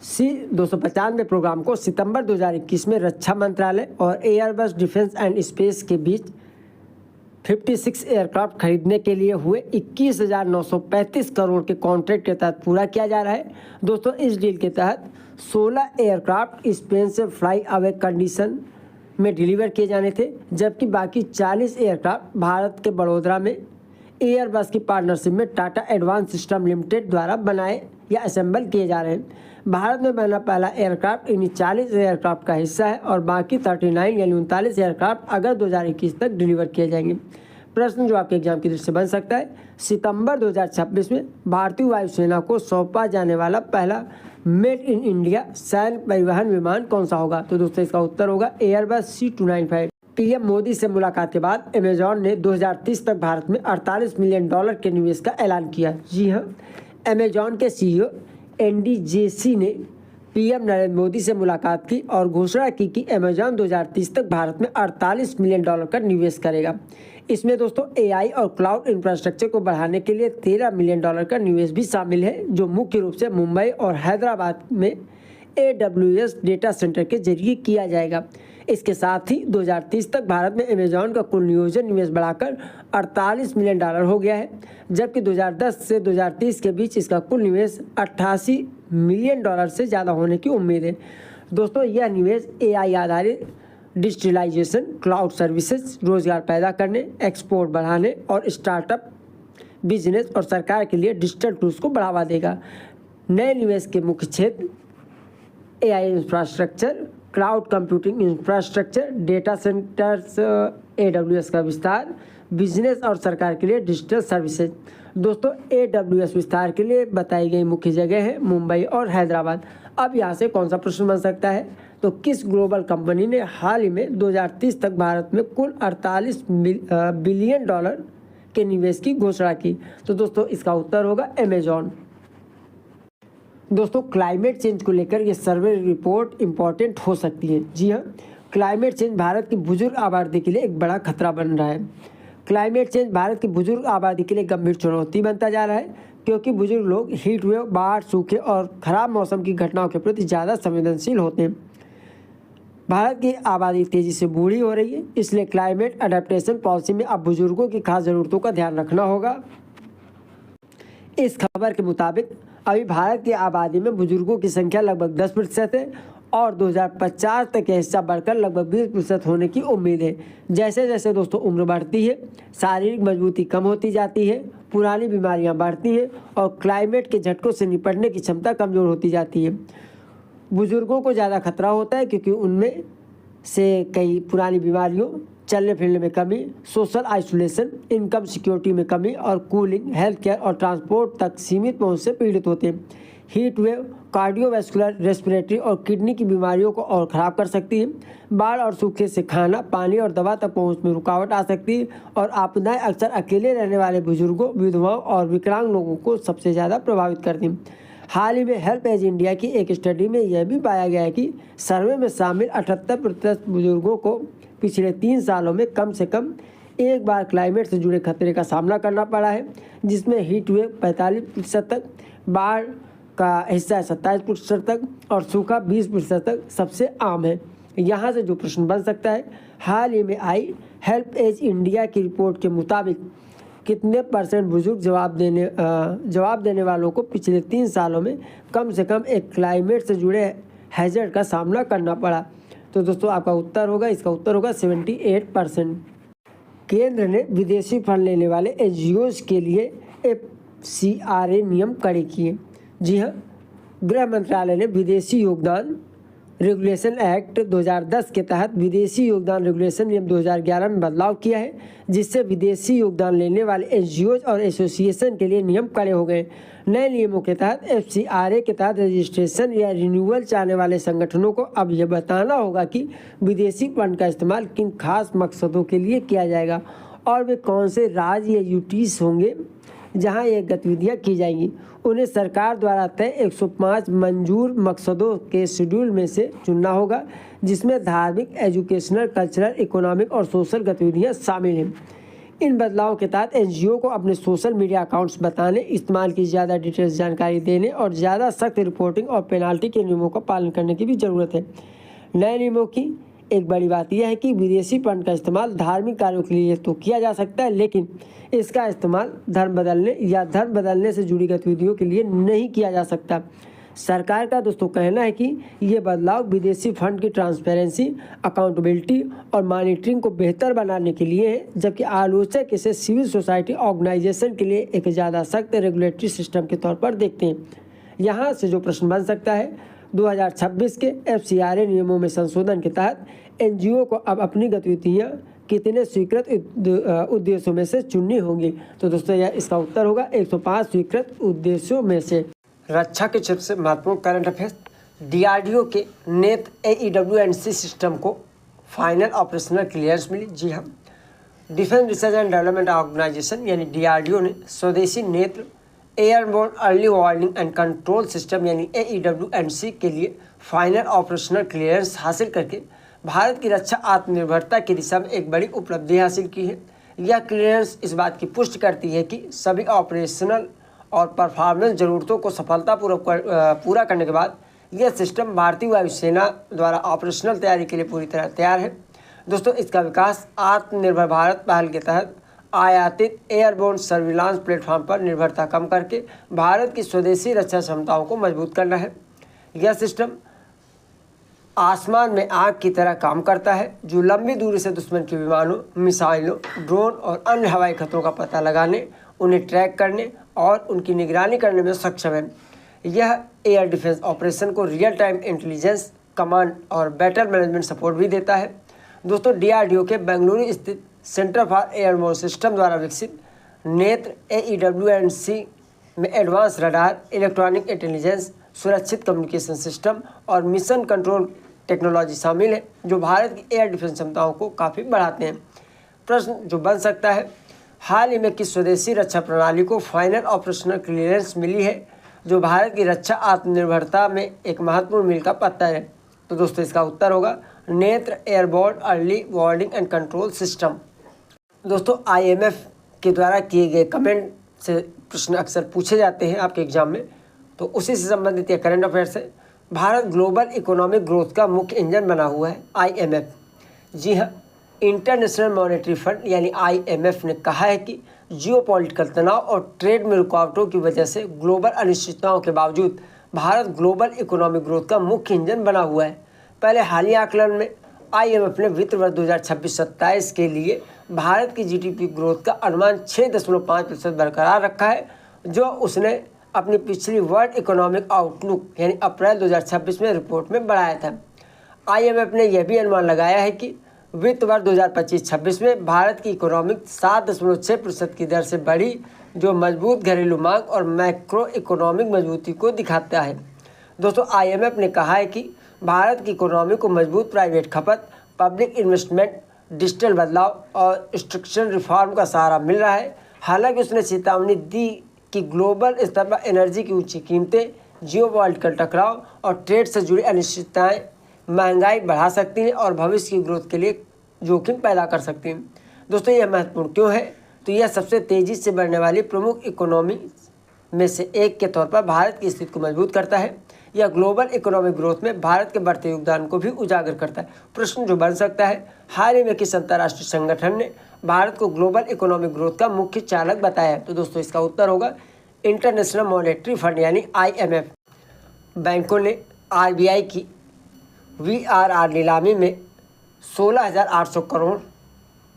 C-295 प्रोग्राम को सितंबर 2021 में रक्षा मंत्रालय और एयरबस डिफेंस एंड स्पेस के बीच 56 एयरक्राफ्ट खरीदने के लिए हुए 21,935 करोड़ के कॉन्ट्रैक्ट के तहत पूरा किया जा रहा है। दोस्तों, इस डील के तहत 16 एयरक्राफ्ट स्पेन से फ्लाई अवे कंडीशन में डिलीवर किए जाने थे, जबकि बाकी 40 एयरक्राफ्ट भारत के बड़ोदरा में एयरबस की पार्टनरशिप में टाटा एडवांस सिस्टम लिमिटेड द्वारा बनाए या असेंबल किए जा रहे हैं। भारत में बना पहला एयरक्राफ्ट इन्हीं 40 एयरक्राफ्ट का हिस्सा है और बाकी 39 यानी 39 एयरक्राफ्ट अगस्त 2021 तक डिलीवर किए जाएंगे। प्रश्न जो आपके एग्जाम की दृष्टि से बन सकता है, सितंबर 2026 में भारतीय वायुसेना को सौंपा जाने वाला पहला मेड इन इंडिया सैन्य परिवहन विमान कौन सा होगा? तो दोस्तों, इसका उत्तर होगा एयरबस C-295। पीएम मोदी से मुलाकात के बाद अमेजॉन ने 2030 तक भारत में $48 मिलियन के निवेश का ऐलान किया। जी हाँ, अमेजॉन के CEO एंडी जेसी ने पीएम नरेंद्र मोदी से मुलाकात की और घोषणा की कि अमेजॉन 2030 तक भारत में $48 मिलियन का निवेश करेगा। इसमें दोस्तों AI और क्लाउड इंफ्रास्ट्रक्चर को बढ़ाने के लिए $13 मिलियन का निवेश भी शामिल है, जो मुख्य रूप से मुंबई और हैदराबाद में AWS डेटा सेंटर के जरिए किया जाएगा। इसके साथ ही 2030 तक भारत में अमेजॉन का कुल नियोजन निवेश बढ़ाकर $48 मिलियन हो गया है, जबकि 2010 से 2030 के बीच इसका कुल निवेश $88 मिलियन से ज़्यादा होने की उम्मीद है। दोस्तों, यह निवेश AI आधारित डिजिटलाइजेशन, क्लाउड सर्विसेज, रोजगार पैदा करने, एक्सपोर्ट बढ़ाने और स्टार्टअप बिजनेस और सरकार के लिए डिजिटल टूल्स को बढ़ावा देगा। नए निवेश के मुख्य क्षेत्र AI infrastructure, cloud computing infrastructure, data centres, AWS का विस्तार, बिजनेस और सरकार के लिए डिजिटल सर्विसेज। दोस्तों, AWS विस्तार के लिए बताई गई मुख्य जगह है मुंबई और हैदराबाद। अब यहाँ से कौन सा प्रश्न बन सकता है? तो किस ग्लोबल कंपनी ने हाल ही में 2030 तक भारत में कुल $48 बिलियन के निवेश की घोषणा की? तो दोस्तों, इसका उत्तर होगा अमेजॉन। दोस्तों, क्लाइमेट चेंज को लेकर ये सर्वे रिपोर्ट इम्पॉर्टेंट हो सकती है। जी हाँ, क्लाइमेट चेंज भारत की बुजुर्ग आबादी के लिए एक बड़ा खतरा बन रहा है। क्लाइमेट चेंज भारत की बुजुर्ग आबादी के लिए गंभीर चुनौती बनता जा रहा है, क्योंकि बुजुर्ग लोग हीट वेव, बाढ़, सूखे और खराब मौसम की घटनाओं के प्रति ज़्यादा संवेदनशील होते हैं। भारत की आबादी तेज़ी से बूढ़ी हो रही है, इसलिए क्लाइमेट अडेप्टेशन पॉलिसी में अब बुजुर्गों की खास ज़रूरतों का ध्यान रखना होगा। इस खबर के मुताबिक अभी भारत की आबादी में बुजुर्गों की संख्या लगभग 10% है और 2050 तक यह हिस्सा बढ़कर लगभग 20% होने की उम्मीद है। जैसे जैसे दोस्तों उम्र बढ़ती है, शारीरिक मजबूती कम होती जाती है, पुरानी बीमारियां बढ़ती हैं और क्लाइमेट के झटकों से निपटने की क्षमता कमज़ोर होती जाती है। बुजुर्गों को ज़्यादा खतरा होता है क्योंकि उनमें से कई पुरानी बीमारियों, चलने फिरने में कमी, सोशल आइसोलेशन, इनकम सिक्योरिटी में कमी और कूलिंग, हेल्थ केयर और ट्रांसपोर्ट तक सीमित पहुंच से पीड़ित होते हैं। हीट वेव कार्डियोवैस्कुलर, रेस्पिरेटरी और किडनी की बीमारियों को और ख़राब कर सकती है। बाढ़ और सूखे से खाना, पानी और दवा तक पहुंच में रुकावट आ सकती है और आपदाएं अक्सर अकेले रहने वाले बुजुर्गों, विधवाओं और विकलांग लोगों को सबसे ज़्यादा प्रभावित करती हैं। हाल ही में हेल्प एज इंडिया की एक स्टडी में यह भी पाया गया है कि सर्वे में शामिल 78% बुजुर्गों को पिछले 3 सालों में कम से कम एक बार क्लाइमेट से जुड़े खतरे का सामना करना पड़ा है, जिसमें हीट वेव 45% तक, बाढ़ का हिस्सा 27% तक और सूखा 20% तक सबसे आम है। यहाँ से जो प्रश्न बन सकता है, हाल ही में आई हेल्प एज इंडिया की रिपोर्ट के मुताबिक कितने % बुजुर्ग जवाब देने वालों को पिछले 3 सालों में कम से कम एक क्लाइमेट से जुड़े हैजर्ड का सामना करना पड़ा? तो दोस्तों, आपका उत्तर होगा, इसका उत्तर होगा 78%। केंद्र ने विदेशी फंड लेने वाले NGOs के लिए FCRA नियम कड़े किए। जी हाँ, गृह मंत्रालय ने विदेशी योगदान रेगुलेशन एक्ट 2010 के तहत विदेशी योगदान रेगुलेशन नियम 2011 में बदलाव किया है, जिससे विदेशी योगदान लेने वाले NGOs और एसोसिएशन के लिए नियम कड़े हो गए। नए नियमों के तहत FCRA के तहत रजिस्ट्रेशन या रिन्यूअल चाहने वाले संगठनों को अब यह बताना होगा कि विदेशी फंड का इस्तेमाल किन खास मकसदों के लिए किया जाएगा और वे कौन से राज्य या यूटीज होंगे जहां ये गतिविधियां की जाएंगी उन्हें सरकार द्वारा तय 105 मंजूर मकसदों के शेड्यूल में से चुनना होगा, जिसमें धार्मिक, एजुकेशनल, कल्चरल, इकोनॉमिक और सोशल गतिविधियां शामिल हैं। इन बदलावों के तहत एनजीओ को अपने सोशल मीडिया अकाउंट्स बताने, इस्तेमाल की ज़्यादा डिटेल्स जानकारी देने और ज़्यादा सख्त रिपोर्टिंग और पेनाल्टी के नियमों का पालन करने की भी ज़रूरत है। नए नियमों की एक बड़ी बात यह है कि विदेशी फंड का इस्तेमाल धार्मिक कार्यों के लिए तो किया जा सकता है, लेकिन इसका इस्तेमाल धर्म बदलने से जुड़ी गतिविधियों के लिए नहीं किया जा सकता। सरकार का दोस्तों कहना है कि ये बदलाव विदेशी फंड की ट्रांसपेरेंसी, अकाउंटेबिलिटी और मॉनिटरिंग को बेहतर बनाने के लिए है, जबकि आलोचक इसे सिविल सोसाइटी ऑर्गेनाइजेशन के लिए एक ज़्यादा सख्त रेगुलेटरी सिस्टम के तौर पर देखते हैं। यहाँ से जो प्रश्न बन सकता है, 2026 के FCRA नियमों में संशोधन के तहत NGO को अब अपनी गतिविधियाँ कितने स्वीकृत उद्देश्यों में से चुननी होंगी। तो दोस्तों यह इसका उत्तर होगा 105 स्वीकृत उद्देश्यों में से। रक्षा के क्षेत्र से महत्वपूर्ण करंट अफेयर्स। DRDO के नेत्र AEW&C सिस्टम को फाइनल ऑपरेशनल क्लियरेंस मिली। जी हाँ, defence research and development organisation यानी DRDO ने स्वदेशी Netra airborne early warning and control system यानी AEW&C के लिए फाइनल ऑपरेशनल क्लियरेंस हासिल करके भारत की रक्षा आत्मनिर्भरता की दिशा में एक बड़ी उपलब्धि हासिल की है। यह क्लियरेंस इस बात की पुष्टि करती है कि सभी ऑपरेशनल और परफॉर्मेंस ज़रूरतों को सफलतापूर्वक पूरा करने के बाद यह सिस्टम भारतीय वायुसेना द्वारा ऑपरेशनल तैयारी के लिए पूरी तरह तैयार है। दोस्तों इसका विकास आत्मनिर्भर भारत पहल के तहत आयातित एयरबोर्न सर्विलांस प्लेटफॉर्म पर निर्भरता कम करके भारत की स्वदेशी रक्षा क्षमताओं को मजबूत करना है। यह सिस्टम आसमान में आग की तरह काम करता है, जो लंबी दूरी से दुश्मन के विमानों, मिसाइलों, ड्रोन और अन्य हवाई खतरों का पता लगाने, उन्हें ट्रैक करने और उनकी निगरानी करने में सक्षम है। यह एयर डिफेंस ऑपरेशन को रियल टाइम इंटेलिजेंस, कमांड और बैटल मैनेजमेंट सपोर्ट भी देता है। दोस्तों DRDO के बेंगलुरु स्थित सेंटर फॉर एयरबोर्न सिस्टम द्वारा विकसित नेत्र AEW&C में एडवांस रडार, इलेक्ट्रॉनिक इंटेलिजेंस, सुरक्षित कम्युनिकेशन सिस्टम और मिशन कंट्रोल टेक्नोलॉजी शामिल है, जो भारत की एयर डिफेंस क्षमताओं को काफ़ी बढ़ाते हैं। प्रश्न जो बन सकता है, हाल ही में किस स्वदेशी रक्षा प्रणाली को फाइनल ऑपरेशनल क्लियरेंस मिली है, जो भारत की रक्षा आत्मनिर्भरता में एक महत्वपूर्ण मील का पत्थर है। तो दोस्तों इसका उत्तर होगा नेत्र airborne early warning and control system. दोस्तों IMF के द्वारा किए गए कमेंट से प्रश्न अक्सर पूछे जाते हैं आपके एग्जाम में, तो उसी से संबंधित यह करंट अफेयर्स है। भारत ग्लोबल इकोनॉमिक ग्रोथ का मुख्य इंजन बना हुआ है IMF। जी हाँ, इंटरनेशनल मॉनेटरी फंड यानी IMF ने कहा है कि जियोपॉलिटिकल तनाव और ट्रेड में रुकावटों की वजह से ग्लोबल अनिश्चितताओं के बावजूद भारत ग्लोबल इकोनॉमिक ग्रोथ का मुख्य इंजन बना हुआ है। पहले हालिया आकलन में IMF ने वित्त वर्ष 2026-27 के लिए भारत की GDP ग्रोथ का अनुमान 6.5% बरकरार रखा है, जो उसने अपनी पिछली वर्ल्ड इकोनॉमिक आउटलुक यानी अप्रैल 2026 में रिपोर्ट में बढ़ाया था। IMF ने यह भी अनुमान लगाया है कि वित्त वर्ष 2025-26 में भारत की इकोनॉमिक 7.6% की दर से बढ़ी, जो मजबूत घरेलू मांग और मैक्रो इकोनॉमिक मजबूती को दिखाता है। दोस्तों IMF ने कहा है कि भारत की इकोनॉमी को मजबूत प्राइवेट खपत, पब्लिक इन्वेस्टमेंट, डिजिटल बदलाव और स्ट्रक्चरल रिफॉर्म का सहारा मिल रहा है। हालांकि उसने चेतावनी दी कि ग्लोबल स्तर पर एनर्जी की ऊंची कीमतें, जियोपॉलिटिकल टकराव और ट्रेड से जुड़ी अनिश्चितताएं महंगाई बढ़ा सकती हैं और भविष्य की ग्रोथ के लिए जोखिम पैदा कर सकती हैं। दोस्तों यह महत्वपूर्ण क्यों है? तो यह सबसे तेज़ी से बढ़ने वाली प्रमुख इकोनॉमी में से एक के तौर पर भारत की स्थिति को मजबूत करता है। यह ग्लोबल इकोनॉमिक ग्रोथ में भारत के बढ़ते योगदान को भी उजागर करता है। प्रश्न जो बन सकता है, हाल ही में किस अंतर्राष्ट्रीय संगठन ने भारत को ग्लोबल इकोनॉमिक ग्रोथ का मुख्य चालक बताया है? तो दोस्तों इसका उत्तर होगा इंटरनेशनल मॉनेटरी फंड यानी IMF। बैंकों ने RBI की VRR नीलामी में 16,800 करोड़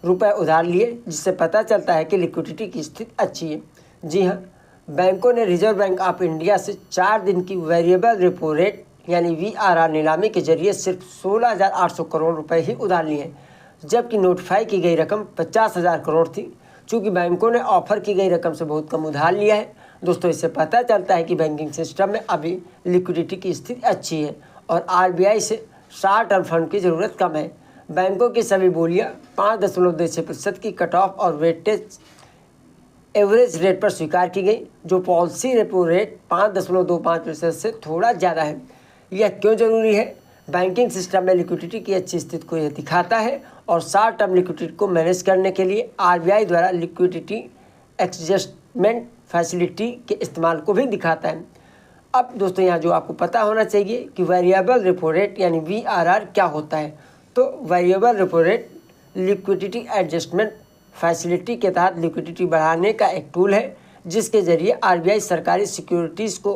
रुपए उधार लिए, जिससे पता चलता है कि लिक्विडिटी की स्थिति अच्छी है। जी हाँ, बैंकों ने रिजर्व बैंक ऑफ इंडिया से 4 दिन की वेरिएबल रेपो रेट यानी VRR नीलामी के जरिए सिर्फ 16,800 करोड़ रुपए ही उधार लिए हैं, जबकि नोटिफाई की गई रकम 50,000 करोड़ थी। चूँकि बैंकों ने ऑफर की गई रकम से बहुत कम उधार लिया है, दोस्तों इससे पता चलता है कि बैंकिंग सिस्टम में अभी लिक्विडिटी की स्थिति अच्छी है और RBI से शॉर्ट टर्म फंड की ज़रूरत कम है। बैंकों की सभी बोलियां 5.6% की कट ऑफ और वेटेज एवरेज रेट पर स्वीकार की गई, जो पॉलिसी रेपो रेट 5.25% से थोड़ा ज़्यादा है। यह क्यों जरूरी है? बैंकिंग सिस्टम में लिक्विडिटी की अच्छी स्थिति को यह दिखाता है और शॉर्ट टर्म लिक्विडिटी को मैनेज करने के लिए आरबीआई द्वारा लिक्विडिटी एडजस्टमेंट फैसिलिटी के इस्तेमाल को भी दिखाता है। अब दोस्तों यहाँ जो आपको पता होना चाहिए कि वेरिएबल रेपो रेट यानी VRR क्या होता है। तो variable repo rate liquidity adjustment facility के तहत लिक्विडिटी बढ़ाने का एक टूल है, जिसके जरिए आरबीआई सरकारी सिक्योरिटीज़ को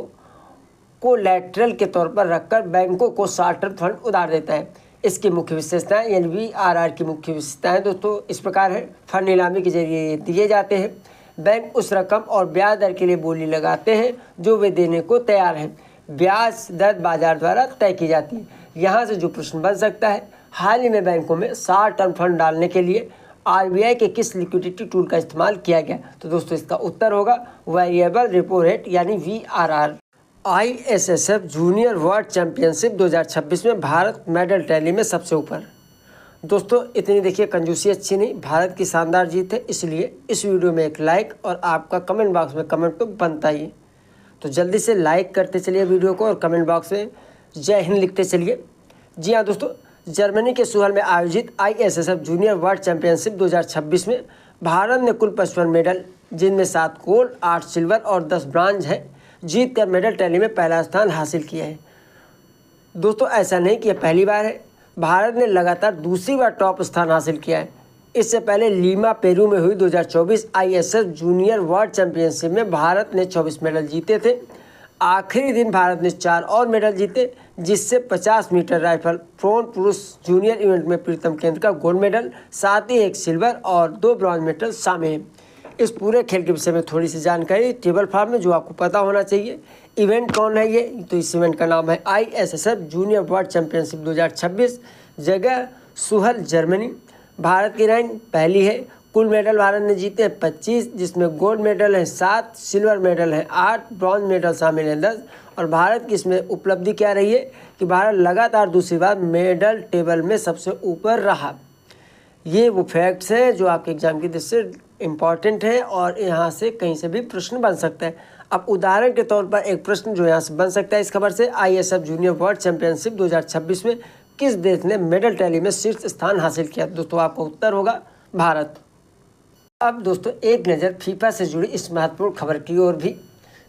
कोलैटरल के तौर पर रखकर बैंकों को शॉर्ट टर्म फंड उधार देता है। इसकी मुख्य विशेषताएं यानी VRR की मुख्य विशेषताएं दोस्तों इस प्रकार है। फंड नीलामी के जरिए दिए जाते हैं। बैंक उस रकम और ब्याज दर के लिए बोली लगाते हैं जो वे देने को तैयार हैं। ब्याज दर बाजार द्वारा तय की जाती है। यहाँ से जो प्रश्न बन सकता है, हाल ही में बैंकों में शॉर्ट टर्म फंड डालने के लिए आरबीआई के किस लिक्विडिटी टूल का इस्तेमाल किया गया? तो दोस्तों इसका उत्तर होगा वेरिएबल रेपो रेट यानी VRR। ISSF junior world championship 2026 में भारत मेडल टैली में सबसे ऊपर। दोस्तों इतनी देखिए कंजूसी अच्छी नहीं, भारत की शानदार जीत है, इसलिए इस वीडियो में एक लाइक और आपका कमेंट बॉक्स में कमेंट तो बनता ही है। तो जल्दी से लाइक करते चलिए वीडियो को और कमेंट बॉक्स में जय हिंद लिखते चलिए। जी हाँ दोस्तों, जर्मनी के सुहल में आयोजित ISSF जूनियर वर्ल्ड चैंपियनशिप 2026 में भारत ने कुल 55 मेडल, जिनमें 7 गोल्ड, 8 सिल्वर और 10 ब्रॉन्ज है, जीत कर मेडल टैली में पहला स्थान हासिल किया है। दोस्तों ऐसा नहीं कि यह पहली बार है, भारत ने लगातार दूसरी बार टॉप स्थान हासिल किया है। इससे पहले लीमा पेरू में हुई 2024 ISSF जूनियर वर्ल्ड चैंपियनशिप में भारत ने 24 मेडल जीते थे। आखिरी दिन भारत ने 4 और मेडल जीते, जिससे 50 मीटर राइफल थ्रोन पुरुष जूनियर इवेंट में प्रीतम केंद्र का गोल्ड मेडल, साथ ही 1 सिल्वर और 2 ब्रॉन्ज मेडल शामिल हैं। इस पूरे खेल के विषय में थोड़ी सी जानकारी टेबल फॉर्म में जो आपको पता होना चाहिए। इवेंट कौन है ये? तो इस इवेंट का नाम है ISSF जूनियर वर्ल्ड चैंपियनशिप 2026, जगह सुहल जर्मनी। भारत की रैंक पहली है। कुल मेडल भारत ने जीते हैं 25, जिसमें गोल्ड मेडल है 7, सिल्वर मेडल है 8, ब्रॉन्ज मेडल शामिल है 10। और भारत की इसमें उपलब्धि क्या रही है कि भारत लगातार दूसरी बार मेडल टेबल में सबसे ऊपर रहा। ये वो फैक्ट्स हैं जो आपके एग्जाम की दृष्टि से इम्पॉर्टेंट है और यहाँ से कहीं से भी प्रश्न बन सकता है। अब उदाहरण के तौर पर एक प्रश्न जो यहाँ से बन सकता है इस खबर से, ISSF जूनियर वर्ल्ड चैंपियनशिप 2026 में किस देश ने मेडल टैली में शीर्ष स्थान हासिल किया? दोस्तों आपका उत्तर होगा भारत। अब दोस्तों एक नज़र फीफा से जुड़ी इस महत्वपूर्ण खबर की ओर भी।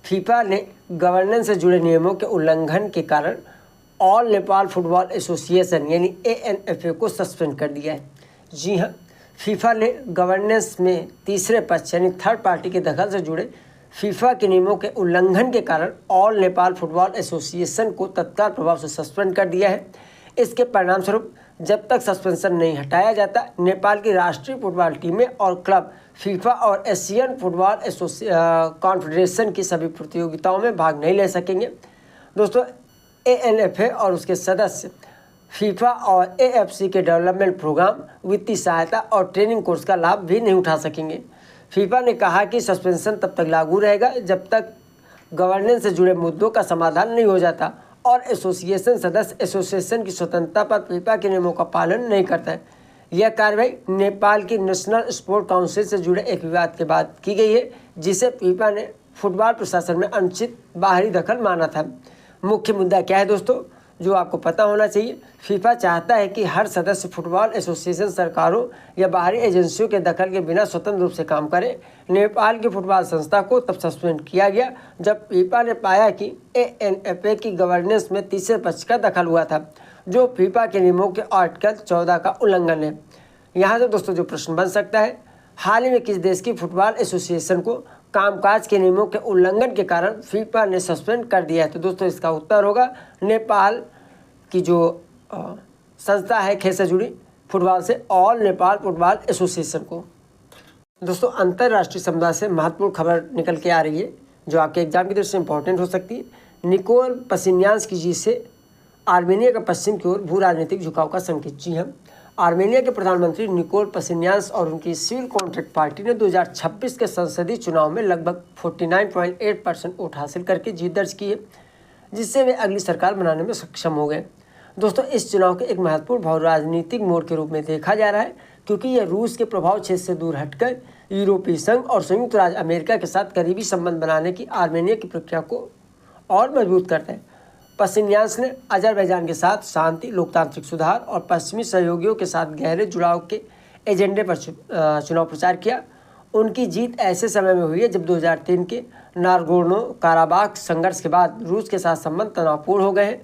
फीफा ने गवर्नेंस से जुड़े नियमों के उल्लंघन के कारण ऑल नेपाल फुटबॉल एसोसिएशन यानी ANFA को सस्पेंड कर दिया है। जी हाँ, फीफा ने गवर्नेंस में तीसरे पक्ष यानी थर्ड पार्टी के दखल से जुड़े फीफा के नियमों के उल्लंघन के कारण ऑल नेपाल फुटबॉल एसोसिएशन को तत्काल प्रभाव से सस्पेंड कर दिया है। इसके परिणामस्वरूप जब तक सस्पेंशन नहीं हटाया जाता, नेपाल की राष्ट्रीय फुटबॉल टीमें और क्लब फीफा और एशियन फुटबॉल कॉन्फेडरेशन की सभी प्रतियोगिताओं में भाग नहीं ले सकेंगे। दोस्तों ANFA और उसके सदस्य फीफा और AFC के डेवलपमेंट प्रोग्राम, वित्तीय सहायता और ट्रेनिंग कोर्स का लाभ भी नहीं उठा सकेंगे। फीफा ने कहा कि सस्पेंशन तब तक लागू रहेगा जब तक गवर्नेंस से जुड़े मुद्दों का समाधान नहीं हो जाता और एसोसिएशन सदस्य एसोसिएशन की स्वतंत्रता पर फीफा के नियमों का पालन नहीं करता है। यह कार्रवाई नेपाल की नेशनल स्पोर्ट काउंसिल से जुड़े एक विवाद के बाद की गई है, जिसे फीफा ने फुटबॉल प्रशासन में अनुचित बाहरी दखल माना था। मुख्य मुद्दा क्या है दोस्तों, जो आपको पता होना चाहिए? फीफा चाहता है कि हर सदस्य फुटबॉल एसोसिएशन सरकारों या बाहरी एजेंसियों के दखल के बिना स्वतंत्र रूप से काम करे। नेपाल की फुटबॉल संस्था को तब सस्पेंड किया गया जब फीफा ने पाया कि ANFA की गवर्नेंस में तीसरे पक्ष का दखल हुआ था, जो फीफा के नियमों के आर्टिकल 14 का उल्लंघन है। यहाँ से दोस्तों जो प्रश्न बन सकता है, हाल ही में किस देश की फुटबॉल एसोसिएशन को कामकाज के नियमों के उल्लंघन के कारण फीफा ने सस्पेंड कर दिया है? तो दोस्तों इसका उत्तर होगा नेपाल की जो संस्था है खेल से जुड़ी फुटबॉल से, ऑल नेपाल फुटबॉल एसोसिएशन को। दोस्तों अंतर्राष्ट्रीय समुदाय से महत्वपूर्ण खबर निकल के आ रही है जो आपके एग्जाम की दृष्टि से इंपॉर्टेंट हो सकती है। निकोल पसिन्यान की जीत से आर्मेनिया का पश्चिम की ओर भू राजनीतिक झुकाव का संकेत। जी हाँ, आर्मेनिया के प्रधानमंत्री निकोल पसिन्यान और उनकी सिविल कॉन्ट्रैक्ट पार्टी ने 2026 के संसदीय चुनाव में लगभग 49.8% वोट हासिल करके जीत दर्ज की है, जिससे वे अगली सरकार बनाने में सक्षम हो गए। दोस्तों इस चुनाव के एक महत्वपूर्ण भू राजनीतिक मोड़ के रूप में देखा जा रहा है, क्योंकि यह रूस के प्रभाव क्षेत्र से दूर हटकर यूरोपीय संघ और संयुक्त राज्य अमेरिका के साथ करीबी संबंध बनाने की आर्मेनिया की प्रक्रिया को और मजबूत करते हैं। पशिन्यान ने अजरबैजान के साथ शांति, लोकतांत्रिक सुधार और पश्चिमी सहयोगियों के साथ गहरे जुड़ाव के एजेंडे पर चुनाव प्रचार किया। उनकी जीत ऐसे समय में हुई है जब 2003 के नागोर्नो काराबाख संघर्ष के बाद रूस के साथ संबंध तनावपूर्ण हो गए हैं।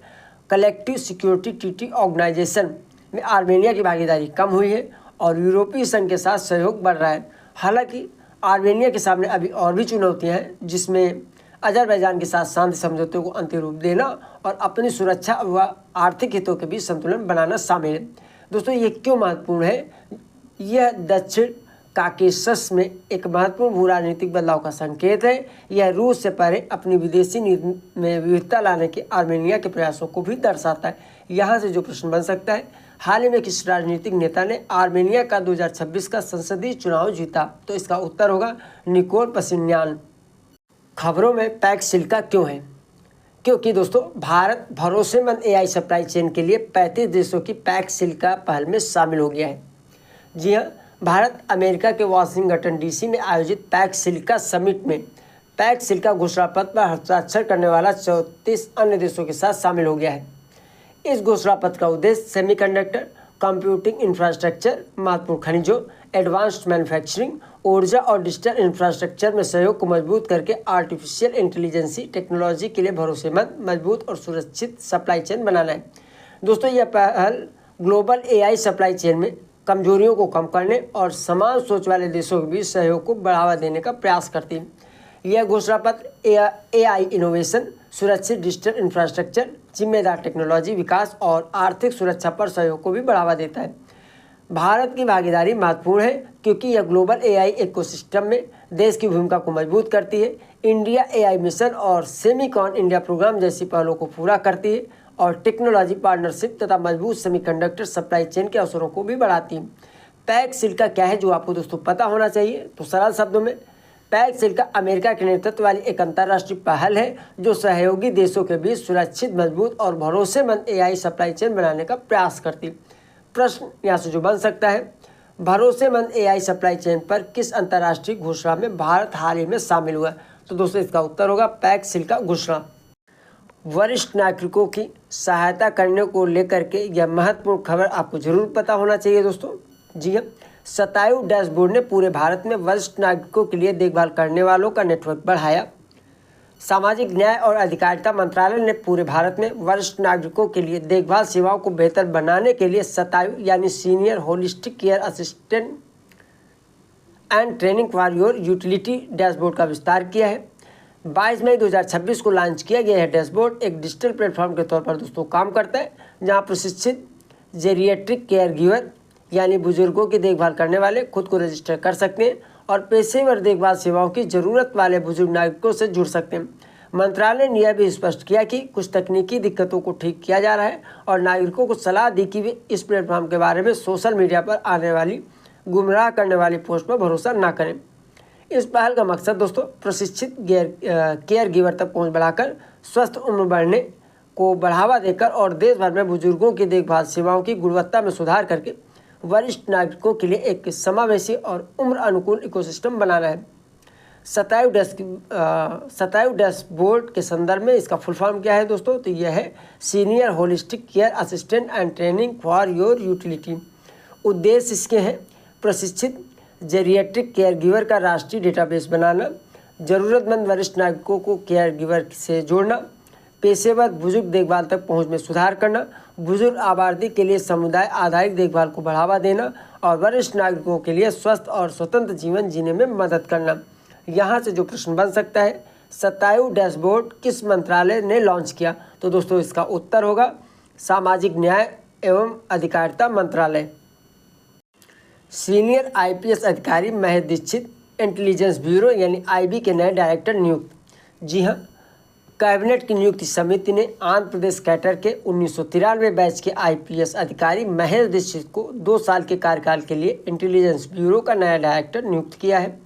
कलेक्टिव सिक्योरिटी ट्रीटी ऑर्गेनाइजेशन में आर्मेनिया की भागीदारी कम हुई है और यूरोपीय संघ के साथ सहयोग बढ़ रहा है। हालांकि आर्मेनिया के सामने अभी और भी चुनौतियां हैं, जिसमें अजरबैजान के साथ शांति समझौते को अंतिम रूप देना और अपनी सुरक्षा व आर्थिक हितों के बीच संतुलन बनाना शामिल है। दोस्तों, ये क्यों महत्वपूर्ण है? यह दक्षिण काकेशस में एक महत्वपूर्ण भू राजनीतिक बदलाव का संकेत है। यह रूस से परे अपनी विदेशी नीति में विविधता लाने के आर्मेनिया के प्रयासों को भी दर्शाता है। यहाँ से जो प्रश्न बन सकता है, हाल ही में किस राजनीतिक नेता ने आर्मेनिया का 2026 का संसदीय चुनाव जीता? तो इसका उत्तर होगा निकोल पशिन्यान। खबरों में पैक सिल्का क्यों है? क्योंकि दोस्तों, भारत भरोसेमंद एआई सप्लाई चेन के लिए 35 देशों की पैक सिल्का पहल में शामिल हो गया है। जी हाँ, भारत अमेरिका के वाशिंगटन डीसी में आयोजित पैक सिल्का समिट में पैक सिल्का घोषणा पत्र पर हस्ताक्षर करने वाला 34 अन्य देशों के साथ शामिल हो गया है। इस घोषणा पत्र का उद्देश्य सेमीकंडक्टर, कंप्यूटिंग इंफ्रास्ट्रक्चर, महत्वपूर्ण खनिजों, एडवांस्ड मैन्युफैक्चरिंग, ऊर्जा और डिजिटल इंफ्रास्ट्रक्चर में सहयोग को मजबूत करके आर्टिफिशियल इंटेलिजेंसी टेक्नोलॉजी के लिए भरोसेमंद, मजबूत और सुरक्षित सप्लाई चेन बनाना है। दोस्तों, यह पहल ग्लोबल एआई सप्लाई चेन में कमजोरियों को कम करने और समान सोच वाले देशों के बीच सहयोग को बढ़ावा देने का प्रयास करती है। यह घोषणा पत्र एआई इनोवेशन, सुरक्षित डिजिटल इंफ्रास्ट्रक्चर, जिम्मेदार टेक्नोलॉजी विकास और आर्थिक सुरक्षा पर सहयोग को भी बढ़ावा देता है। भारत की भागीदारी महत्वपूर्ण है क्योंकि यह ग्लोबल एआई इकोसिस्टम में देश की भूमिका को मजबूत करती है, इंडिया एआई मिशन और सेमीकॉन इंडिया प्रोग्राम जैसी पहलों को पूरा करती है और टेक्नोलॉजी पार्टनरशिप तथा मजबूत सेमीकंडक्टर सप्लाई चेन के अवसरों को भी बढ़ाती है। पैक सिल्का क्या है, जो आपको दोस्तों पता होना चाहिए? तो सरल शब्दों में, पैक सिल्का अमेरिका के नेतृत्व वाली एक अंतर्राष्ट्रीय पहल है जो सहयोगी देशों के बीच सुरक्षित, मजबूत और भरोसेमंद एआई सप्लाई चेन बनाने का प्रयास करती है। प्रश्न यहाँ से जो बन सकता है, भरोसेमंद एआई सप्लाई चेन पर किस अंतर्राष्ट्रीय घोषणा में भारत हाल ही में शामिल हुआ? तो दोस्तों, इसका उत्तर होगा पैक सिल्का घोषणा। वरिष्ठ नागरिकों की सहायता करने को लेकर के यह महत्वपूर्ण खबर आपको जरूर पता होना चाहिए दोस्तों। जी हाँ, शतायु डैशबोर्ड ने पूरे भारत में वरिष्ठ नागरिकों के लिए देखभाल करने वालों का नेटवर्क बढ़ाया। सामाजिक न्याय और अधिकारिता मंत्रालय ने पूरे भारत में वरिष्ठ नागरिकों के लिए देखभाल सेवाओं को बेहतर बनाने के लिए शतायु यानी senior holistic care assistant and training for your utility dashboard का विस्तार किया है। 22 मई 2026 को लॉन्च किया गया है। डैशबोर्ड एक डिजिटल प्लेटफॉर्म के तौर पर दोस्तों काम करता है, जहां प्रशिक्षित जेरिएट्रिक केयर गिवर यानी बुजुर्गों की देखभाल करने वाले खुद को रजिस्टर कर सकते हैं और पेशेवर देखभाल सेवाओं की ज़रूरत वाले बुजुर्ग नागरिकों से जुड़ सकते हैं। मंत्रालय ने यह भी स्पष्ट किया कि कुछ तकनीकी दिक्कतों को ठीक किया जा रहा है और नागरिकों को सलाह दी कि वे इस प्लेटफॉर्म के बारे में सोशल मीडिया पर आने वाली गुमराह करने वाली पोस्ट पर भरोसा न करें। इस पहल का मकसद दोस्तों प्रशिक्षित केयर गिवर तक पहुंच बढ़ाकर स्वस्थ उम्र बढ़ने को बढ़ावा देकर और देश भर में बुजुर्गों की देखभाल सेवाओं की गुणवत्ता में सुधार करके वरिष्ठ नागरिकों के लिए एक समावेशी और उम्र अनुकूल इकोसिस्टम बनाना है। शतायु डैशबोर्ड के संदर्भ में इसका फुल फॉर्म क्या है दोस्तों? तो यह है senior holistic care assistant and training for your utility. उद्देश्य इसके हैं प्रशिक्षित जेरिएट्रिक केयर गिवर का राष्ट्रीय डेटाबेस बनाना, ज़रूरतमंद वरिष्ठ नागरिकों को केयर गिवर से जोड़ना, पेशेवर बुजुर्ग देखभाल तक पहुंच में सुधार करना, बुजुर्ग आबादी के लिए समुदाय आधारित देखभाल को बढ़ावा देना और वरिष्ठ नागरिकों के लिए स्वस्थ और स्वतंत्र जीवन जीने में मदद करना। यहाँ से जो प्रश्न बन सकता है, शतायु डैशबोर्ड किस मंत्रालय ने लॉन्च किया? तो दोस्तों, इसका उत्तर होगा सामाजिक न्याय एवं अधिकारिता मंत्रालय। सीनियर आईपीएस अधिकारी महेश दीक्षित इंटेलिजेंस ब्यूरो यानी आईबी के नए डायरेक्टर नियुक्त। जी हाँ, कैबिनेट की नियुक्ति समिति ने आंध्र प्रदेश कैडर के 1993 बैच के आईपीएस अधिकारी महेश दीक्षित को 2 साल के कार्यकाल के लिए इंटेलिजेंस ब्यूरो का नया डायरेक्टर नियुक्त किया है।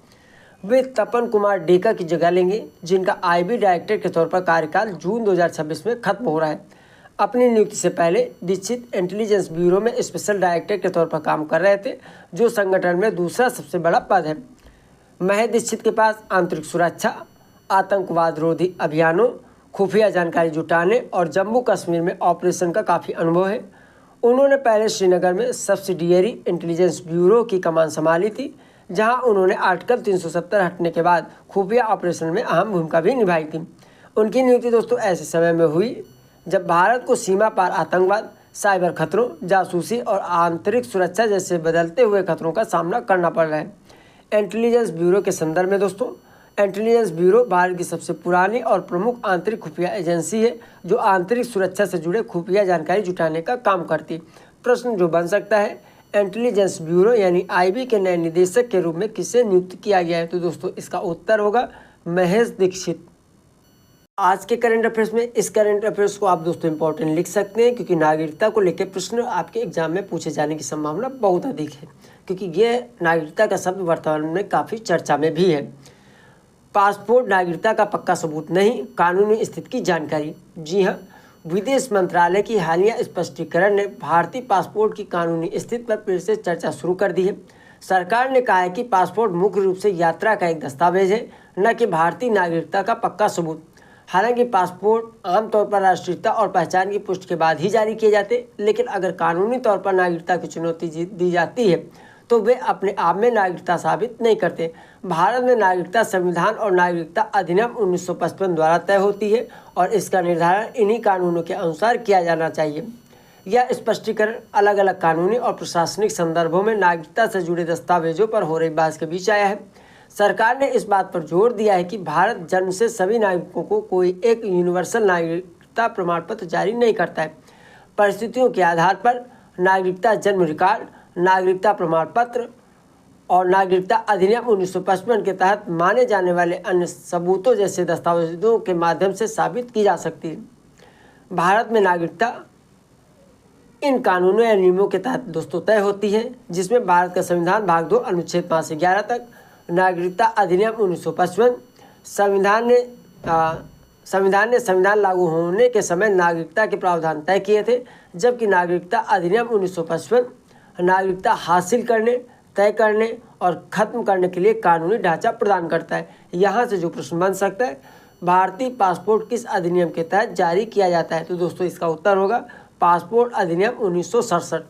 वे तपन कुमार डेका की जगह लेंगे, जिनका आईबी डायरेक्टर के तौर पर कार्यकाल जून 2026 में खत्म हो रहा है। अपनी नियुक्ति से पहले दीक्षित इंटेलिजेंस ब्यूरो में स्पेशल डायरेक्टर के तौर पर काम कर रहे थे, जो संगठन में दूसरा सबसे बड़ा पद है। महेश दीक्षित के पास आंतरिक सुरक्षा, आतंकवाद रोधी अभियानों, खुफिया जानकारी जुटाने और जम्मू कश्मीर में ऑपरेशन का काफ़ी अनुभव है। उन्होंने पहले श्रीनगर में सब्सिडियरी इंटेलिजेंस ब्यूरो की कमान संभाली थी, जहां उन्होंने आर्टिकल 370 हटने के बाद खुफिया ऑपरेशन में अहम भूमिका भी निभाई थी। उनकी नियुक्ति दोस्तों ऐसे समय में हुई जब भारत को सीमा पार आतंकवाद, साइबर खतरों, जासूसी और आंतरिक सुरक्षा जैसे बदलते हुए खतरों का सामना करना पड़ रहा है। इंटेलिजेंस ब्यूरो के संदर्भ में दोस्तों, इंटेलिजेंस ब्यूरो भारत की सबसे पुरानी और प्रमुख आंतरिक खुफिया एजेंसी है, जो आंतरिक सुरक्षा से जुड़े खुफिया जानकारी जुटाने का काम करती है। प्रश्न जो बन सकता है, इंटेलिजेंस ब्यूरो यानी आईबी के नए निदेशक के रूप में किसे नियुक्त किया गया है? तो दोस्तों इसका उत्तर होगा महेश दीक्षित। आज के करंट अफेयर्स में इस करंट अफेयर्स को आप दोस्तों इंपॉर्टेंट लिख सकते हैं, क्योंकि नागरिकता को लेकर प्रश्न आपके एग्जाम में पूछे जाने की संभावना बहुत अधिक है, क्योंकि ये नागरिकता का शब्द वर्तमान में काफ़ी चर्चा में भी है। पासपोर्ट नागरिकता का पक्का सबूत नहीं, कानूनी स्थिति की जानकारी। जी हाँ, विदेश मंत्रालय की हालिया स्पष्टीकरण ने भारतीय पासपोर्ट की कानूनी स्थिति पर फिर से चर्चा शुरू कर दी है। सरकार ने कहा है कि पासपोर्ट मुख्य रूप से यात्रा का एक दस्तावेज है, न कि भारतीय नागरिकता का पक्का सबूत। हालांकि पासपोर्ट आमतौर पर राष्ट्रीयता और पहचान की पुष्टि के बाद ही जारी किए जाते, लेकिन अगर कानूनी तौर पर नागरिकता की चुनौती दी जाती है तो वे अपने आप में नागरिकता साबित नहीं करते। भारत में नागरिकता संविधान और नागरिकता अधिनियम 1955 द्वारा तय होती है और इसका निर्धारण इन्हीं कानूनों के अनुसार किया जाना चाहिए। यह स्पष्टीकरण अलग अलग कानूनी और प्रशासनिक संदर्भों में नागरिकता से जुड़े दस्तावेजों पर हो रही बहस के बीच आया है। सरकार ने इस बात पर जोर दिया है कि भारत जन्म से सभी नागरिकों को कोई एक यूनिवर्सल नागरिकता प्रमाण पत्र जारी नहीं करता है। परिस्थितियों के आधार पर नागरिकता जन्म रिकॉर्ड, नागरिकता प्रमाण पत्र और नागरिकता अधिनियम 1955 के तहत माने जाने वाले अन्य सबूतों जैसे दस्तावेजों के माध्यम से साबित की जा सकती है। भारत में नागरिकता इन कानूनों या नियमों के तहत दोस्तों तय होती है, जिसमें भारत का संविधान भाग 2 अनुच्छेद 5 से 11 तक, नागरिकता अधिनियम 1955, संविधान लागू होने के समय नागरिकता के प्रावधान तय किए थे, जबकि नागरिकता अधिनियम 1955 नागरिकता हासिल करने, तय करने और खत्म करने के लिए कानूनी ढांचा प्रदान करता है। यहाँ से जो प्रश्न बन सकता है, भारतीय पासपोर्ट किस अधिनियम के तहत जारी किया जाता है? तो दोस्तों इसका उत्तर होगा पासपोर्ट अधिनियम 1967।